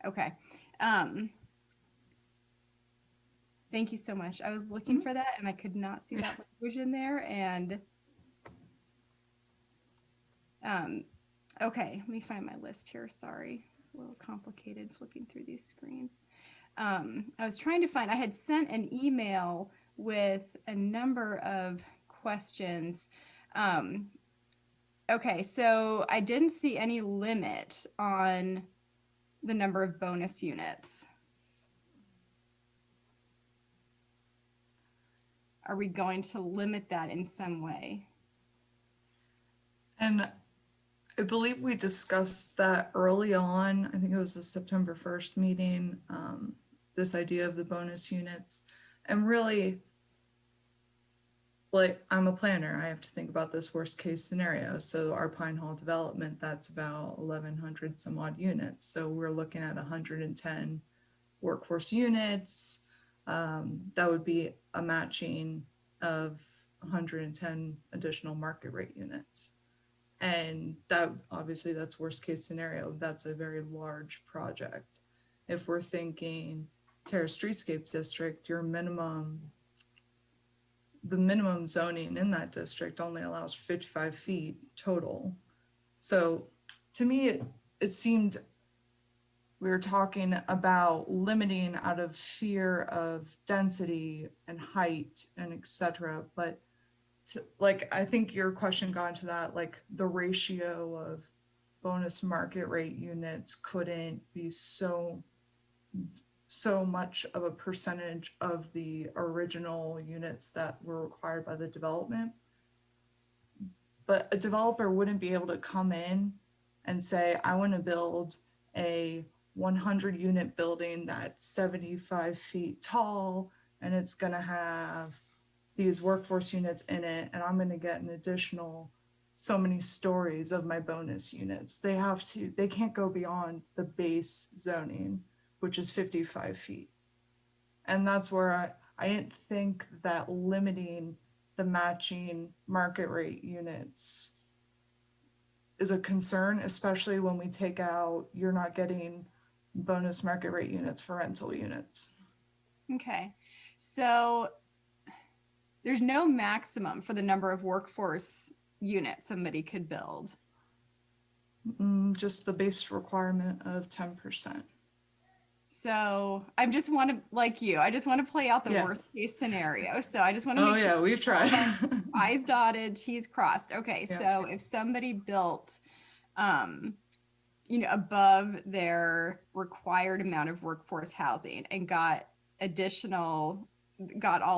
Okay. Thank you so much. I was looking for that and I could not see that language in there. And okay, let me find my list here. Sorry, it's a little complicated flipping through these screens. I was trying to find, I had sent an email with a number of questions. Okay, so I didn't see any limit on the number of bonus units. Are we going to limit that in some way? And I believe we discussed that early on. I think it was the September 1st meeting. this idea of the bonus units. And really, like, I'm a planner, I have to think about this worst case scenario. So our Pine Hall development, that's about 1,100 some odd units. So we're looking at 110 workforce units. That would be a matching of 110 additional market rate units. And that, obviously, that's worst case scenario. That's a very large project. If we're thinking Terrace Streetscape District, the minimum zoning in that district only allows 55 feet total. So to me, it seemed we were talking about limiting out of fear of density and height and etc. But like, I think your question got into that, like the ratio of bonus market rate units couldn't be so much of a percentage of the original units that were required by the development. But a developer wouldn't be able to come in and say, I want to build a 100 unit building that's 75 feet tall and it's going to have these workforce units in it, and I'm going to get an additional so many stories of my bonus units. They can't go beyond the base zoning, which is 55 feet. And that's where I didn't think that limiting the matching market rate units is a concern, especially when we take out, you're not getting bonus market rate units for rental units. Okay, so there's no maximum for the number of workforce units somebody could build. Just the base requirement of 10%. So I just want to, like you, I just want to play out the worst case scenario. So I just want to make sure we've tried. I's dotted, T's crossed. Okay, Yeah. so if somebody built, above their required amount of workforce housing and got all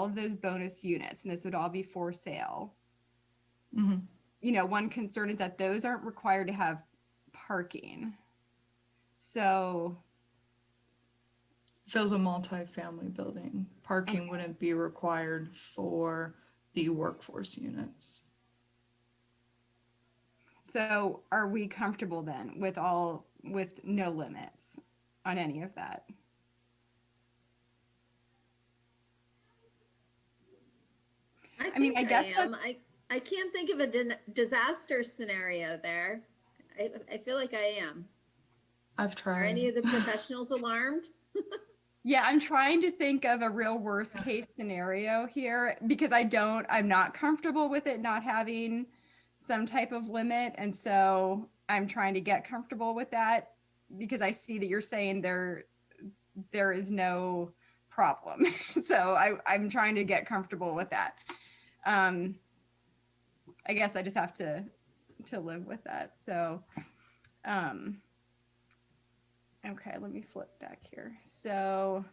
of those bonus units, and this would all be for sale. Mm-hmm. One concern is that those aren't required to have parking. So if it was a multi-family building, parking wouldn't be required for the workforce units. So are we comfortable then with no limits on any of that? I guess I can't think of a disaster scenario there. I feel like I am. I've tried. Are any of the professionals alarmed? Yeah, I'm trying to think of a real worst case scenario here because I'm not comfortable with it not having some type of limit. And so I'm trying to get comfortable with that because I see that you're saying there is no problem. So I'm trying to get comfortable with that. I guess I just have to live with that. So, okay, let me flip back here. So,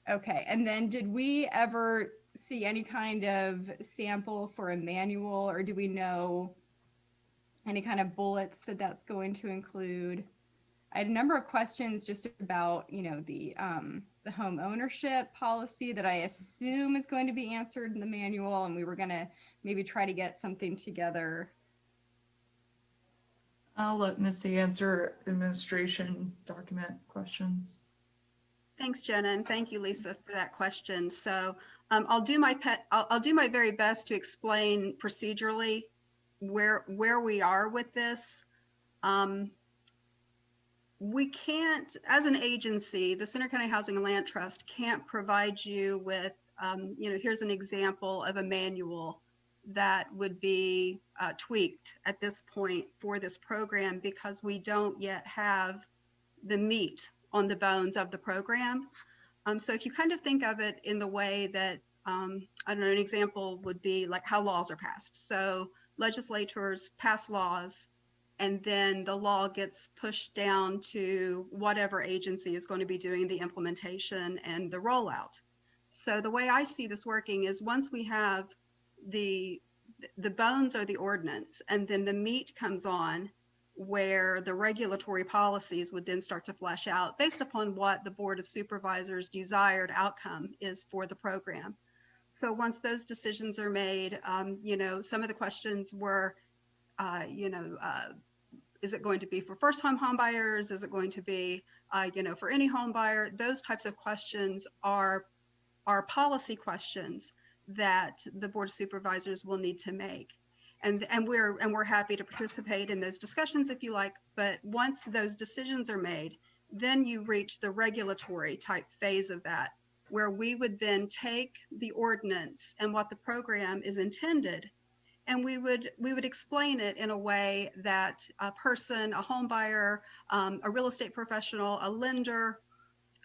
okay, and then did we ever see any kind of sample for a manual, or do we know any kind of bullets that that's going to include? I had a number of questions just about, the home ownership policy that I assume is going to be answered in the manual, and we were going to maybe try to get something together. I'll let Missy answer administration document questions. Thanks, Jenna, and thank you, Lisa, for that question. So I'll do my very best to explain procedurally where we are with this. We can't, as an agency, the Center County Housing and Land Trust can't provide you with, here's an example of a manual that would be tweaked at this point for this program because we don't yet have the meat on the bones of the program. So if you kind of think of it in the way that, I don't know, an example would be like how laws are passed. So legislators pass laws, and then the law gets pushed down to whatever agency is going to be doing the implementation and the rollout. So the way I see this working is once we have the bones or the ordinance, and then the meat comes on, where the regulatory policies would then start to flesh out based upon what the Board of Supervisors' desired outcome is for the program. So once those decisions are made, some of the questions were, is it going to be for first-time home buyers? Is it going to be, for any home buyer? Those types of questions are policy questions that the Board of Supervisors will need to make. And we're happy to participate in those discussions if you like, but once those decisions are made, then you reach the regulatory type phase of that, where we would then take the ordinance and what the program is intended, and we would explain it in a way that a person, a home buyer, a real estate professional, a lender,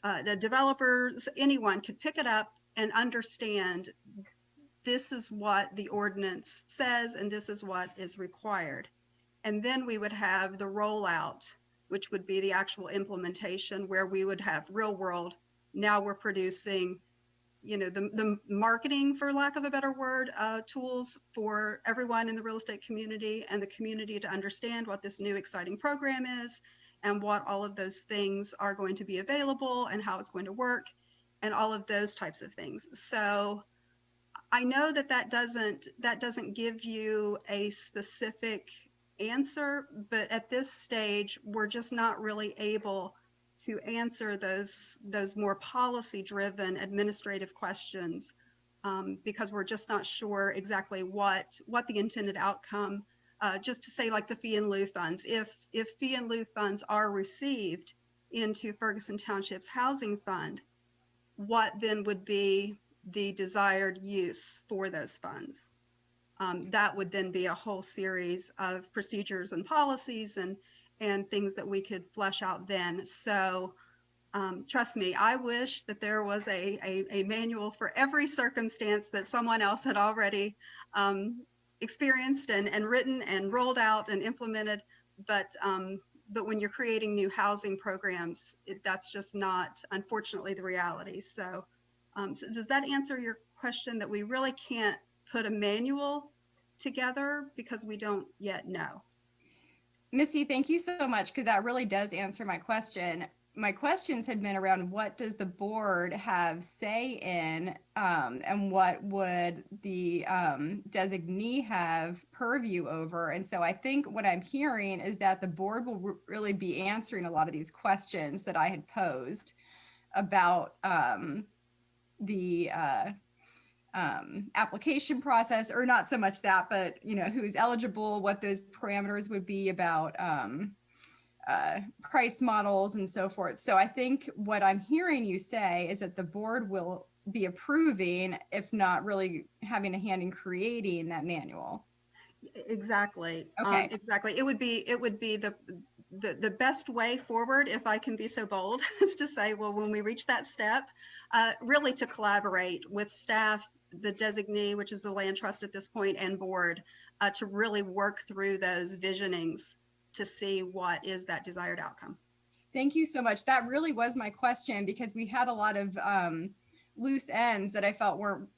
the developers, anyone could pick it up and understand this is what the ordinance says and this is what is required. And then we would have the rollout, which would be the actual implementation, where we would have real world. Now we're producing, the marketing, for lack of a better word, tools for everyone in the real estate community and the community to understand what this new exciting program is and what all of those things are going to be available and how it's going to work and all of those types of things. So I know that doesn't give you a specific answer, but at this stage, we're just not really able to answer those more policy-driven administrative questions because we're just not sure exactly what the intended outcome. Just to say, like the fee and lieu funds, if fee and lieu funds are received into Ferguson Township's housing fund, what then would be the desired use for those funds? That would then be a whole series of procedures and policies and things that we could flesh out then. So trust me, I wish that there was a manual for every circumstance that someone else had already experienced and written and rolled out and implemented. But when you're creating new housing programs, that's just not, unfortunately, the reality. So does that answer your question, that we really can't put a manual together because we don't yet know? Missy, thank you so much, because that really does answer my question. My questions had been around what does the board have say in and what would the designee have purview over. And so I think what I'm hearing is that the board will really be answering a lot of these questions that I had posed about the application process, or not so much that, but who's eligible, what those parameters would be about price models and so forth. So I think what I'm hearing you say is that the board will be approving, if not really having a hand in creating that manual. Exactly. Okay. Exactly. It would be the best way forward, if I can be so bold, is to say, well, when we reach that step, really to collaborate with staff, the designee, which is the land trust at this point, and board, to really work through those visionings to see what is that desired outcome. Thank you so much. That really was my question, because we had a lot of loose ends that I felt weren't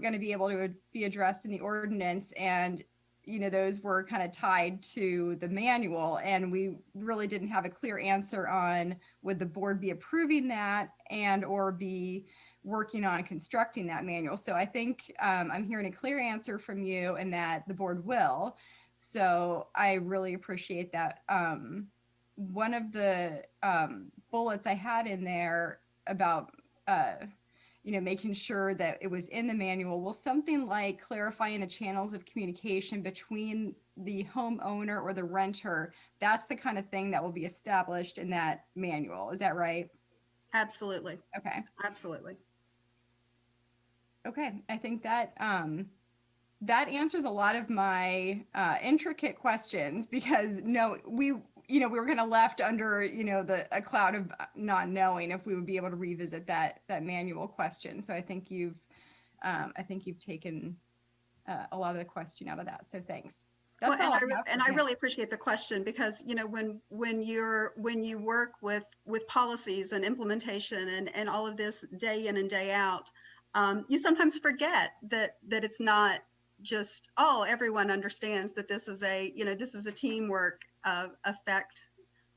going to be able to be addressed in the ordinance, and those were kind of tied to the manual, and we really didn't have a clear answer on would the board be approving that and or be working on constructing that manual. So I think I'm hearing a clear answer from you, and that the board will. So I really appreciate that. One of the bullets I had in there about making sure that it was in the manual, well, something like clarifying the channels of communication between the homeowner or the renter, that's the kind of thing that will be established in that manual. Is that right? Absolutely. Okay. Absolutely. Okay. I think that that answers a lot of my intricate questions, because we were kind of left under, a cloud of not knowing if we would be able to revisit that manual question. So I think you've taken a lot of the question out of that. So thanks. That's all. I really appreciate the question, because when you work with policies and implementation and all of this day in and day out, you sometimes forget that it's not just, everyone understands that this is a teamwork effect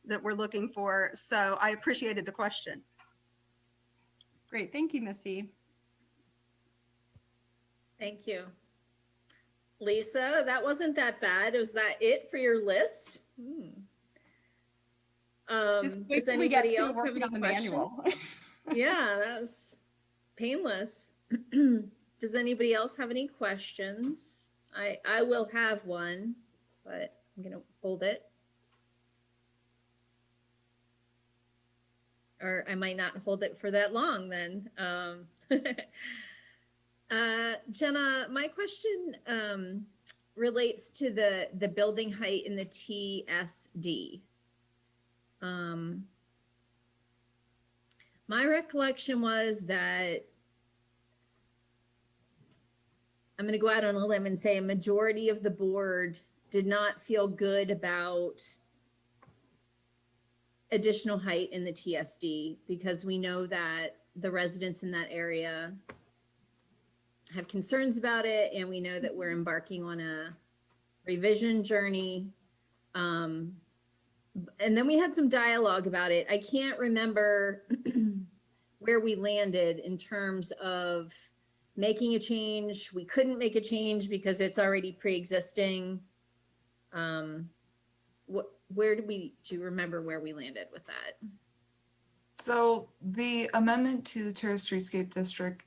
that we're looking for. So I appreciated the question. Great, thank you, Missy. Thank you. Lisa, that wasn't that bad. Was that it for your list? Just Does wait till we get anybody to else have working any on the questions? manual. Yeah, that was painless. Does anybody else have any questions? I will have one, but I'm gonna hold it. Or I might not hold it for that long then. Jenna, my question relates to the building height in the TSD. My recollection was that, I'm going to go out on a limb and say a majority of the board did not feel good about additional height in the TSD because we know that the residents in that area have concerns about it, and we know that we're embarking on a revision journey. And then we had some dialogue about it. I can't remember where we landed in terms of making a change. We couldn't make a change because it's already pre-existing. Where do you remember where we landed with that? So the amendment to the Terrace Streetscape District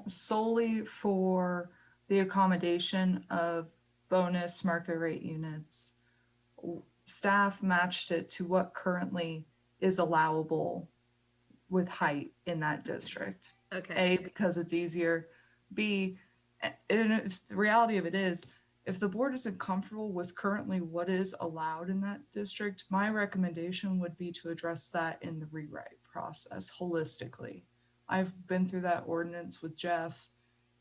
solely for the accommodation of bonus market rate units. Staff matched it to what currently is allowable with height in that district. Okay. A, because it's easier. B, and the reality of it is, if the board isn't comfortable with currently what is allowed in that district, my recommendation would be to address that in the rewrite process holistically. I've been through that ordinance with Jeff.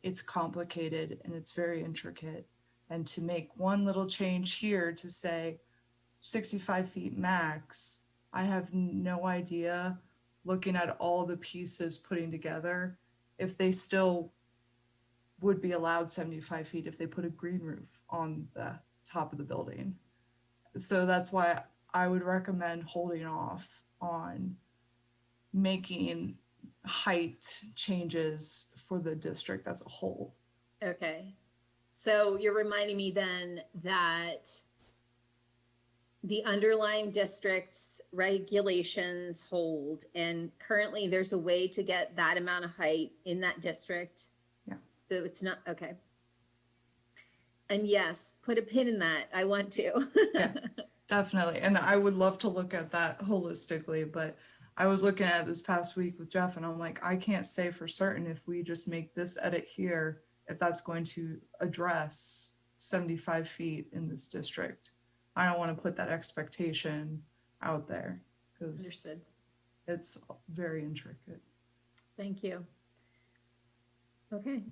It's complicated and it's very intricate. And to make one little change here to say 65 feet max, I have no idea, looking at all the pieces putting together, if they still would be allowed 75 feet if they put a green roof on the top of the building. So that's why I would recommend holding off on making height changes for the district as a whole. Okay. So you're reminding me then that the underlying district's regulations hold, and currently there's a way to get that amount of height in that district. Yeah. So it's not, okay. And yes, put a pin in that. I want to. Yeah, definitely. And I would love to look at that holistically, but I was looking at it this past week with Jeff and I'm like, I can't say for certain if we just make this edit here, if that's going to address 75 feet in this district. I don't want to put that expectation out there because Understood. it's very intricate. Thank you. Okay.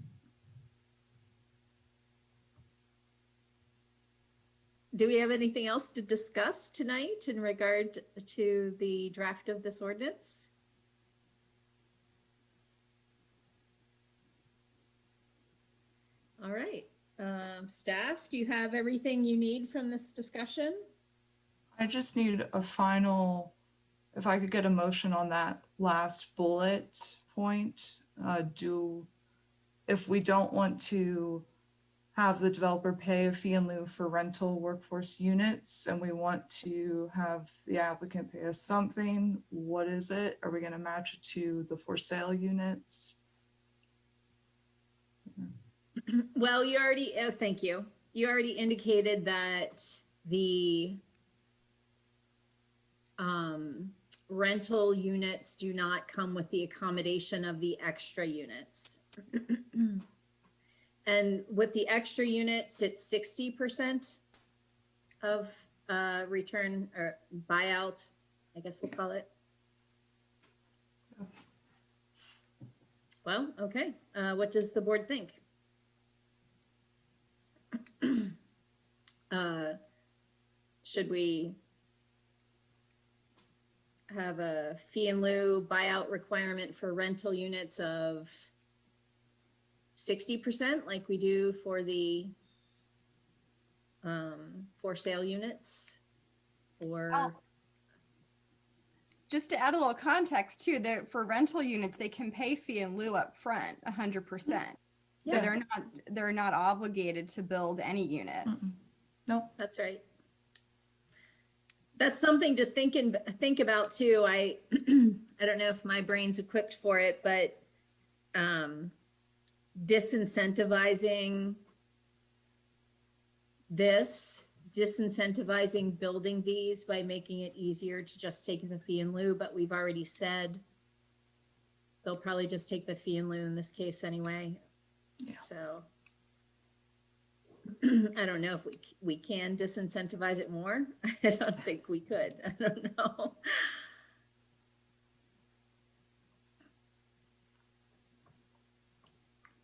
Do we have anything else to discuss tonight in regard to the draft of this ordinance? All right. Staff, do you have everything you need from this discussion? I just need a final, if I could get a motion on that last bullet point, if we don't want to have the developer pay a fee in lieu for rental workforce units and we want to have the applicant pay us something, what is it? Are we going to match it to the for sale units? Well, you already, thank you. You already indicated that the rental units do not come with the accommodation of the extra units. And with the extra units, it's 60% of return or buyout, I guess we'll call it. Well, okay. What does the board think? Should we have a fee in lieu buyout requirement for rental units of 60% like we do for the for sale units? or? Just to add a little context too, that for rental units, they can pay fee in lieu up front 100%. So Yeah. they're not obligated to build any units. No, That's right. That's something to think about too. I don't know if my brain's equipped for it, but disincentivizing building these by making it easier to just take the fee in lieu, but we've already said they'll probably just take the fee in lieu in this case anyway. Yeah. So I don't know if we can disincentivize it more. I don't think we could. I don't know.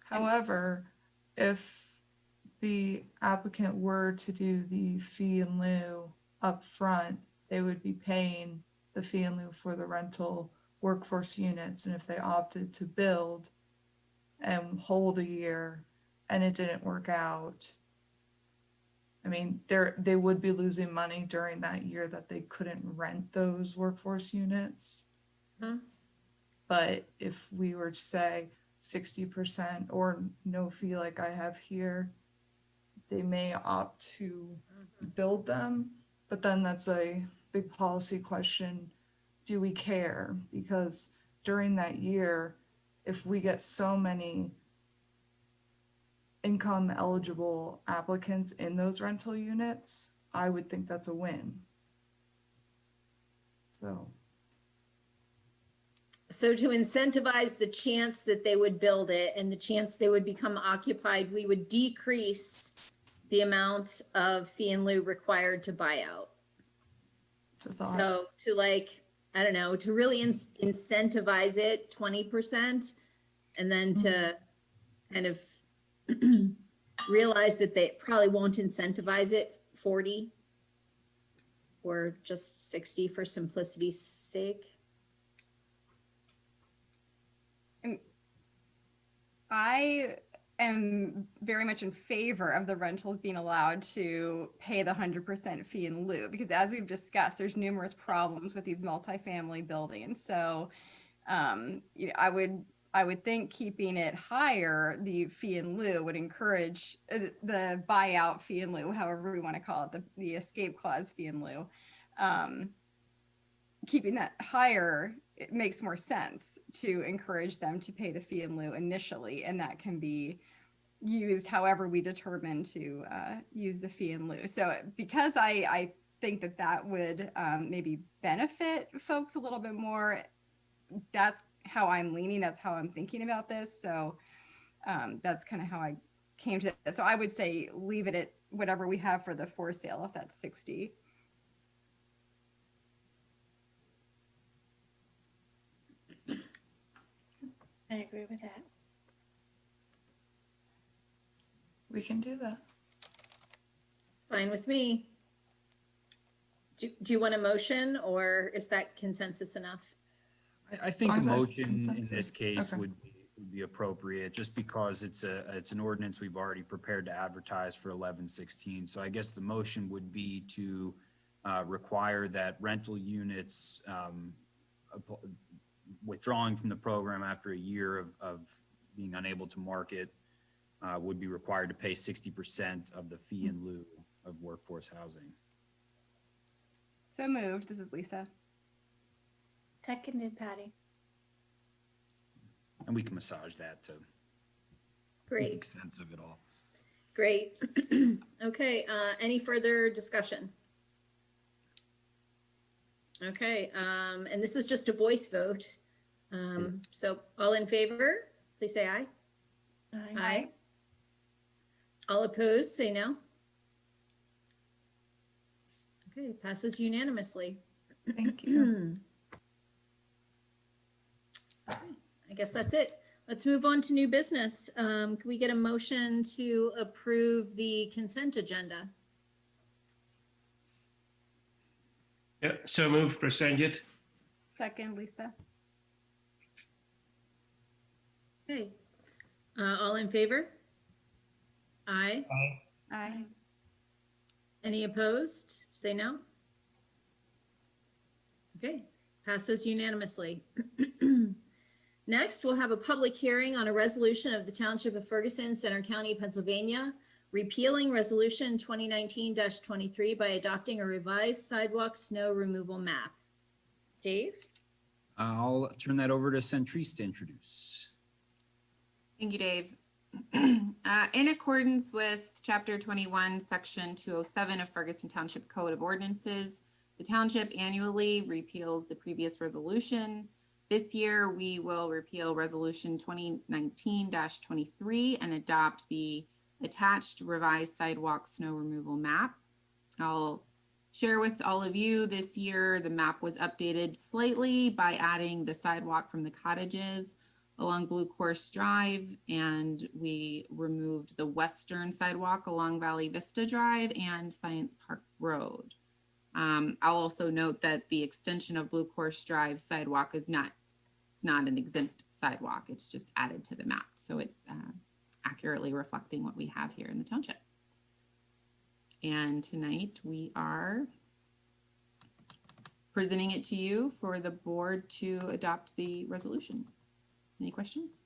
However, if the applicant were to do the fee in lieu up front, they would be paying the fee in lieu for the rental workforce units. And if they opted to build and hold a year and it didn't work out, I mean, they would be losing money during that year that they couldn't rent those workforce units. Mhm. But if we were to say 60% or no fee like I have here, they may opt to build them. But then that's a big policy question. Do we care? Because during that year, if we get so many income eligible applicants in those rental units, I would think that's a win. So to incentivize the chance that they would build it and the chance they would become occupied, we would decrease the amount of fee in lieu required to buy out. So to like, I don't know, to really incentivize it 20% and then to kind of realize that they probably won't incentivize it 40 or just 60 for simplicity's sake. I am very much in favor of the rentals being allowed to pay the 100% fee in lieu, because as we've discussed, there's numerous problems with these multifamily buildings. So I would think keeping it higher, the fee in lieu would encourage the buyout fee in lieu, however we want to call it, the escape clause fee in lieu. Keeping that higher, it makes more sense to encourage them to pay the fee in lieu initially, and that can be used however we determine to use the fee in lieu. So because I think that would maybe benefit folks a little bit more, that's how I'm leaning, that's how I'm thinking about this. So that's kind of how I came to that. So I would say leave it at whatever we have for the for sale, if that's 60. I agree with that. We can do that. It's fine with me. Do you want a motion, or is that consensus enough? I think a As long as motion in consensus. this case Okay. would be appropriate, just because it's an ordinance we've already prepared to advertise for 11/16. So I guess the motion would be to require that rental units withdrawing from the program after a year of being unable to market would be required to pay 60% of the fee in lieu of workforce housing. So moved. This is Lisa. Seconded, Patty. And we can massage that to Great. make sense of it all. Great. Okay, any further discussion? Okay, and this is just a voice vote. So all in favor, please say aye. Aye. All opposed, say no. Okay, passes unanimously. Thank you. Okay, I guess that's it. Let's move on to new business. Can we get a motion to approve the consent agenda? Yeah, so moved, Prasenjit. Second, Lisa. Okay, all in favor? Aye. Aye. Any opposed? Say no. Okay, passes unanimously. Next, we'll have a public hearing on a resolution of the Township of Ferguson, Center County, Pennsylvania, repealing Resolution 2019-23 by adopting a revised sidewalk snow removal map. Dave? I'll turn that over to Centrise to introduce. Thank you, Dave. In accordance with Chapter 21, Section 207 of Ferguson Township Code of Ordinances, the township annually repeals the previous resolution. This year, we will repeal Resolution 2019-23 and adopt the attached revised sidewalk snow removal map. I'll share with all of you this year, the map was updated slightly by adding the sidewalk from the cottages along Blue Course Drive, and we removed the western sidewalk along Valley Vista Drive and Science Park Road. I'll also note that the extension of Blue Course Drive sidewalk is not an exempt sidewalk. It's just added to the map. So it's accurately reflecting what we have here in the township. And tonight we are presenting it to you for the board to adopt the resolution. Any questions?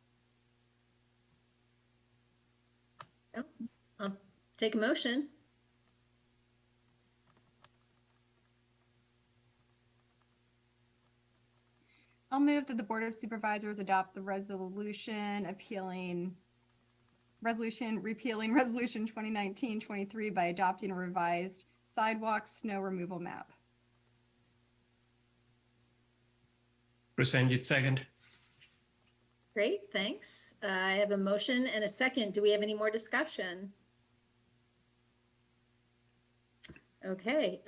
No, I'll take a motion. I'll move that the Board of Supervisors adopt the resolution repealing Resolution 2019-23 by adopting a revised sidewalk snow removal map. Prosenjit, second. Great, thanks. I have a motion and a second. Do we have any more discussion? Okay,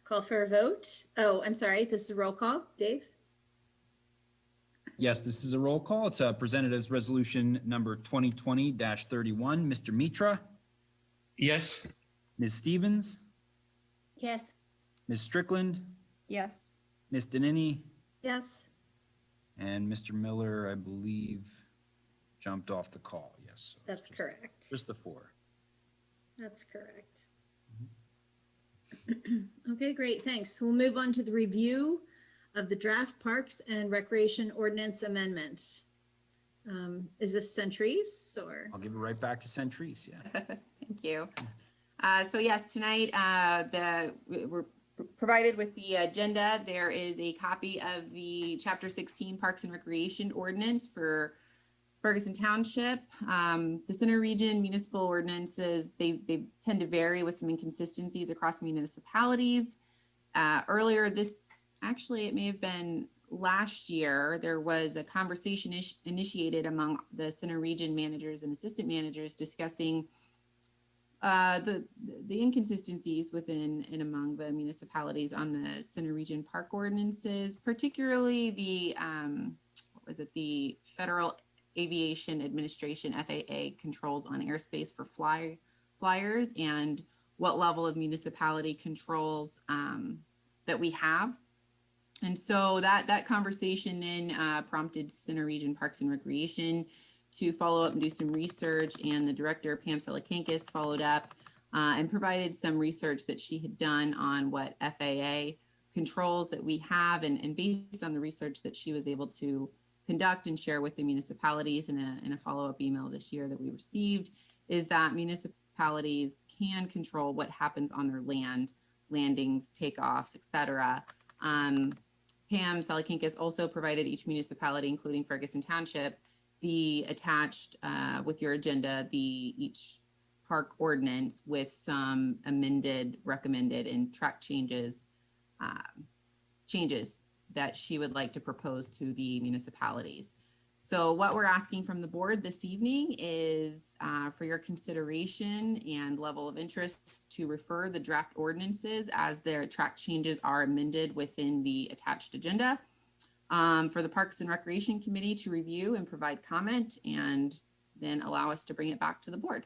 call for a vote. Oh, I'm sorry, this is a roll call. Dave? Yes, this is a roll call. It's presented as resolution number 2020-31. Mr. Mitra, Yes. Ms. Stevens, Yes. Ms. Strickland, Yes. Ms. Denini, Yes. and Mr. Miller, I believe, jumped off the call. Yes. So That's it's correct. just the four. That's correct. Okay, great, thanks. We'll move on to the review of the draft Parks and Recreation Ordinance Amendment. Is this Centrise or? I'll give it right back to Centrise, yeah. Thank you. So yes, tonight we're provided with the agenda. There is a copy of the Chapter 16 Parks and Recreation Ordinance for Ferguson Township. The Center Region municipal ordinances, they tend to vary with some inconsistencies across municipalities. Earlier actually, it may have been last year, there was a conversation initiated among the Center Region managers and assistant managers discussing the inconsistencies within and among the municipalities on the Center Region park ordinances, particularly the the Federal Aviation Administration FAA controls on airspace for flyers and what level of municipality controls that we have. And so that conversation then prompted Center Region Parks and Recreation to follow up and do some research, and the director, Pam Selikankis, followed up and provided some research that she had done on what FAA controls that we have, and based on the research that she was able to conduct and share with the municipalities in a follow-up email this year that we received, is that municipalities can control what happens on their land, landings, takeoffs, etc. Pam Selikankis also provided each municipality, including Ferguson Township, the attached with your agenda, each park ordinance with some amended, recommended, and track changes that she would like to propose to the municipalities. So what we're asking from the board this evening is for your consideration and level of interest to refer the draft ordinances as their track changes are amended within the attached agenda for the Parks and Recreation Committee to review and provide comment, and then allow us to bring it back to the board.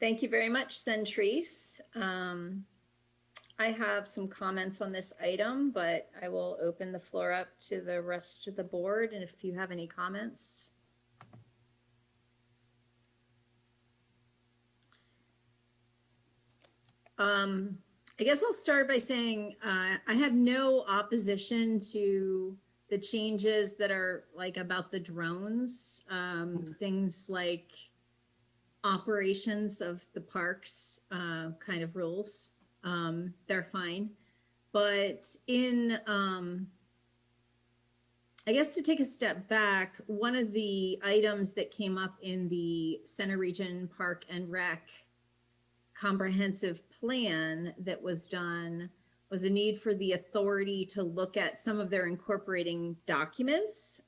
Thank you very much, Centrise. I have some comments on this item, but I will open the floor up to the rest of the board, and if you have any comments. I guess I'll start by saying I have no opposition to the changes that are like about the drones, things like operations of the parks kind of rules. They're fine. But in, I guess to take a step back, one of the items that came up in the Center Region Park and Rec comprehensive plan that was done was a need for the authority to look at some of their incorporating documents.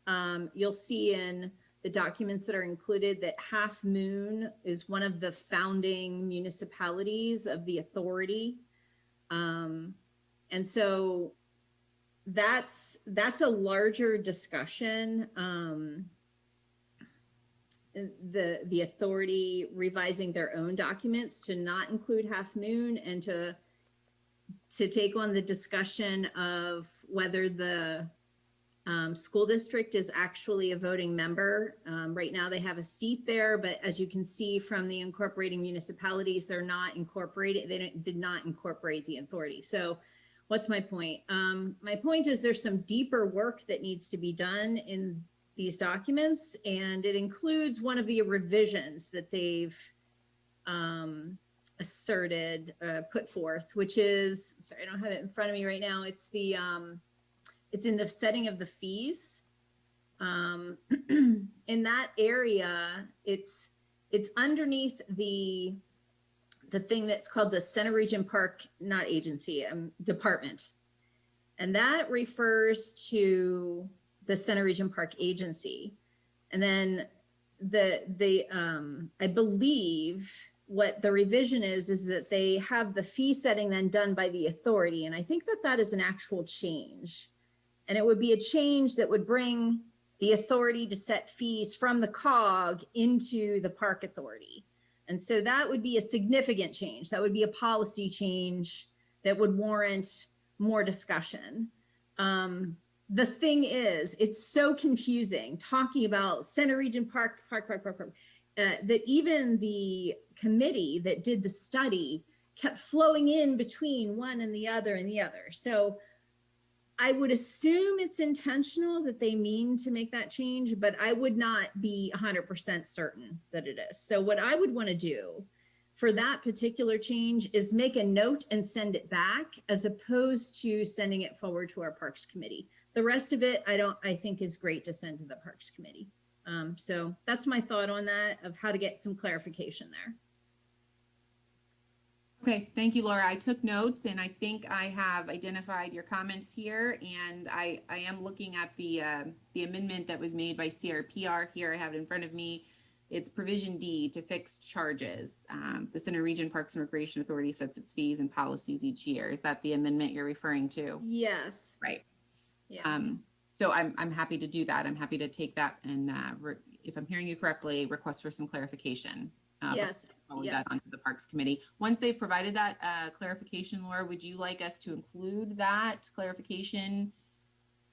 You'll see in the documents that are included that Half Moon is one of the founding municipalities of the authority. And so that's a larger discussion. The authority revising their own documents to not include Half Moon and to take on the discussion of whether the school district is actually a voting member. Right now they have a seat there, but as you can see from the incorporating municipalities, they're not incorporated. They did not incorporate the authority. So what's my point? My point is there's some deeper work that needs to be done in these documents, and it includes one of the revisions that they've asserted, put forth, which is, sorry, I don't have it in front of me right now. It's the, it's in the setting of the fees. In that area, it's underneath the thing that's called the Center Region Park, not agency, department. And that refers to the Center Region Park agency. And then I believe what the revision is that they have the fee setting then done by the authority. And I think that that is an actual change. And it would be a change that would bring the authority to set fees from the COG into the park authority. And so that would be a significant change. That would be a policy change that would warrant more discussion. The thing is, it's so confusing talking about Center Region Park, that even the committee that did the study kept flowing in between one and the other and the other. So I would assume it's intentional that they mean to make that change, but I would not be 100% certain that it is. So what I would want to do for that particular change is make a note and send it back as opposed to sending it forward to our Parks Committee. The rest of it, I think is great to send to the Parks Committee. So that's my thought on that, of how to get some clarification there. Okay, thank you, Laura. I took notes and I think I have identified your comments here, and I am looking at the amendment that was made by CRPR here. I have it in front of me. It's provision D to fix charges. The Center Region Parks and Recreation Authority sets its fees and policies each year. Is that the amendment you're referring to? Yes. Right. Yes. So I'm happy to do that. I'm happy to take that and if I'm hearing you correctly, request for some clarification. Yes. Forward Yes. that onto the Parks Committee. Once they've provided that clarification, Laura, would you like us to include that clarification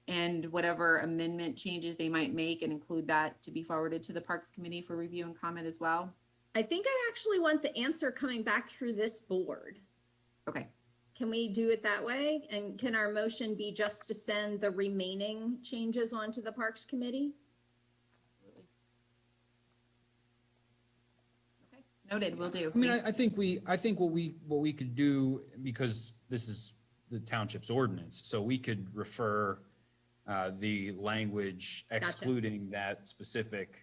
and whatever amendment changes they might make and include that to be forwarded to the Parks Committee for review and comment as well? I think I actually want the answer coming back through this board. Okay. Can we do it that way? And can our motion be just to send the remaining changes onto the Parks Committee? Okay, it's noted. We'll do. I mean, I think what we could do, because this is the township's ordinance, so we could refer the language excluding that specific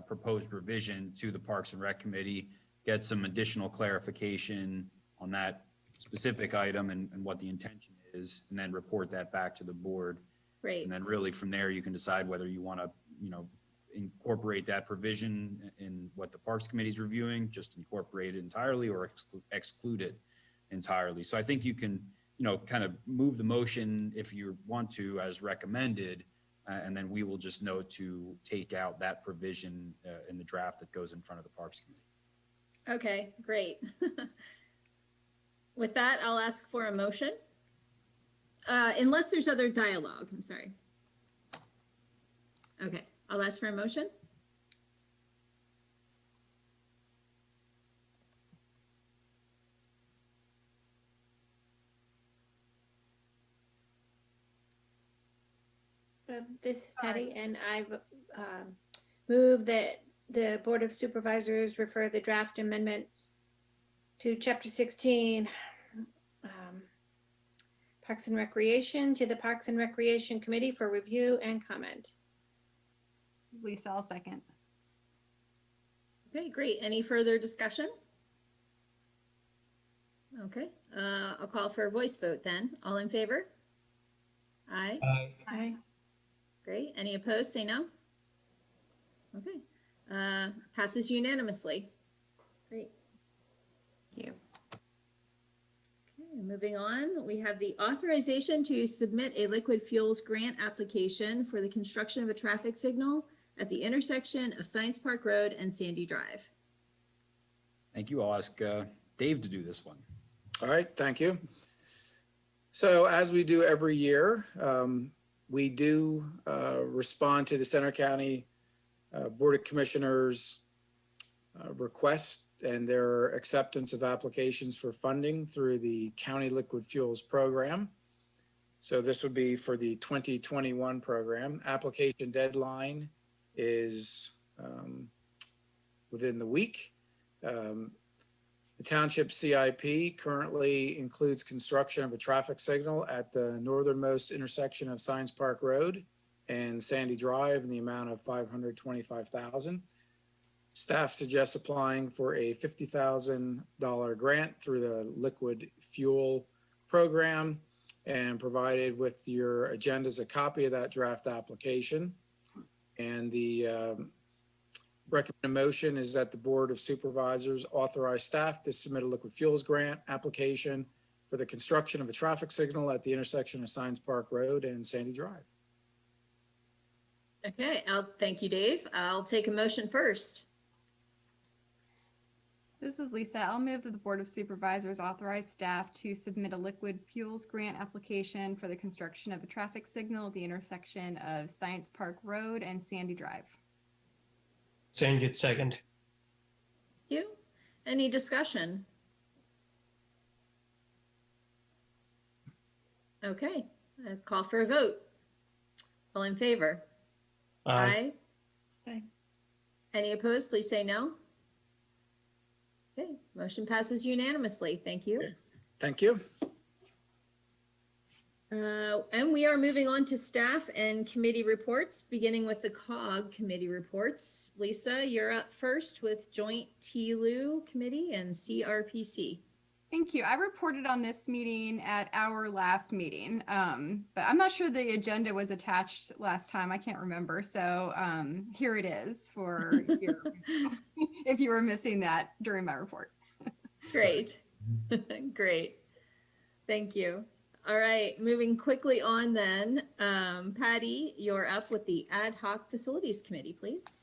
proposed revision to the Parks and Rec Committee, get some additional clarification on that specific item and what the intention is, and then report that back to the board. Great. And then really from there, you can decide whether you want to, incorporate that provision in what the Parks Committee is reviewing, just incorporate it entirely, or exclude it entirely. So I think you can, kind of move the motion if you want to as recommended, and then we will just note to take out that provision in the draft that goes in front of the Parks Committee. Okay, great. With that, I'll ask for a motion. Unless there's other dialogue, I'm sorry. Okay, I'll ask for a motion. This is Patty, and I've moved that the Board of Supervisors refer the draft amendment to Chapter 16, Parks and Recreation, to the Parks and Recreation Committee for review and comment. Lisa, I'll second. Okay, great. Any further discussion? Okay, I'll call for a voice vote then. All in favor? Aye. Aye. Great. Any opposed, say no. Okay, passes unanimously. Great. Thank you. Okay, moving on, we have the authorization to submit a liquid fuels grant application for the construction of a traffic signal at the intersection of Science Park Road and Sandy Drive. Thank you. I'll ask Dave to do this one. All right, thank you. So as we do every year, we do respond to the Center County Board of Commissioners request and their acceptance of applications for funding through the County Liquid Fuels Program. So this would be for the 2021 program. Application deadline is within the week. The township CIP currently includes construction of a traffic signal at the northernmost intersection of Science Park Road and Sandy Drive in the amount of $525,000. Staff suggests applying for a $50,000 grant through the liquid fuel program, and provided with your agendas a copy of that draft application. And the recommended motion is that the Board of Supervisors authorize staff to submit a liquid fuels grant application for the construction of a traffic signal at the intersection of Science Park Road and Sandy Drive. Okay, thank you, Dave. I'll take a motion first. This is Lisa. I'll move that the Board of Supervisors authorize staff to submit a liquid fuels grant application for the construction of a traffic signal at the intersection of Science Park Road and Sandy Drive. Sanjit, second. Thank you. Any discussion? Okay, I'll call for a vote. All in favor? Aye. Aye. Any opposed, please say no. Okay, motion passes unanimously. Thank you. Thank you. And we are moving on to staff and committee reports, beginning with the COG committee reports. Lisa, you're up first with Joint TLU Committee and CRPC. Thank you. I reported on this meeting at our last meeting, but I'm not sure the agenda was attached last time. I can't remember. So here it is for your, if you were missing that during my report. Great. Great. Thank you. All right, moving quickly on then. Patty, you're up with the Ad Hoc Facilities Committee, please.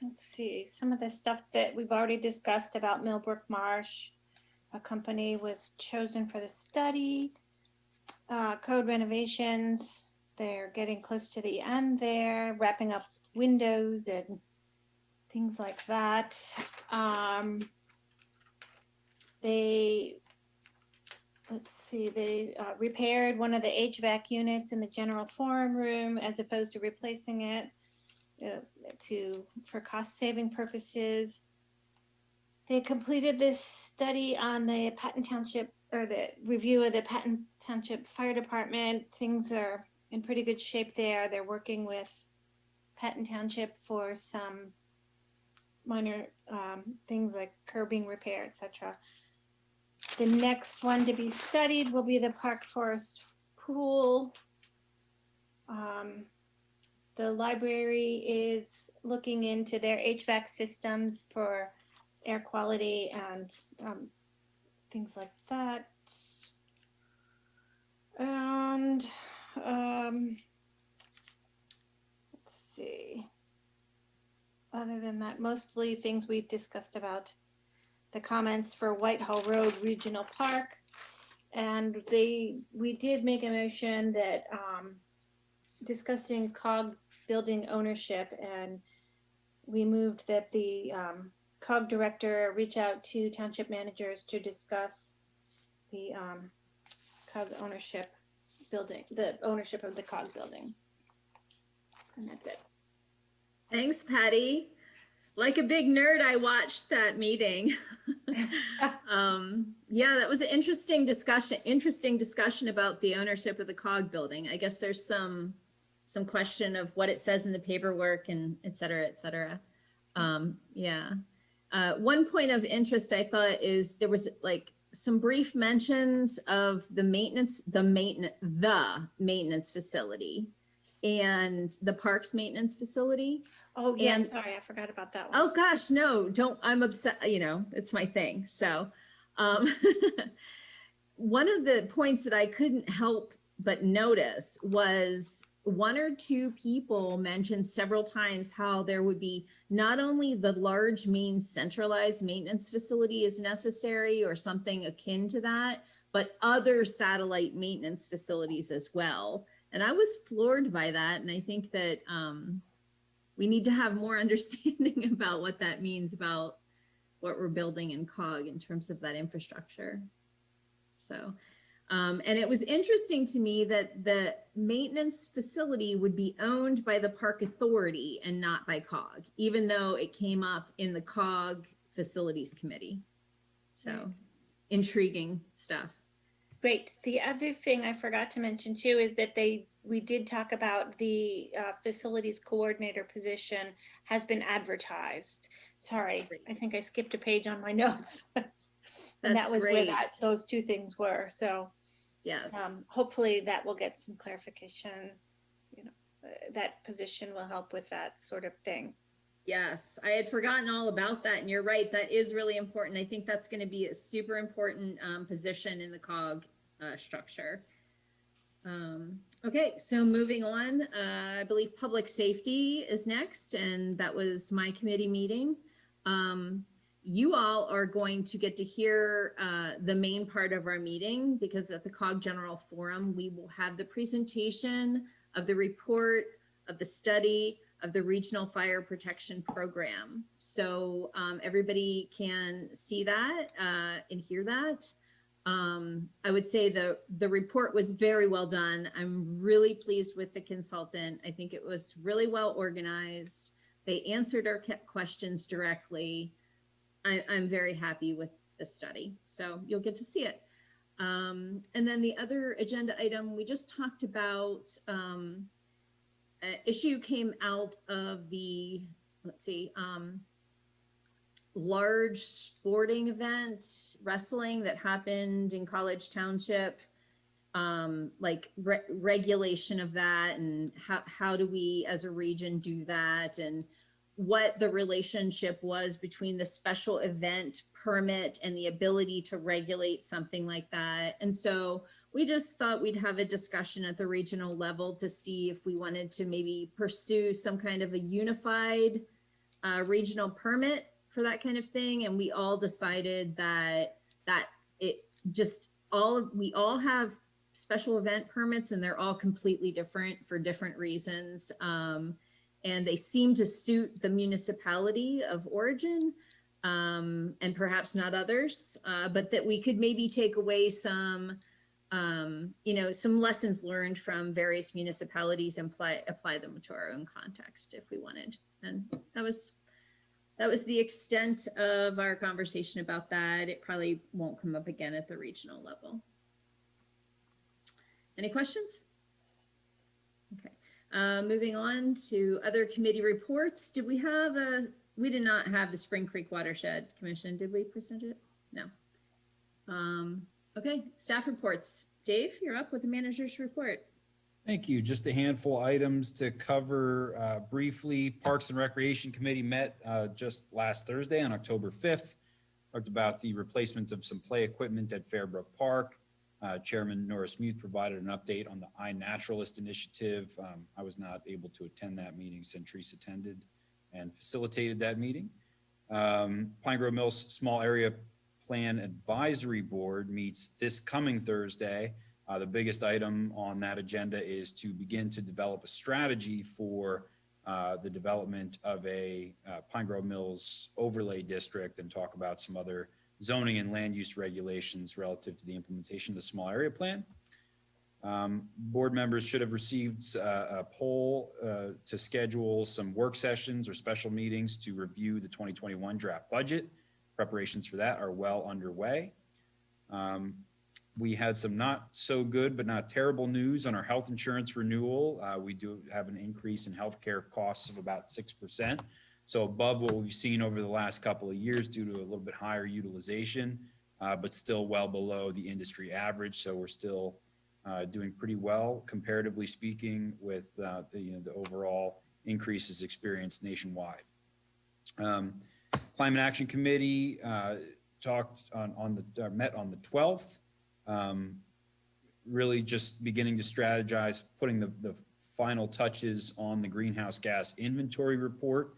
Let's see, some of the stuff that we've already discussed about Millbrook Marsh. A company was chosen for the study. Code renovations, they're getting close to the end there, wrapping up windows and things like that. They repaired one of the HVAC units in the general forum room as opposed to replacing it for cost saving purposes. They completed this study on the Patton Township, or the review of the Patton Township Fire Department. Things are in pretty good shape there. They're working with Patton Township for some minor things like curbing repair, etc. The next one to be studied will be the Park Forest Pool. The library is looking into their HVAC systems for air quality and things like that. And let's see. Other than that, mostly things we've discussed about the comments for Whitehall Road Regional Park. And we did make a motion that discussing COG building ownership, and we moved that the COG director reach out to township managers to discuss the COG ownership building, the ownership of the COG building. And that's it. Thanks, Patty. Like a big nerd, I watched that meeting. Yeah, that was an interesting discussion about the ownership of the COG building. I guess there's some question of what it says in the paperwork and et cetera, et cetera. Yeah. One point of interest I thought is there was like some brief mentions of the maintenance facility and the parks maintenance facility. Oh, yeah, And- sorry, I forgot about that one. Oh gosh, no, don't, I'm upset, you know, it's my thing. So, one of the points that I couldn't help but notice was one or two people mentioned several times how there would be not only the large main centralized maintenance facility is necessary or something akin to that, but other satellite maintenance facilities as well. And I was floored by that. And I think that, we need to have more understanding about what that means about what we're building in COG in terms of that infrastructure. So, and it was interesting to me that the maintenance facility would be owned by the Park Authority and not by COG, even though it came up in the COG Facilities Committee. So intriguing stuff. Great. The other thing I forgot to mention too is that we did talk about the facilities coordinator position has been advertised. Sorry, I think I skipped a page on my notes. And that was where those two things were. So yes, hopefully that will get some clarification. You know, that position will help with that sort of thing. Yes, I had forgotten all about that, and you're right. That is really important. I think that's going to be a super important position in the COG structure. Okay, so moving on, I believe public safety is next, and that was my committee meeting. You all are going to get to hear the main part of our meeting because at the COG General Forum, we will have the presentation of the report of the study of the Regional Fire Protection Program. So everybody can see that and hear that. I would say the report was very well done. I'm really pleased with the consultant. I think it was really well organized. They answered our questions directly. I'm very happy with the study. So you'll get to see it. And then the other agenda item we just talked about, issue came out of the, let's see, large sporting event, wrestling that happened in College Township, like regulation of that and how do we as a region do that and what the relationship was between the special event permit and the ability to regulate something like that. And so we just thought we'd have a discussion at the regional level to see if we wanted to maybe pursue some kind of a unified regional permit for that kind of thing. And we all decided that we all have special event permits and they're all completely different for different reasons. And they seem to suit the municipality of origin and perhaps not others, but that we could maybe take away some some lessons learned from various municipalities and apply them to our own context if we wanted. And that was the extent of our conversation about that. It probably won't come up again at the regional level. Any questions? Okay. Moving on to other committee reports. We did not have the Spring Creek Watershed Commission. Did we present it? No. Okay, staff reports. Dave, you're up with the manager's report. Thank you. Just a handful of items to cover briefly. Parks and Recreation Committee met just last Thursday on October 5th. Talked about the replacement of some play equipment at Fairbrook Park. Chairman Norris Muth provided an update on the iNaturalist initiative. I was not able to attend that meeting. Centrise attended and facilitated that meeting. Pine Grove Mills Small Area Plan Advisory Board meets this coming Thursday. The biggest item on that agenda is to begin to develop a strategy for the development of a Pine Grove Mills overlay district and talk about some other zoning and land use regulations relative to the implementation of the small area plan. Board members should have received a poll to schedule some work sessions or special meetings to review the 2021 draft budget. Preparations for that are well underway. We had some not so good but not terrible news on our health insurance renewal. We do have an increase in healthcare costs of about 6%. So above what we've seen over the last couple of years due to a little bit higher utilization, but still well below the industry average. So we're still doing pretty well, comparatively speaking, with the overall increases experienced nationwide. Climate Action Committee talked met on the 12th. Really just beginning to strategize, putting the final touches on the greenhouse gas inventory report.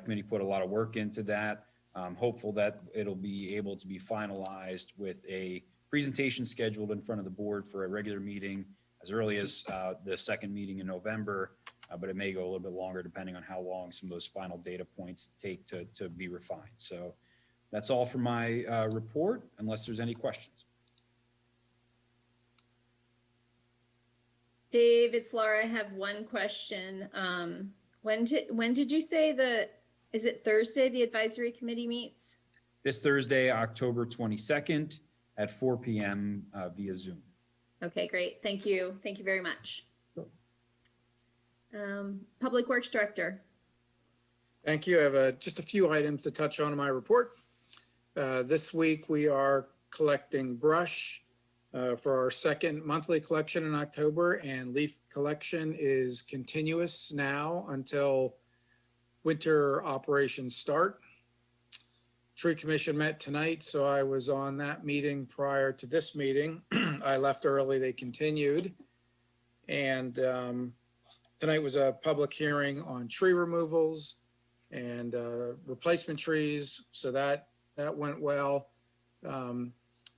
Committee put a lot of work into that. Hopeful that it'll be able to be finalized with a presentation scheduled in front of the board for a regular meeting as early as the second meeting in November, but it may go a little bit longer depending on how long some of those final data points take to be refined. So that's all for my report, unless there's any questions. Dave, it's Laura. I have one question. When did you say is it Thursday the advisory committee meets? This Thursday, October 22nd at 4 p.m. Via Zoom. Okay, great. Thank you. Thank you very much. Public Works Director. Thank you. I have just a few items to touch on in my report. This week we are collecting brush for our second monthly collection in October, and leaf collection is continuous now until winter operations start. Tree Commission met tonight, so I was on that meeting prior to this meeting. I left early, they continued. And tonight was a public hearing on tree removals and replacement trees, so that went well.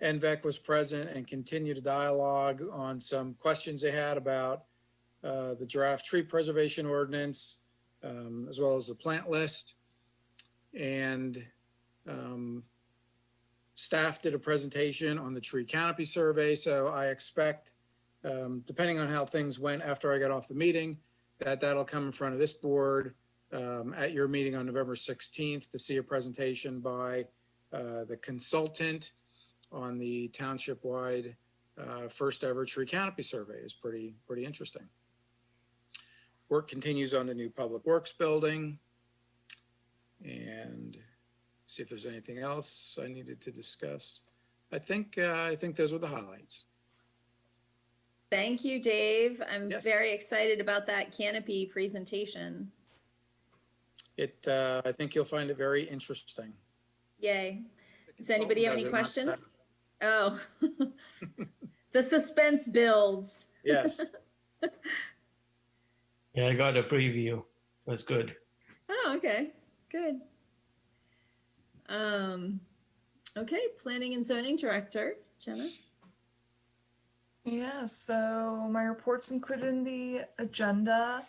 NVEC was present and continued a dialogue on some questions they had about the draft tree preservation ordinance, as well as the plant list. And staff did a presentation on the tree canopy survey. So I expect, depending on how things went after I got off the meeting, that'll come in front of this board at your meeting on November 16th to see a presentation by the consultant on the township-wide first ever tree canopy survey. Is pretty interesting. Work continues on the new Public Works building. And see if there's anything else I needed to discuss. I think those were the highlights. Thank you, Dave. I'm Yes. very excited about that canopy presentation. I think you'll find it very interesting. Yay. Does anybody have any Does it not, questions? Steph? Oh, the suspense builds. Yes. Yeah, I got a preview. It was good. Oh, okay, good. Okay, Planning and Zoning Director, Jenna. Yeah, so my report's included in the agenda.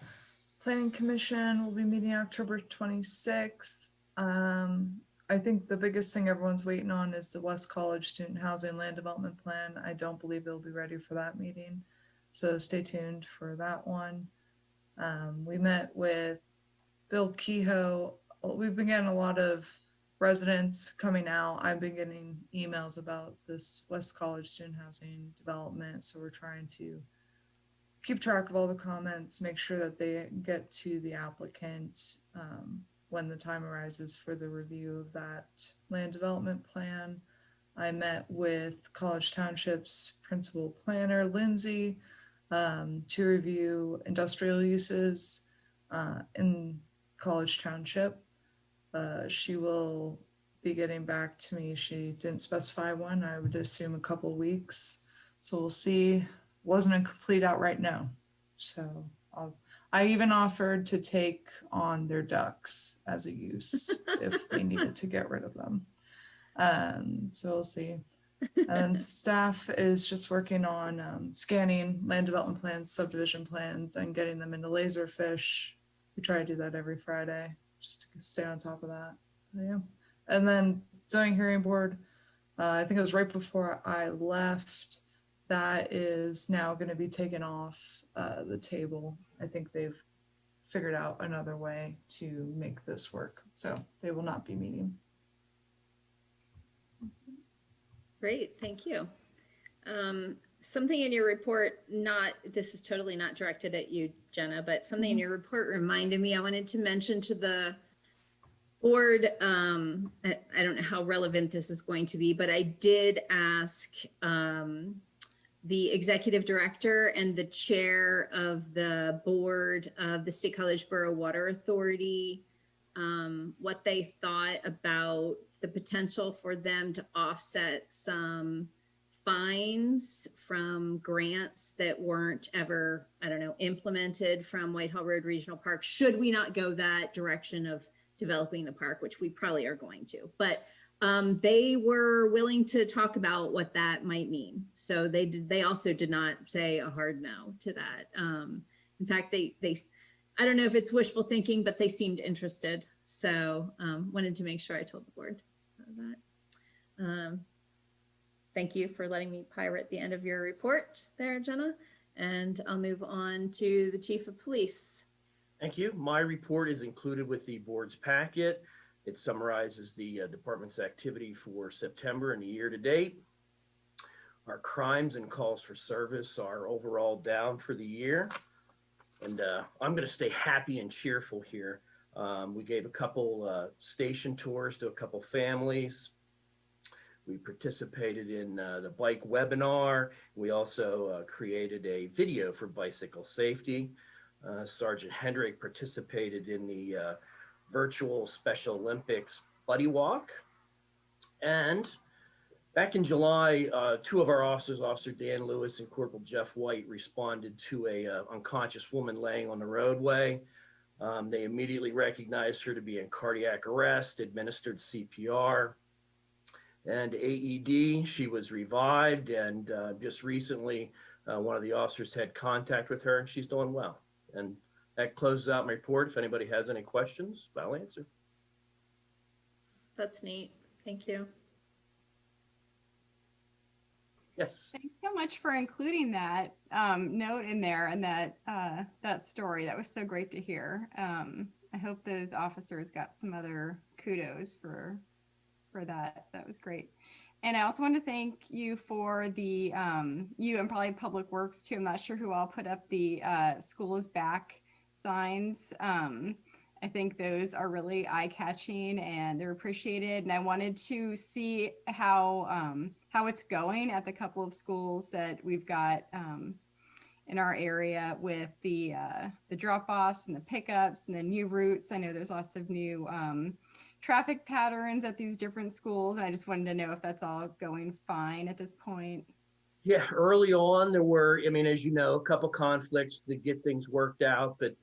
Planning Commission will be meeting October 26th. I think the biggest thing everyone's waiting on is the West College Student Housing Land Development Plan. I don't believe they'll be ready for that meeting, so stay tuned for that one. We met with Bill Kehoe. We've been getting a lot of residents coming out. I've been getting emails about this West College student housing development, so we're trying to keep track of all the comments, make sure that they get to the applicant when the time arises for the review of that land development plan. I met with College Township's principal planner, Lindsay, to review industrial uses in College Township. She will be getting back to me. She didn't specify one. I would assume a couple weeks. So we'll see. Wasn't a complete outright no. So I even offered to take on their ducks as a use if they needed to get rid of them. So we'll see. And staff is just working on scanning land development plans, subdivision plans, and getting them into Laserfish. We try to do that every Friday just to stay on top of that. Yeah. And then zoning hearing board, I think it was right before I left, that is now going to be taken off the table. I think they've figured out another way to make this work. So they will not be meeting. Great, thank you. Something in your report, this is totally not directed at you, Jenna, but something in your report reminded me, I wanted to mention to the board, I don't know how relevant this is going to be, but I did ask the executive director and the chair of the board of the State College Borough Water Authority what they thought about the potential for them to offset some fines from grants that weren't ever, I don't know, implemented from Whitehall Road Regional Park, should we not go that direction of developing the park, which we probably are going to. But they were willing to talk about what that might mean. So they also did not say a hard no to that. In fact, they I don't know if it's wishful thinking, but they seemed interested. So wanted to make sure I told the board that. Thank you for letting me pirate the end of your report there, Jenna. And I'll move on to the Chief of Police. Thank you. My report is included with the board's packet. It summarizes the department's activity for September and the year to date. Our crimes and calls for service are overall down for the year. And I'm going to stay happy and cheerful here. We gave a couple station tours to a couple families. We participated in the bike webinar. We also created a video for bicycle safety. Sergeant Hendrick participated in the virtual Special Olympics buddy walk. And back in July, two of our officers, Officer Dan Lewis and Corporal Jeff White, responded to a unconscious woman laying on the roadway. They immediately recognized her to be in cardiac arrest, administered CPR and AED. She was revived, and just recently, one of the officers had contact with her, and she's doing well. And that closes out my report. If anybody has any questions, I'll answer. That's neat. Thank you. Yes. Thanks so much for including that note in there and that story. That was so great to hear. I hope those officers got some other kudos for that. That was great. And I also want to thank you for the, you and probably Public Works too. I'm not sure who all put up the school is back signs. I think those are really eye-catching and they're appreciated. And I wanted to see how it's going at the couple of schools that we've got in our area with the drop-offs and the pickups and the new routes. I know there's lots of new traffic patterns at these different schools, and I just wanted to know if that's all going fine at this point. Yeah, early on there were, I mean, as you know, a couple conflicts to get things worked out, but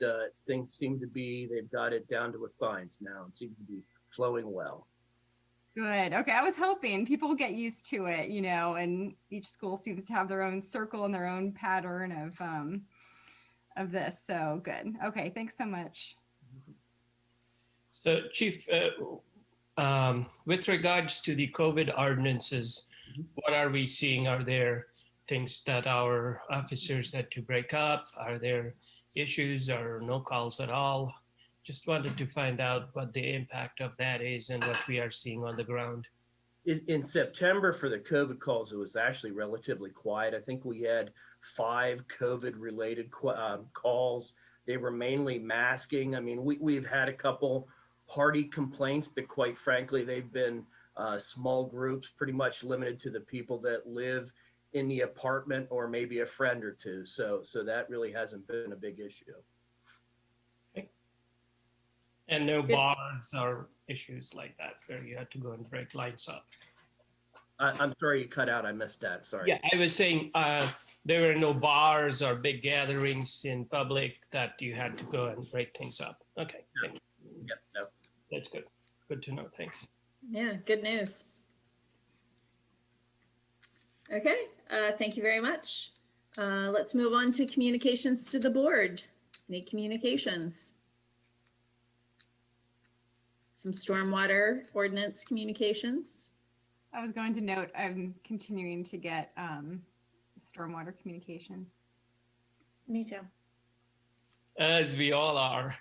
things seem to be, they've got it down to a science now and seem to be flowing well. Good. Okay, I was hoping people get used to it, you know, and each school seems to have their own circle and their own pattern of this. So good. Okay, thanks so much. So, Chief, with regards to the COVID ordinances, what are we seeing? Are there things that our officers had to break up? Are there issues or no calls at all? Just wanted to find out what the impact of that is and what we are seeing on the ground. In September for the COVID calls, it was actually relatively quiet. I think we had 5 COVID-related calls. They were mainly masking. I mean, we've had a couple party complaints, but quite frankly, they've been small groups, pretty much limited to the people that live in the apartment or maybe a friend or two. So that really hasn't been a big issue. Okay. And no bars or issues like that where you had to go and break lights up? I'm sorry, you cut out. I missed that. Sorry. Yeah, I was saying there were no bars or big gatherings in public that you had to go and break things up. Okay. No. Yep, no. That's good. Good to know. Thanks. Yeah, good news. Okay, thank you very much. Let's move on to communications to the board. Any communications? Some stormwater ordinance communications. I was going to note, I'm continuing to get stormwater communications. Me too. As we all are.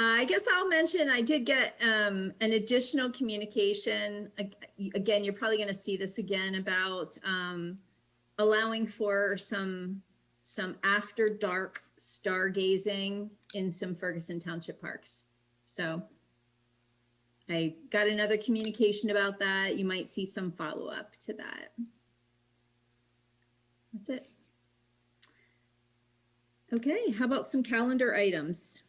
I guess I'll mention, I did get an additional communication. Again, you're probably going to see this again about allowing for some after dark stargazing in some Ferguson Township parks. So I got another communication about that. You might see some follow-up to that. That's it. Okay, how about some calendar items?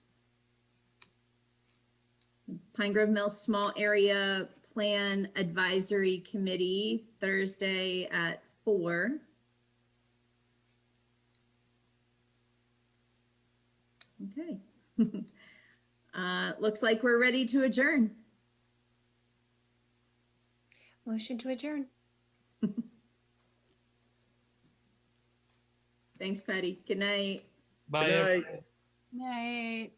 Pine Grove Mills Small Area Plan Advisory Committee, Thursday at 4. Okay. Looks like we're ready to adjourn. Motion to adjourn. Thanks, Patty. Good night. Bye. Night.